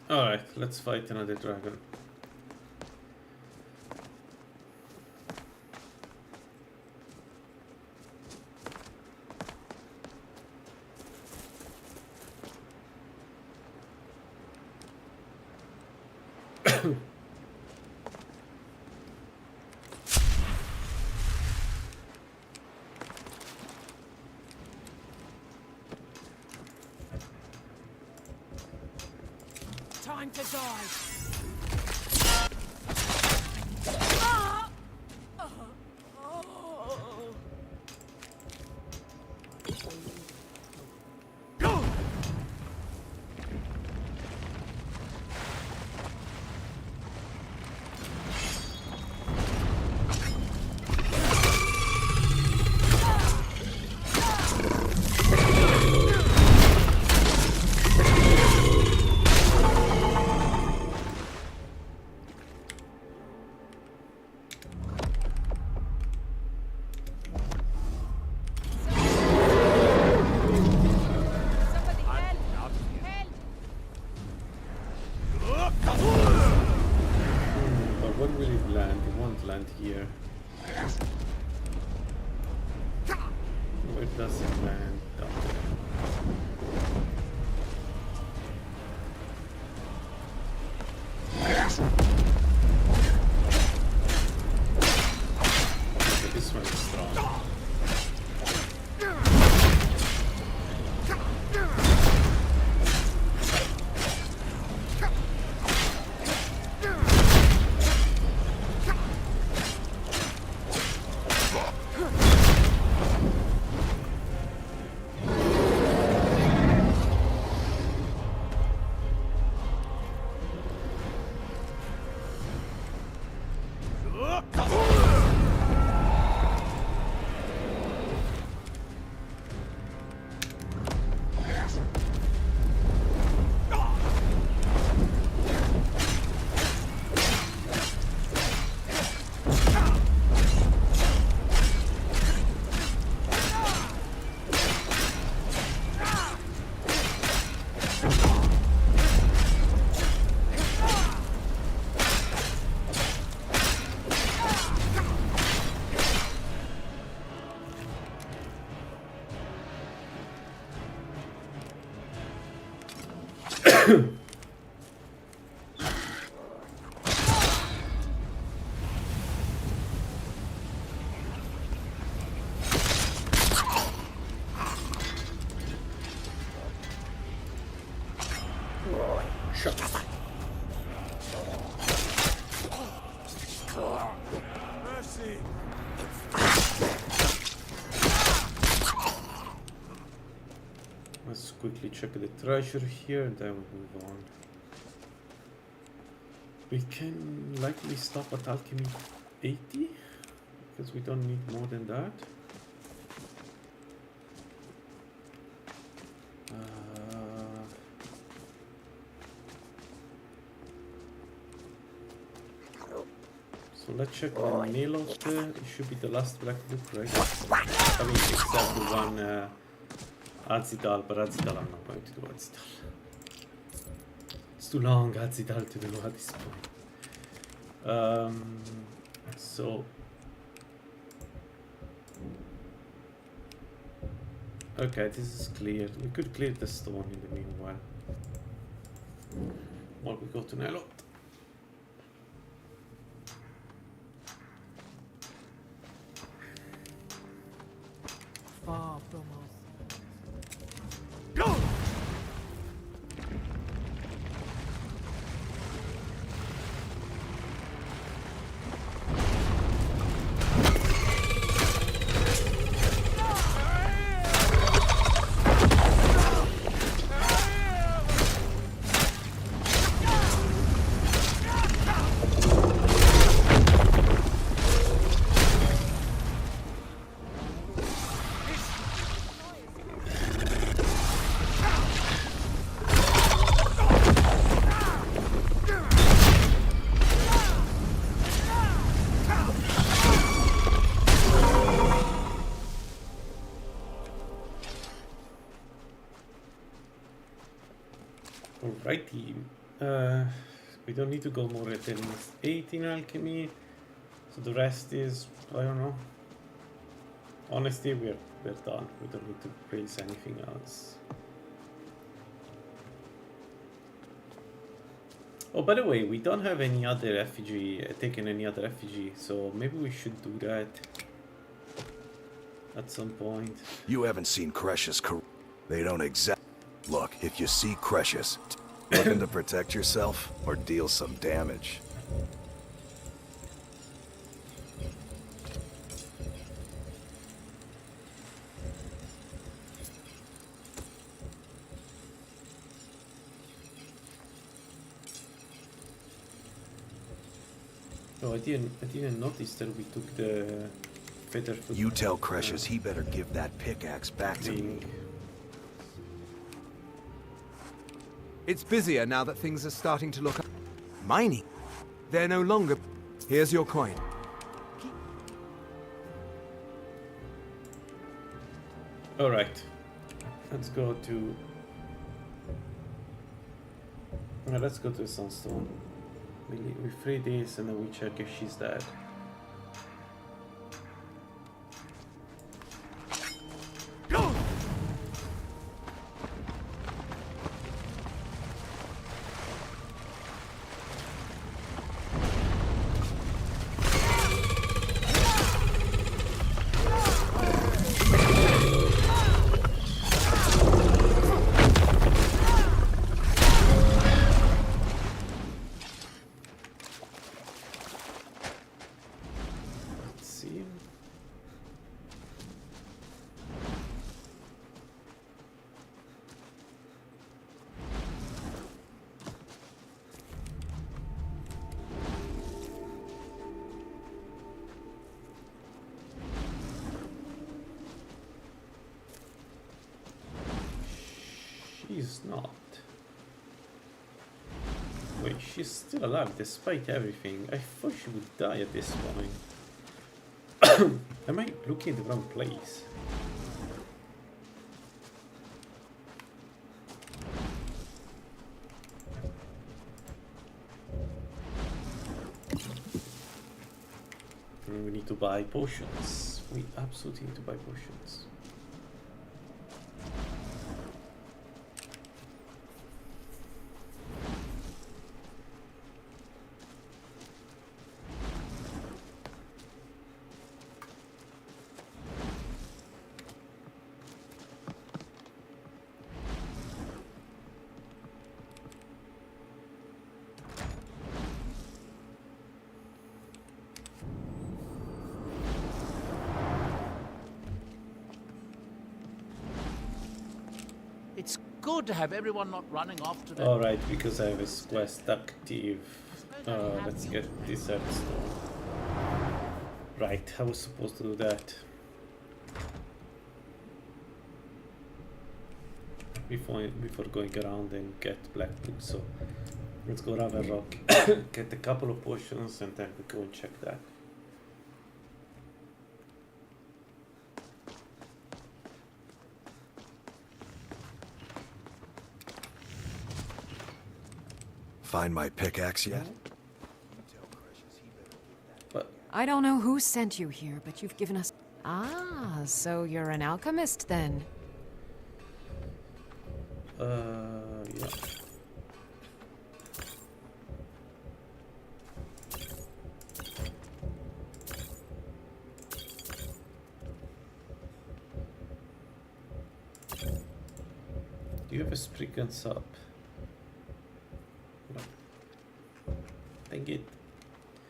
Alright, let's fight another dragon. Time to die. Let's quickly check the treasure here and then we move on. We can likely stop at alchemy 80 because we don't need more than that. So let's check the nail of the. It should be the last black book, right? I mean, except the one Azidal, but Azidal I'm not going to do Azidal. It's too long, Azidal, to do at this point. So okay, this is cleared. We could clear the stone in the meanwhile. While we go to Nelot. Far from us. Alrighty, we don't need to go more than 18 alchemy, so the rest is, I don't know. Honestly, we're done. We don't need to raise anything else. Oh, by the way, we don't have any other effigy, taken any other effigy, so maybe we should do that at some point. You haven't seen Cretius. They don't exact. Look, if you see Cretius, looking to protect yourself or deal some damage. Oh, I didn't notice that we took the feather foot. You tell Cretius he better give that pickaxe back to me. It's busier now that things are starting to look up. Mining. They're no longer. Here's your coin. All right, let's go to. Let's go to Sunstone. We free this and then we check if she's dead. She's not. Wait, she's still alive despite everything. I thought she would die at this point. Am I looking in the wrong place? We need to buy potions. We absolutely need to buy potions. good to have everyone not running off to their... Alright, because I have a quest active. Let's get this stone. Right, I was supposed to do that. Before going around and get black book, so let's go around a rock, get a couple of potions, and then we go and check that. Find my pickaxe yet? I don't know who sent you here, but you've given us... Ah, so you're an alchemist then. Yeah. Do you have a Spriggan sub? No. Thank it.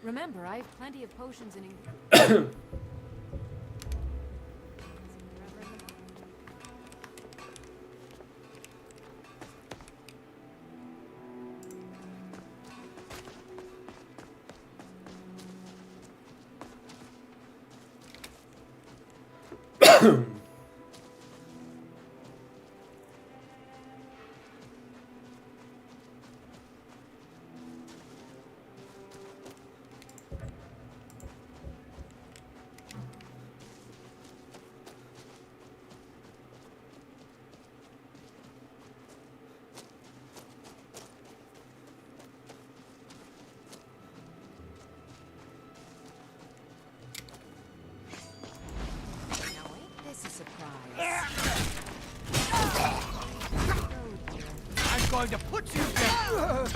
Remember, I have plenty of potions in... I'm going to put you down!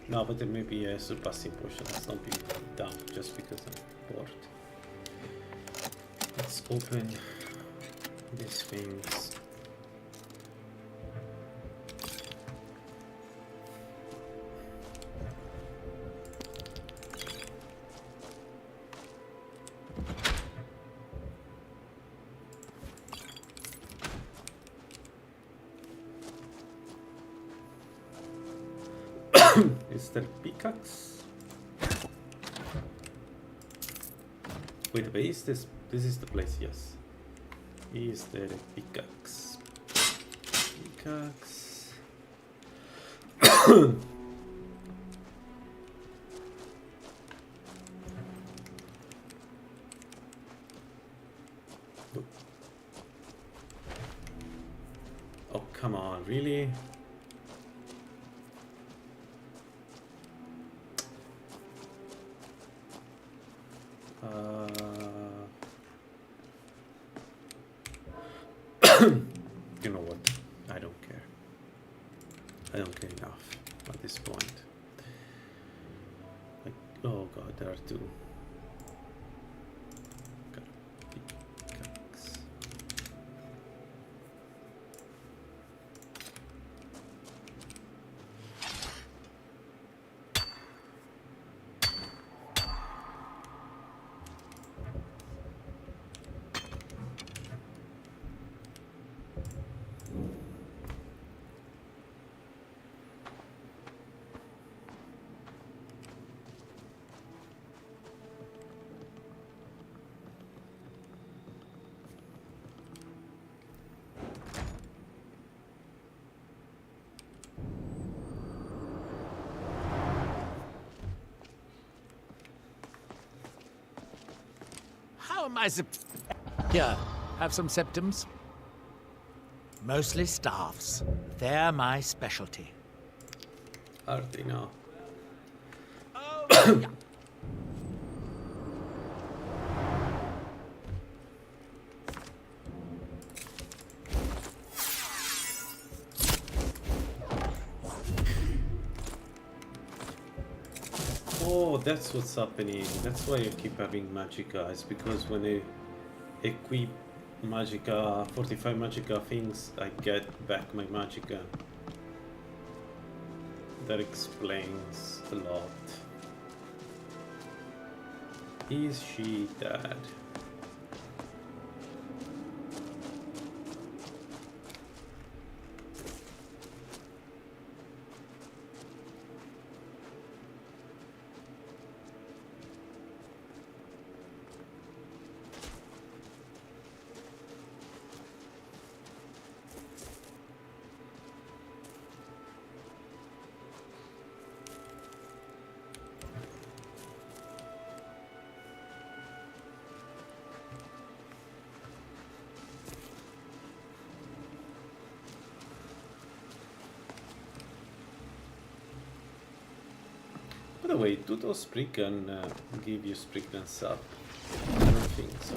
No, but there may be a surpassing potion. Let's not be dumb just because I'm bored. Let's open these things. Is there pickaxe? Wait, where is this? This is the place, yes. Is there a pickaxe? Pickaxe. Oh, come on, really? You know what? I don't care. I don't care enough at this point. Like, oh god, there are two. Pickaxe. How am I Here, have some septums. Mostly staffs. They're my specialty. Are they now? Oh, yeah. Oh, that's what's happening. That's why you keep having magic eyes, because when I equip Magica, 45 Magica things, I get back my Magica. That explains a lot. Is she dead? By the way, do those Spriggan give you Spriggan sap? I don't think so.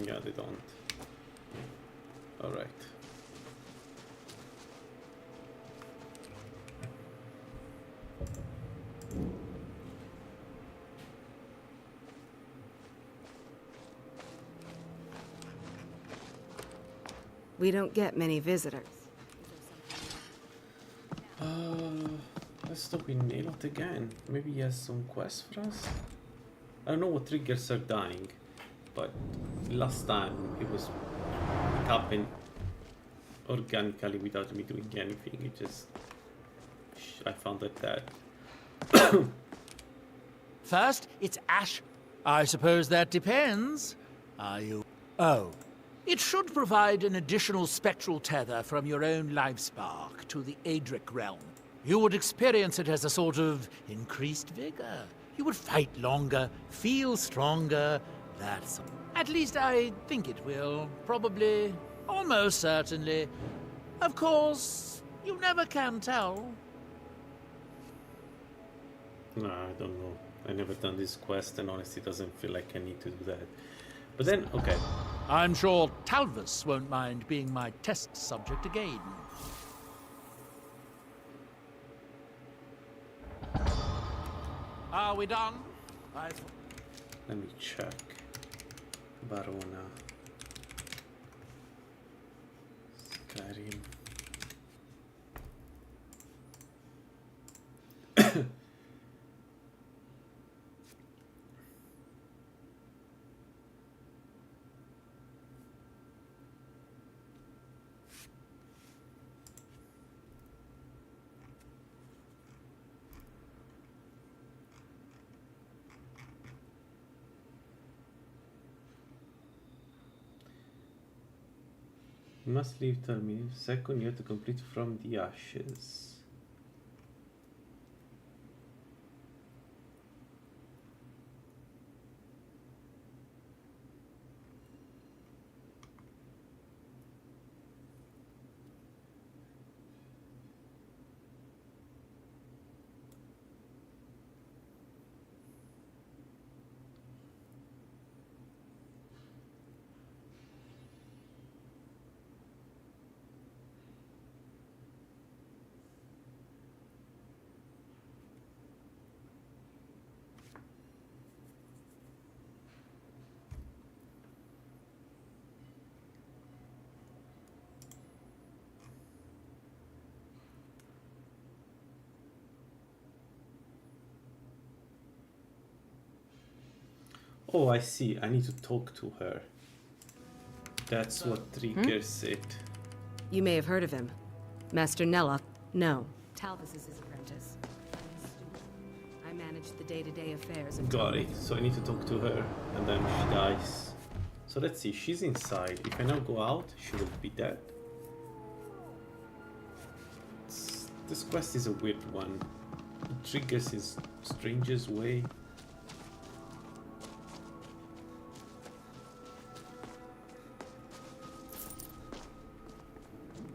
Yeah, they don't. Alright. We don't get many visitors. Let's hope we nail it again. Maybe he has some quests for us? I don't know what triggers are dying, but last time it happened organically without me doing anything. It just... I found it dead. First, it's ash. I suppose that depends. Are you... Oh. It should provide an additional spectral tether from your own life spark to the Adric realm. You would experience it as a sort of increased vigor. You would fight longer, feel stronger. That's... At least I think it will. Probably. Almost certainly. Of course, you never can tell. No, I don't know. I never done this quest and honestly doesn't feel like I need to do that. But then, okay. I'm sure Talvas won't mind being my test subject again. Are we done? Let me check. Barona. Skyrim. You must leave terminal. Second, you have to complete from the ashes. Oh, I see. I need to talk to her. That's what triggers it. You may have heard of him. Master Nella. No. Talvas is his apprentice. I manage the day-to-day affairs of... Got it. So I need to talk to her, and then she dies. So let's see. She's inside. If I now go out, she will be dead. This quest is a weird one. It triggers in strangest way.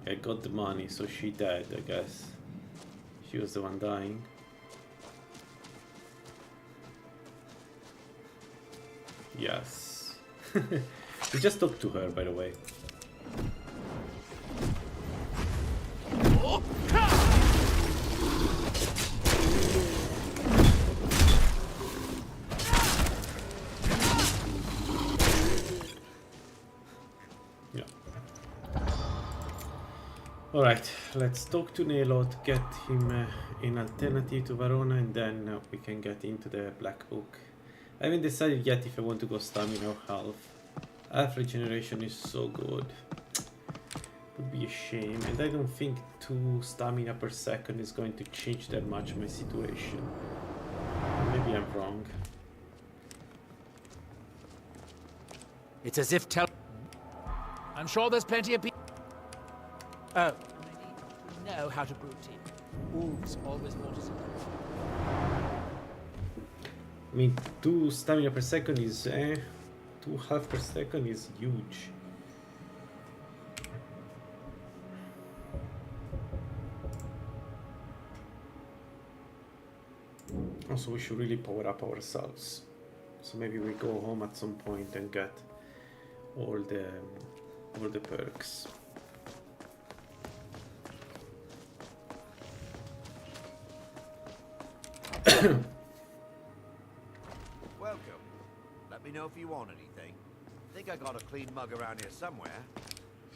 I got the money, so she died, I guess. She was the one dying. Yes. We just talked to her, by the way. Alright, let's talk to Nelo to get him an alternative to Verona, and then we can get into the Black Book. I haven't decided yet if I want to go stamina or health. Health regeneration is so good. Would be a shame, and I don't think 2 stamina per second is going to change that much my situation. Maybe I'm wrong. It's as if I'm sure there's plenty of people. Oh, and I need to know how to brew tea. Wolves always want to. I mean, 2 stamina per second is 2 health per second is huge. Also, we should really power up ourselves. So maybe we go home at some point and get all the perks. Welcome. Let me know if you want anything. Think I got a clean mug around here somewhere.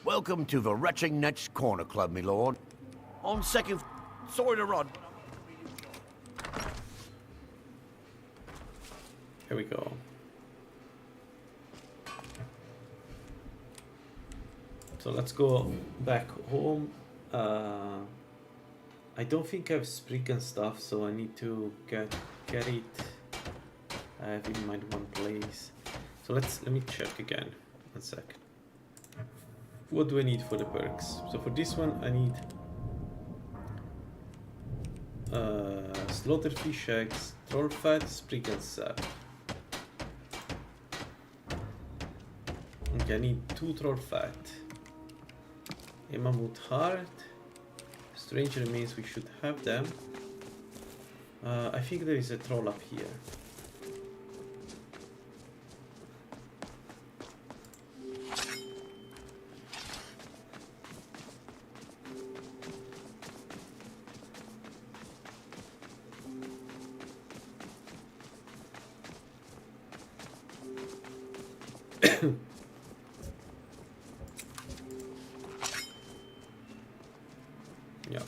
Welcome to the Retching Netch Corner Club, my lord. On second, sorry to run. Here we go. So let's go back home. I don't think I have sprig and stuff, so I need to get it. I have in mind one place. So let me check again. 1 sec. What do I need for the perks? So for this one I need slaughterfish eggs, troll fat, sprig and sap. Okay, I need 2 troll fat, a mammoth heart. Strange remains, we should have them. I think there is a troll up here. Yeah.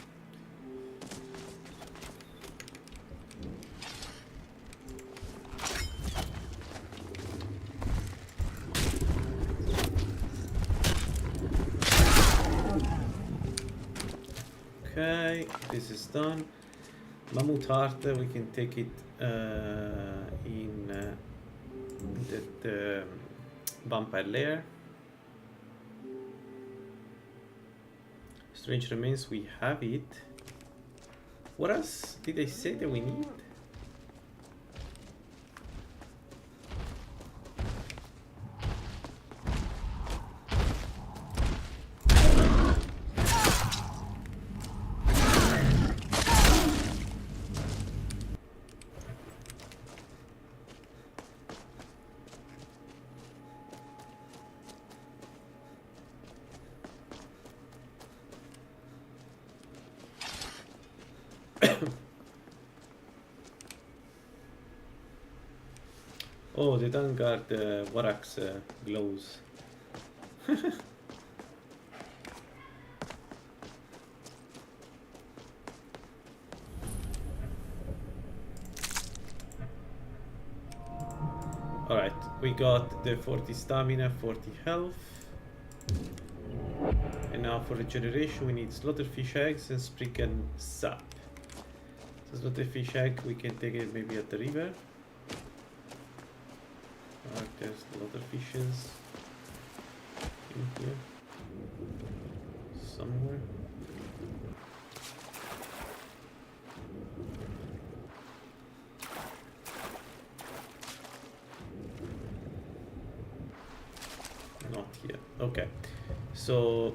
Okay, this is done. Mammoth heart, we can take it in the vampire lair. Strange remains, we have it. What else did I say that we need? Oh, the Vanguard Warax glows. Alright, we got the 40 stamina, 40 health. And now for regeneration we need slaughterfish eggs and sprig and sap. So slaughterfish egg we can take it maybe at the river. There's a lot of fishes in here somewhere. Not here. Okay. So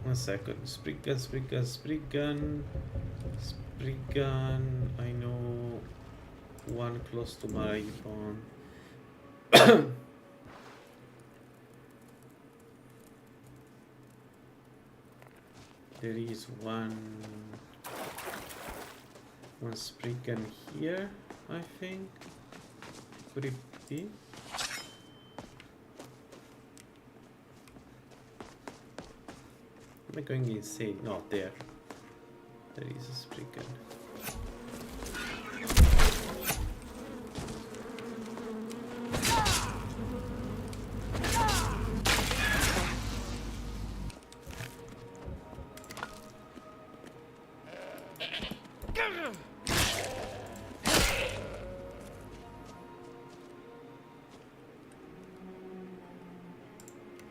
1 second. Spriggan. I know one close to my phone. There is one spriggan here, I think. Could it be? Am I going insane? No, there. There is a spriggan.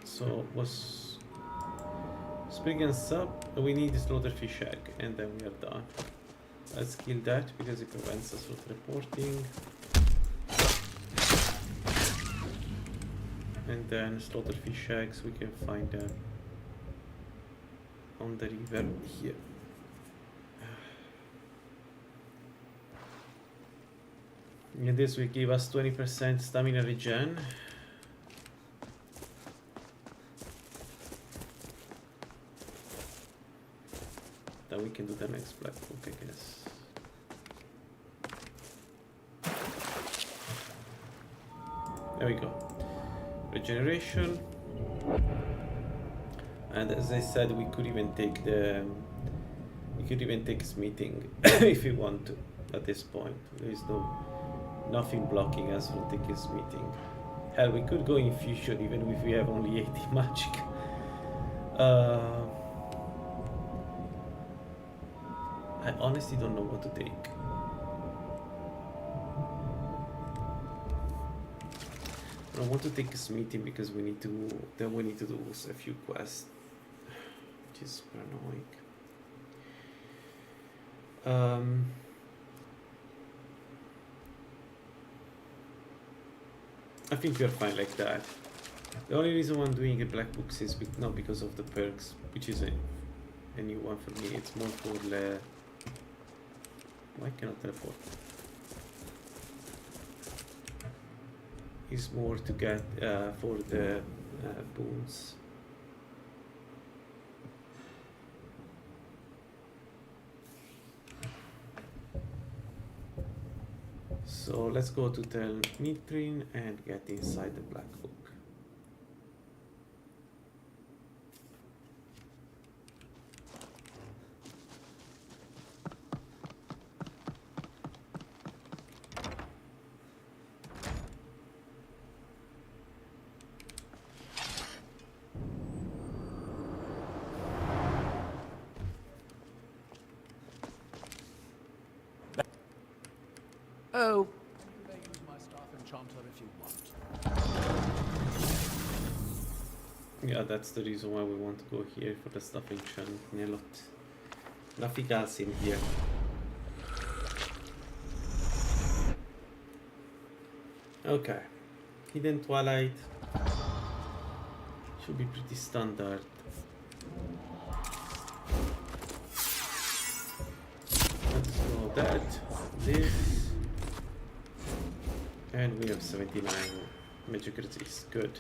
So was spriggan sub? We need a slaughterfish egg, and then we are done. Let's kill that because it prevents us from reporting. And then slaughterfish eggs we can find them on the river here. And this will give us 20% stamina regen. Then we can do the next black book, I guess. There we go. Regeneration. And as I said, we could even take smithing if we want to at this point. There is nothing blocking us from taking smithing. Hell, we could go in fusion even if we have only 80 magic. I honestly don't know what to take. I want to take smithing because we need to do a few quests, which is super annoying. I think we're fine like that. The only reason why I'm doing a black books is not because of the perks, which is a new one for me. It's more for the... Why cannot teleport? It's more to get for the boons. So let's go to Tel Mitrin and get inside the black book. Oh, you may use my staff enchanter if you want. Yeah, that's the reason why we want to go here for the stuff enchant. Nothing else in here. Okay, Hidden Twilight should be pretty standard. Let's go that, this, and we have 79 magic resist. Good.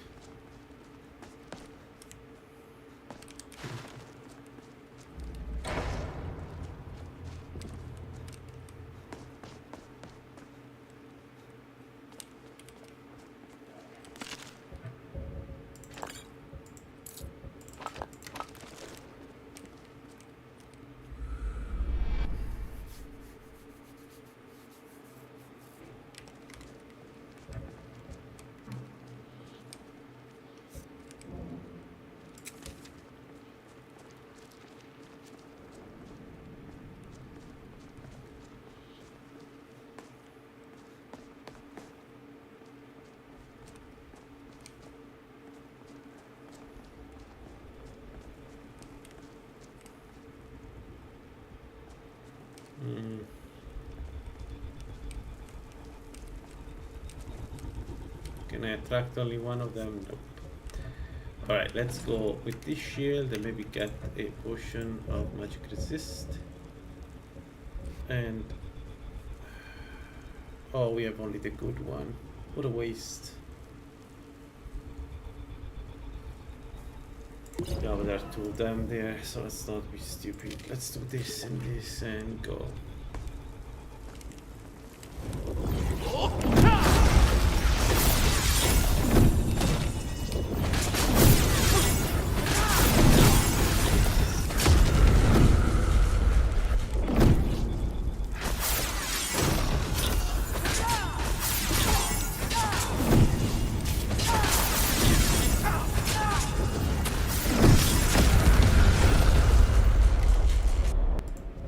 Can I attract only one of them? Nope. Alright, let's go with this shield and maybe get a potion of magic resist. And... oh, we have only the good one. What a waste. Yeah, but there are two of them there, so let's not be stupid. Let's do this and go.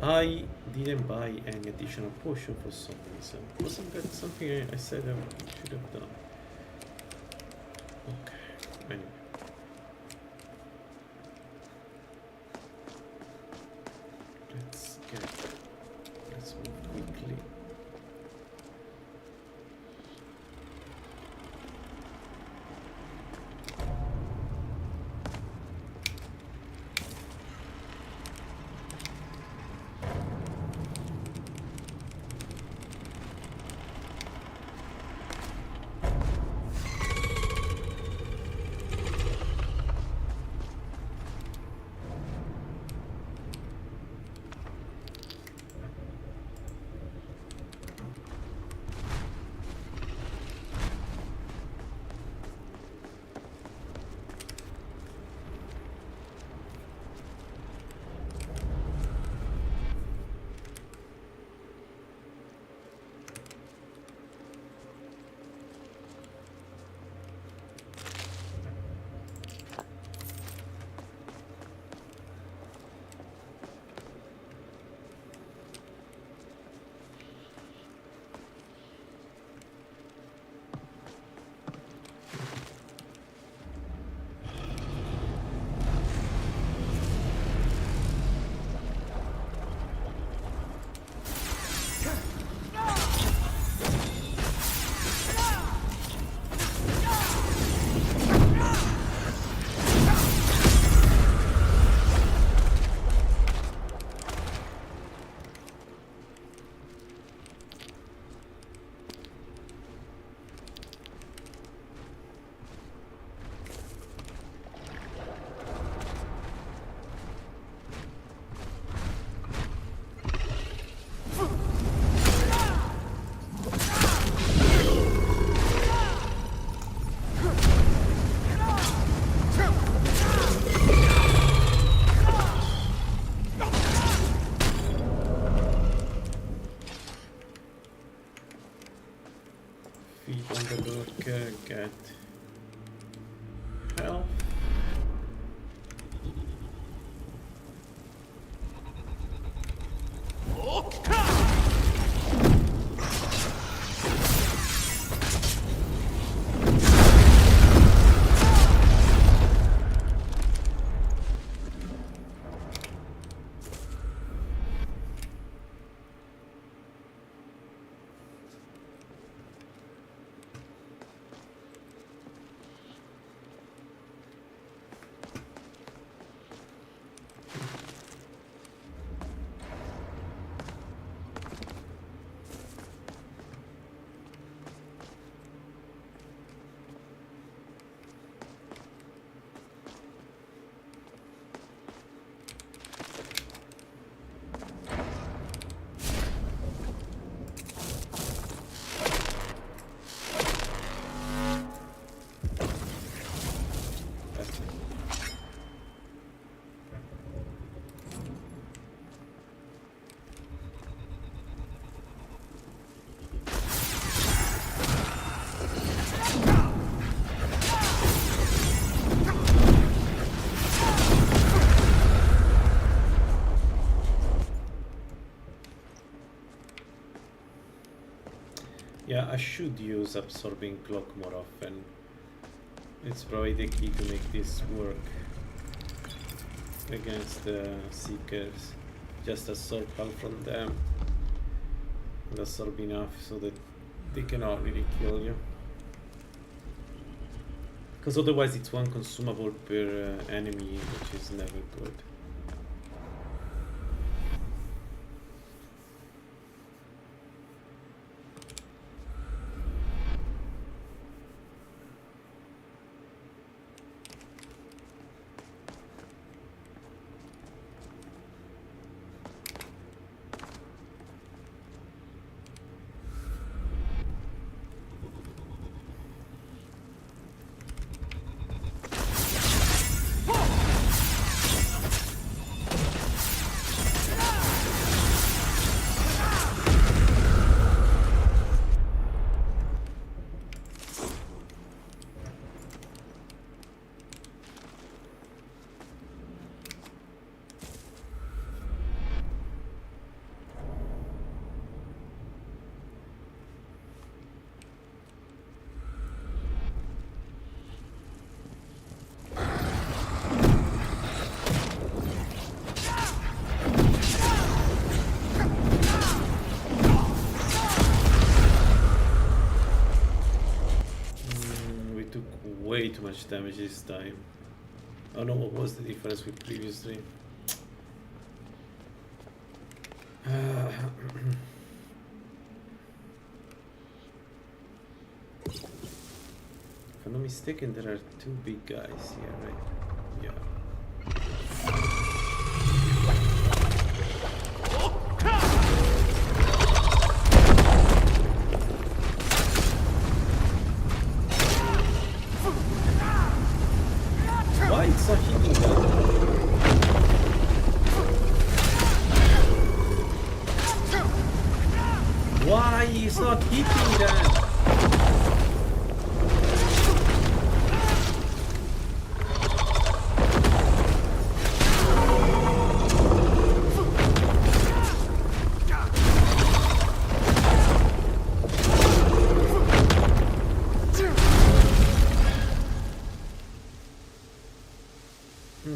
I didn't buy an additional potion for some reason. Wasn't that something I said I should have done? Okay, anyway. Let's move quickly. Get health. Yeah, I should use absorbing cloak more often. It's probably the key to make this work against the seekers. Just absorb health from them and absorb enough so that they cannot really kill you. Because otherwise it's one consumable per enemy, which is never good. took way too much damage this time. I don't know what was the difference with previously. If I'm not mistaken, there are two big guys here, right? Yeah. Why it's not hitting that? Why is not hitting that?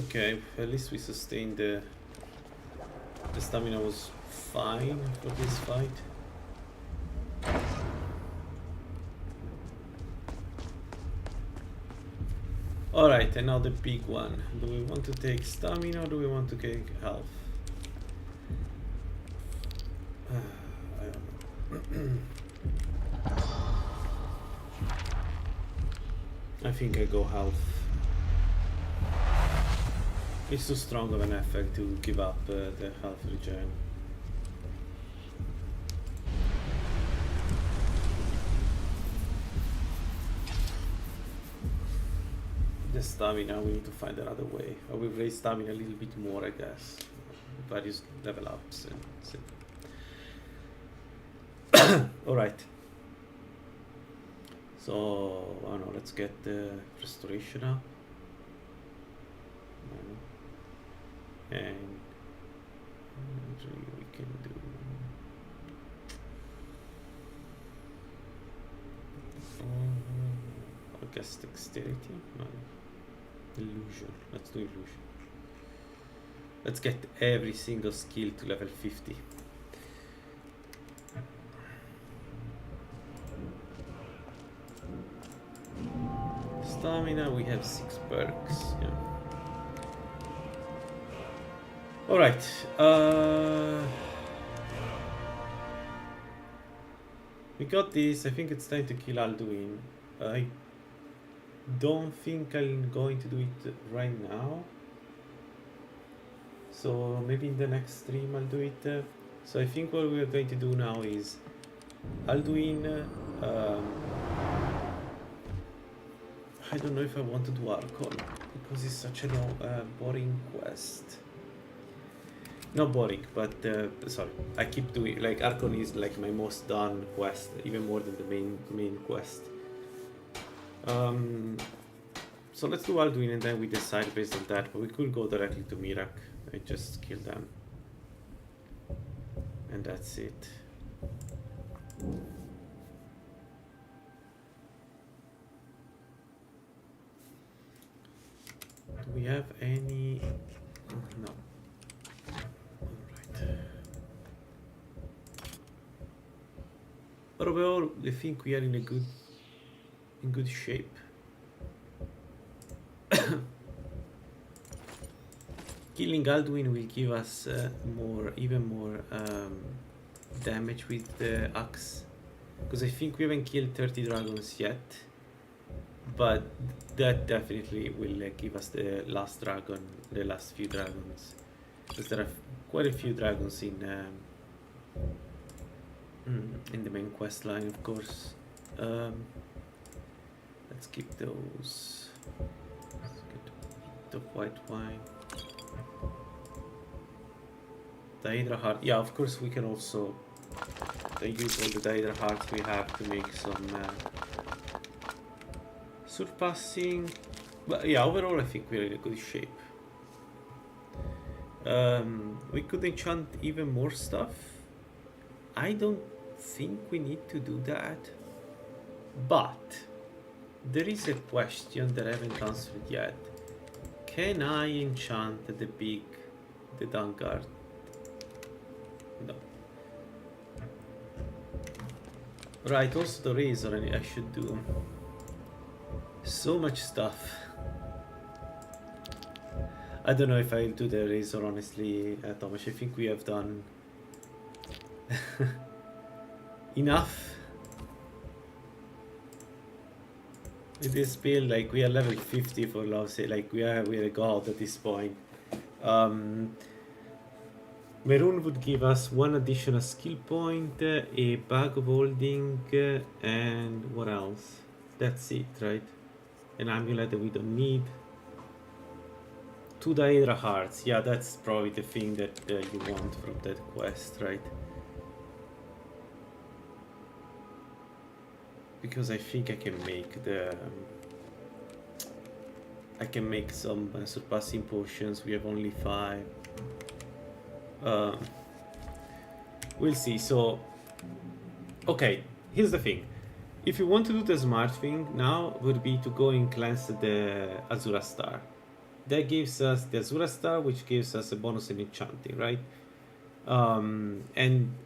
Okay, at least we sustained the stamina was fine for this fight. Alright, and now the big one. Do we want to take stamina or do we want to take health? I don't know. I think I go health. It's too strong of an effect to give up the health regen. The stamina, we need to find another way. I will raise stamina a little bit more, I guess. Various level ups and alright. So, I don't know, let's get the restoration up. And we can do I guess dexterity? No. Illusion. Let's do illusion. Let's get every single skill to level 50. Stamina, we have 6 perks. Yeah. Alright, we got this. I think it's time to kill Alduin. I don't think I'm going to do it right now. So maybe in the next stream I'll do it. So I think what we're going to do now is Alduin. I don't know if I want to do Archon because it's such a boring quest. Not boring, but sorry, I keep doing like Archon is like my most done quest, even more than the main quest. So let's do Alduin and then we decide based on that. But we could go directly to Mirak and just kill them, and that's it. Do we have any? No. But overall, I think we are in good shape. Killing Alduin will give us even more damage with the axe, because I think we haven't killed 30 dragons yet, but that definitely will give us the last dragon, the last few dragons, because there are quite a few dragons in the main quest line, of course. Let's keep those. Let's get the white wine. Daedra heart. Yeah, of course we can also use all the Daedra hearts we have to make some surpassing. But yeah, overall I think we're in a good shape. We could enchant even more stuff. I don't think we need to do that, but there is a question that I haven't answered yet. Can I enchant the Vanguard? No. Right, also the razor I should do. So much stuff. I don't know if I'll do the razor, honestly, Thomas. I think we have done enough with this build. Like, we are level 50 for love's sake. Like, we're a god at this point. Maroon would give us 1 additional skill point, a bag of holding, and what else? That's it, right? An amulet that we don't need. 2 Daedra hearts. Yeah, that's probably the thing that you want from that quest, right? Because I think I can make the... I can make some surpassing potions. We have only 5. We'll see. So, okay, here's the thing. If you want to do the smart thing now, would be to go and cleanse the Azura Star. That gives us the Azura Star, which gives us a bonus in enchanting, right? And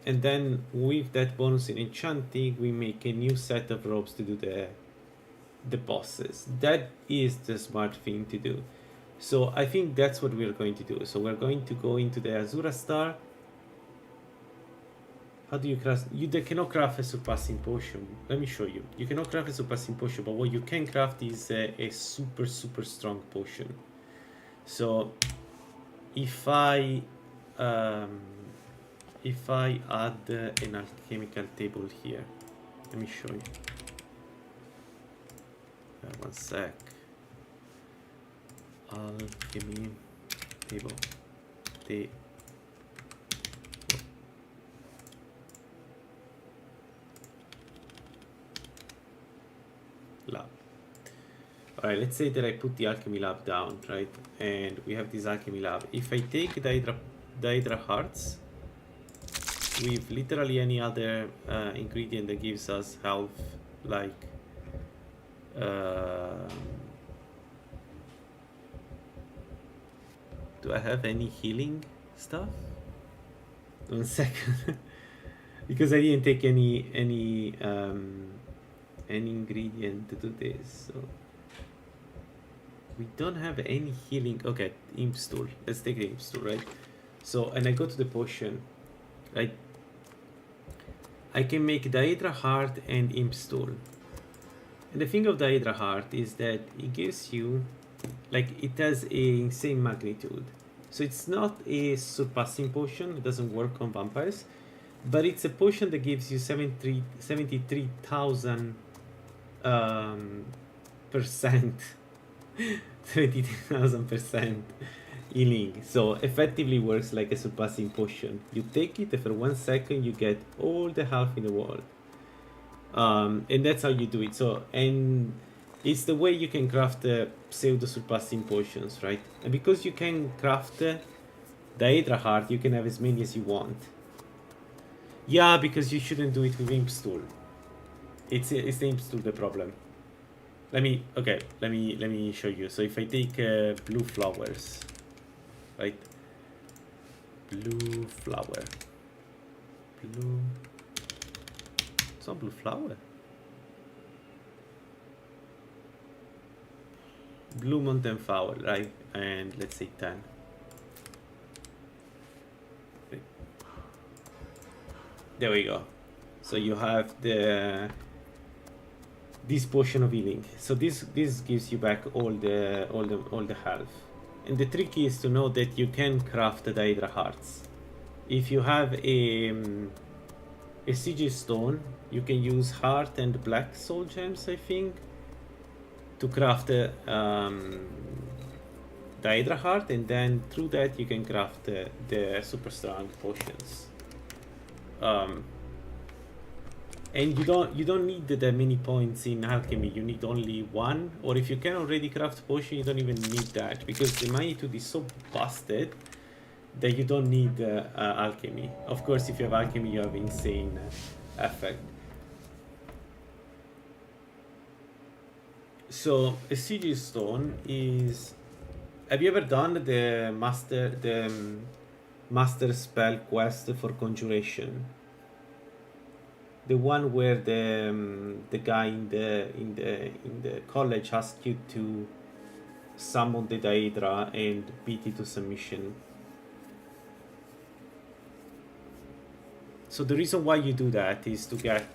then with that bonus in enchanting, we make a new set of robes to do the bosses. That is the smart thing to do. So I think that's what we're going to do. So we're going to go into the Azura Star. How do you craft? You cannot craft a surpassing potion. Let me show you. You cannot craft a surpassing potion, but what you can craft is a super strong potion. So if I add an alchemical table here, let me show you. One sec. Alchemy table. Lab. Alright, let's say that I put the alchemy lab down, right? And we have this alchemy lab. If I take Daedra hearts with literally any other ingredient that gives us health, like do I have any healing stuff? 1 second. Because I didn't take any ingredient to do this, so we don't have any healing. Okay, imp stool. Let's take the imp stool, right? So, and I go to the potion, right? I can make Daedra heart and imp stool. And the thing of Daedra heart is that it gives you, like, it has a insane magnitude. So it's not a surpassing potion. It doesn't work on vampires, but it's a potion that gives you 73,000 percent 70,000% healing. So effectively works like a surpassing potion. You take it, and for 1 second you get all the health in the world, and that's how you do it. So, and it's the way you can craft pseudo surpassing potions, right? And because you can craft Daedra heart, you can have as many as you want. Yeah, because you shouldn't do it with imp stool. It's the imp stool the problem. Let me show you. So if I take blue flowers, right? Blue flower. Blue. It's not blue flower. Blue mountain flower, right? And let's say 10. There we go. So you have this potion of healing. So this gives you back all the health. And the trick is to know that you can craft the Daedra hearts. If you have a sigil stone, you can use heart and black soul gems, I think, to craft the Daedra heart, and then through that you can craft the super strong potions. And you don't need that many points in alchemy. You need only 1, or if you can already craft potion, you don't even need that, because the magnitude is so busted that you don't need alchemy. Of course, if you have alchemy, you have insane effect. So a sigil stone is. Have you ever done the master spell quest for conjuration? the one where the guy in the college asked you to summon the Daedra and beat it to submission. So the reason why you do that is to get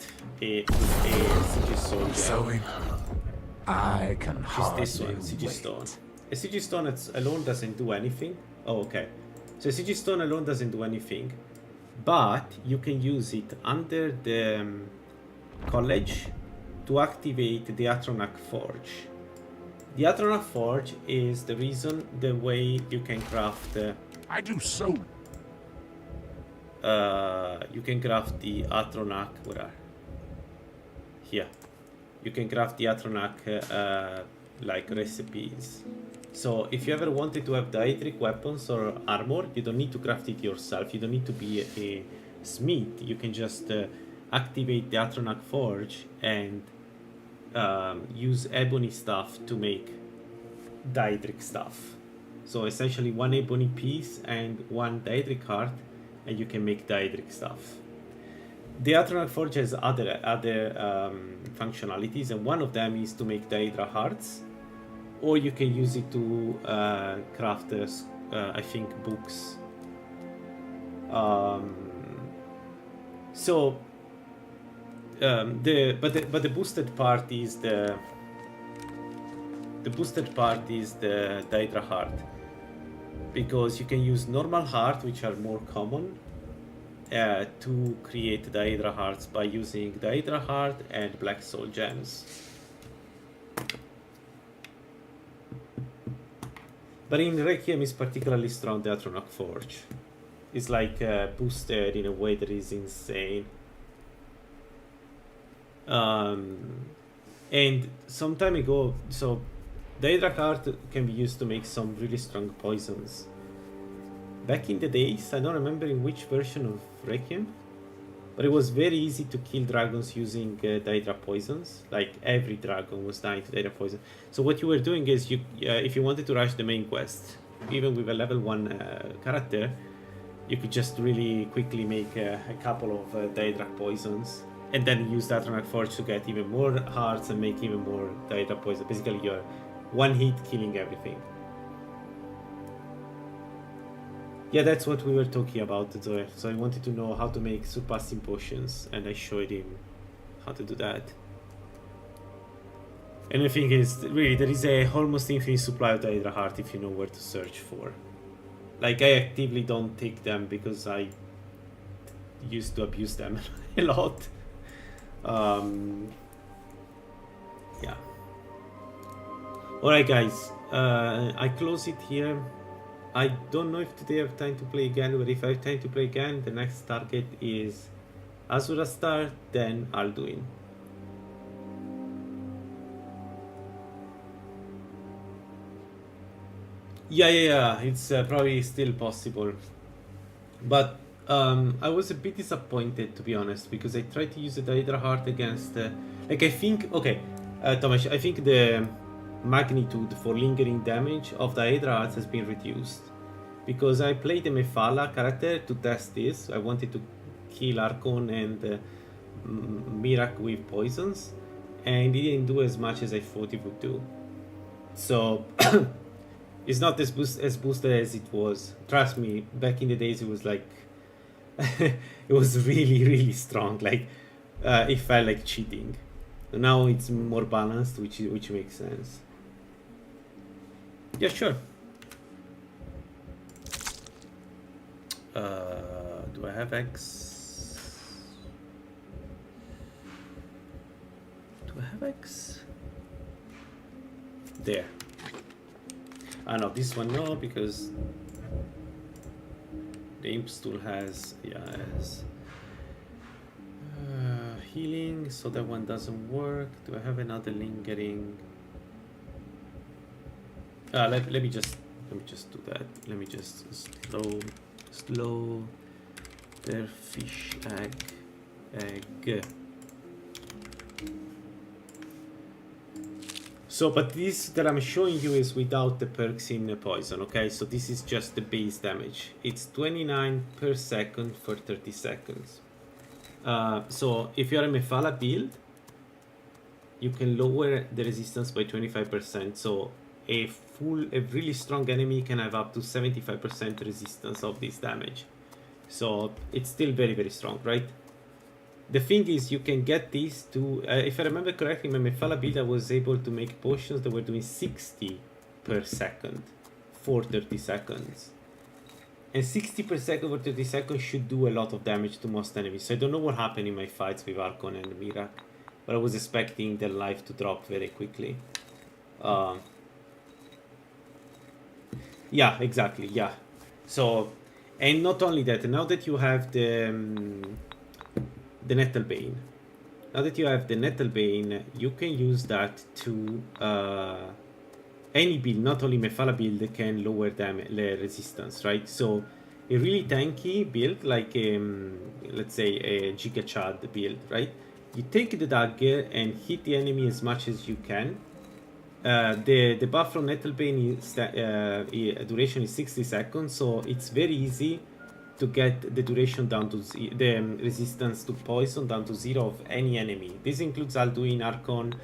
a Sigistone gem. I can hardly this one, Sigistone. A Sigistone alone doesn't do anything. Oh, okay. So a Sigistone alone doesn't do anything, but you can use it under the college to activate the Atronach Forge. The Atronach Forge is the way you can craft. I do so. You can craft the Atronach. Where are? Here. You can craft the Atronach like recipes. So if you ever wanted to have Daedric weapons or armor, you don't need to craft it yourself. You don't need to be a smith. You can just activate the Atronach Forge and use ebony stuff to make Daedric stuff. So essentially 1 ebony piece and 1 Daedric heart, and you can make Daedric stuff. The Atronach Forge has other functionalities, and one of them is to make Daedra hearts, or you can use it to craft, I think, books. But the boosted part is the Daedra heart, because you can use normal heart, which are more common, to create Daedra hearts by using Daedra heart and black soul gems. But in Requiem is particularly strong, the Atronach Forge. It's like boosted in a way that is insane. And some time ago, so Daedra heart can be used to make some really strong poisons. Back in the days, I don't remember in which version of Requiem, but it was very easy to kill dragons using Daedra poisons. Like every dragon was dying to Daedra poison. So what you were doing is, if you wanted to rush the main quest, even with a level 1 character, you could just really quickly make a couple of Daedra poisons, and then use that Atronach Forge to get even more hearts and make even more Daedra poison. Basically, you're one hit killing everything. Yeah, that's what we were talking about, Zoe. So I wanted to know how to make surpassing potions, and I showed him how to do that. And the thing is, really, there is a almost infinite supply of Daedra heart if you know where to search for. Like, I actively don't take them because I used to abuse them a lot. Yeah. Alright guys, I close it here. I don't know if today I have time to play again, but if I have time to play again, the next target is Azura Star, then Alduin. Yeah, it's probably still possible. But I was a bit disappointed, to be honest, because I tried to use the Daedra heart against... like, I think... Okay, Tomasz, I think the magnitude for lingering damage of the Daedra hearts has been reduced. Because I played a Mephala character to test this. I wanted to kill Archon and Mirak with poisons, and it didn't do as much as I thought it would do. So... it's not as boosted as it was. Trust me, back in the days it was like... it was really, really strong. Like, it felt like cheating. Now it's more balanced, which makes sense. Yeah, sure. Do I have eggs? Do I have eggs? There. Ah no, this one no, because the imp stool has, has healing, so that one doesn't work. Do I have another lingering? Let me just do that. Let me just slow their fish egg. So, but this that I'm showing you is without the perks in poison, okay? So this is just the base damage. It's 29 per second for 30 seconds. So if you're a Mephala build, you can lower the resistance by 25%. So a really strong enemy can have up to 75% resistance of this damage. So it's still very, very strong, right? The thing is, you can get these to, if I remember correctly, my Mephala build, I was able to make potions that were doing 60 per second for 30 seconds. And 60 per second for 30 seconds should do a lot of damage to most enemies. So I don't know what happened in my fights with Archon and Namira, but I was expecting their life to drop very quickly. Yeah, exactly, yeah. So, and not only that, now that you have the Nettlebane, you can use that to any build, not only Mephala build, can lower damage resistance, right? So a really tanky build, like let's say a Giga Chad build, right? You take the dagger and hit the enemy as much as you can. The buff from Nettlebane is duration is 60 seconds, so it's very easy to get the duration down to the resistance to poison down to 0 of any enemy. This includes Alduin, Archon,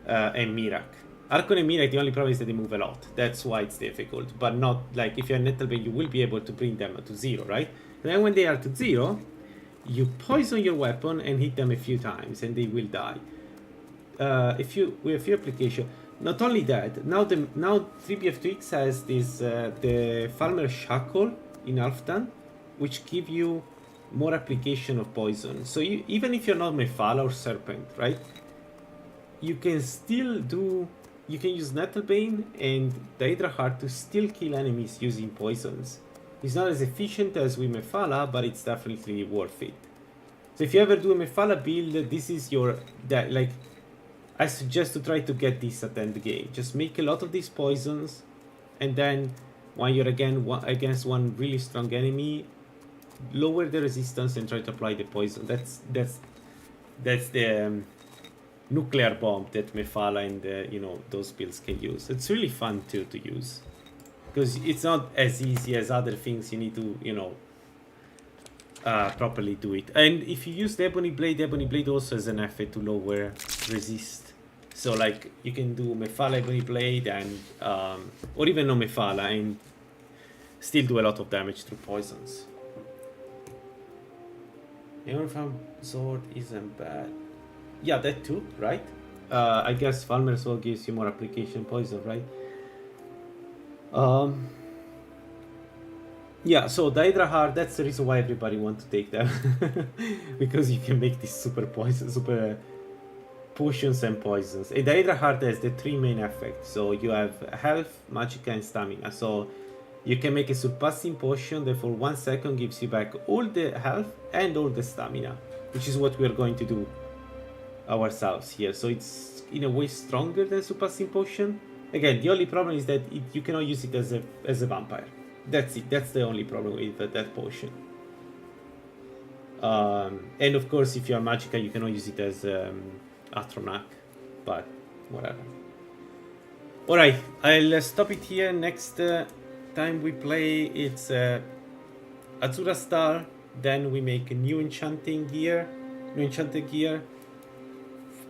and Mirak. Archon and Mirak, the only problem is that they move a lot. That's why it's difficult. But not like if you're Nettlebane, you will be able to bring them to 0, right? Then when they are to 0, you poison your weapon and hit them a few times, and they will die. With a few application. Not only that, now 3BF2X has this the Farmer Shackle in Halfdan, which give you more application of poison. So even if you're not Mephala or Serpent, right? You can still do. You can use Nettlebane and the Hydra Heart to still kill enemies using poisons. It's not as efficient as with Mephala, but it's definitely worth it. So if you ever do a Mephala build, this is your like. I suggest to try to get this at the end of the game. Just make a lot of these poisons, and then when you're against one really strong enemy, lower the resistance and try to apply the poison. That's the nuclear bomb that Mephala and those builds can use. It's really fun to use, because it's not as easy as other things. You need to properly do it. And if you use the Ebony Blade also has an effect to lower resist. So like you can do Mephala Ebony Blade and or even no Mephala and still do a lot of damage through poisons. Uniform Sword isn't bad. Yeah, that too, right? I guess Farmer Sword gives you more application poison, right? Yeah, so the Hydra Heart, that's the reason why everybody wants to take them. Because you can make these super potions and poisons. And the Hydra Heart has the 3 main effects. So you have health, magicka, and stamina. So you can make a surpassing potion that for 1 second gives you back all the health and all the stamina, which is what we are going to do ourselves here. So it's in a way stronger than surpassing potion. Again, the only problem is that you cannot use it as a vampire. That's it. That's the only problem with that potion. And of course, if you are magicka, you cannot use it as Atronak, but whatever. Alright, I'll stop it here. Next time we play, it's Azura Star. Then we make a new enchanted gear,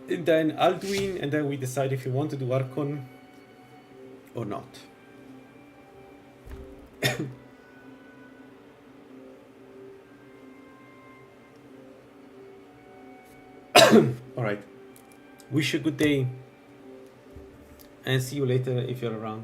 and then Alduin, and then we decide if you want to do Archon or not. Alright. Wish you a good day and see you later if you're around.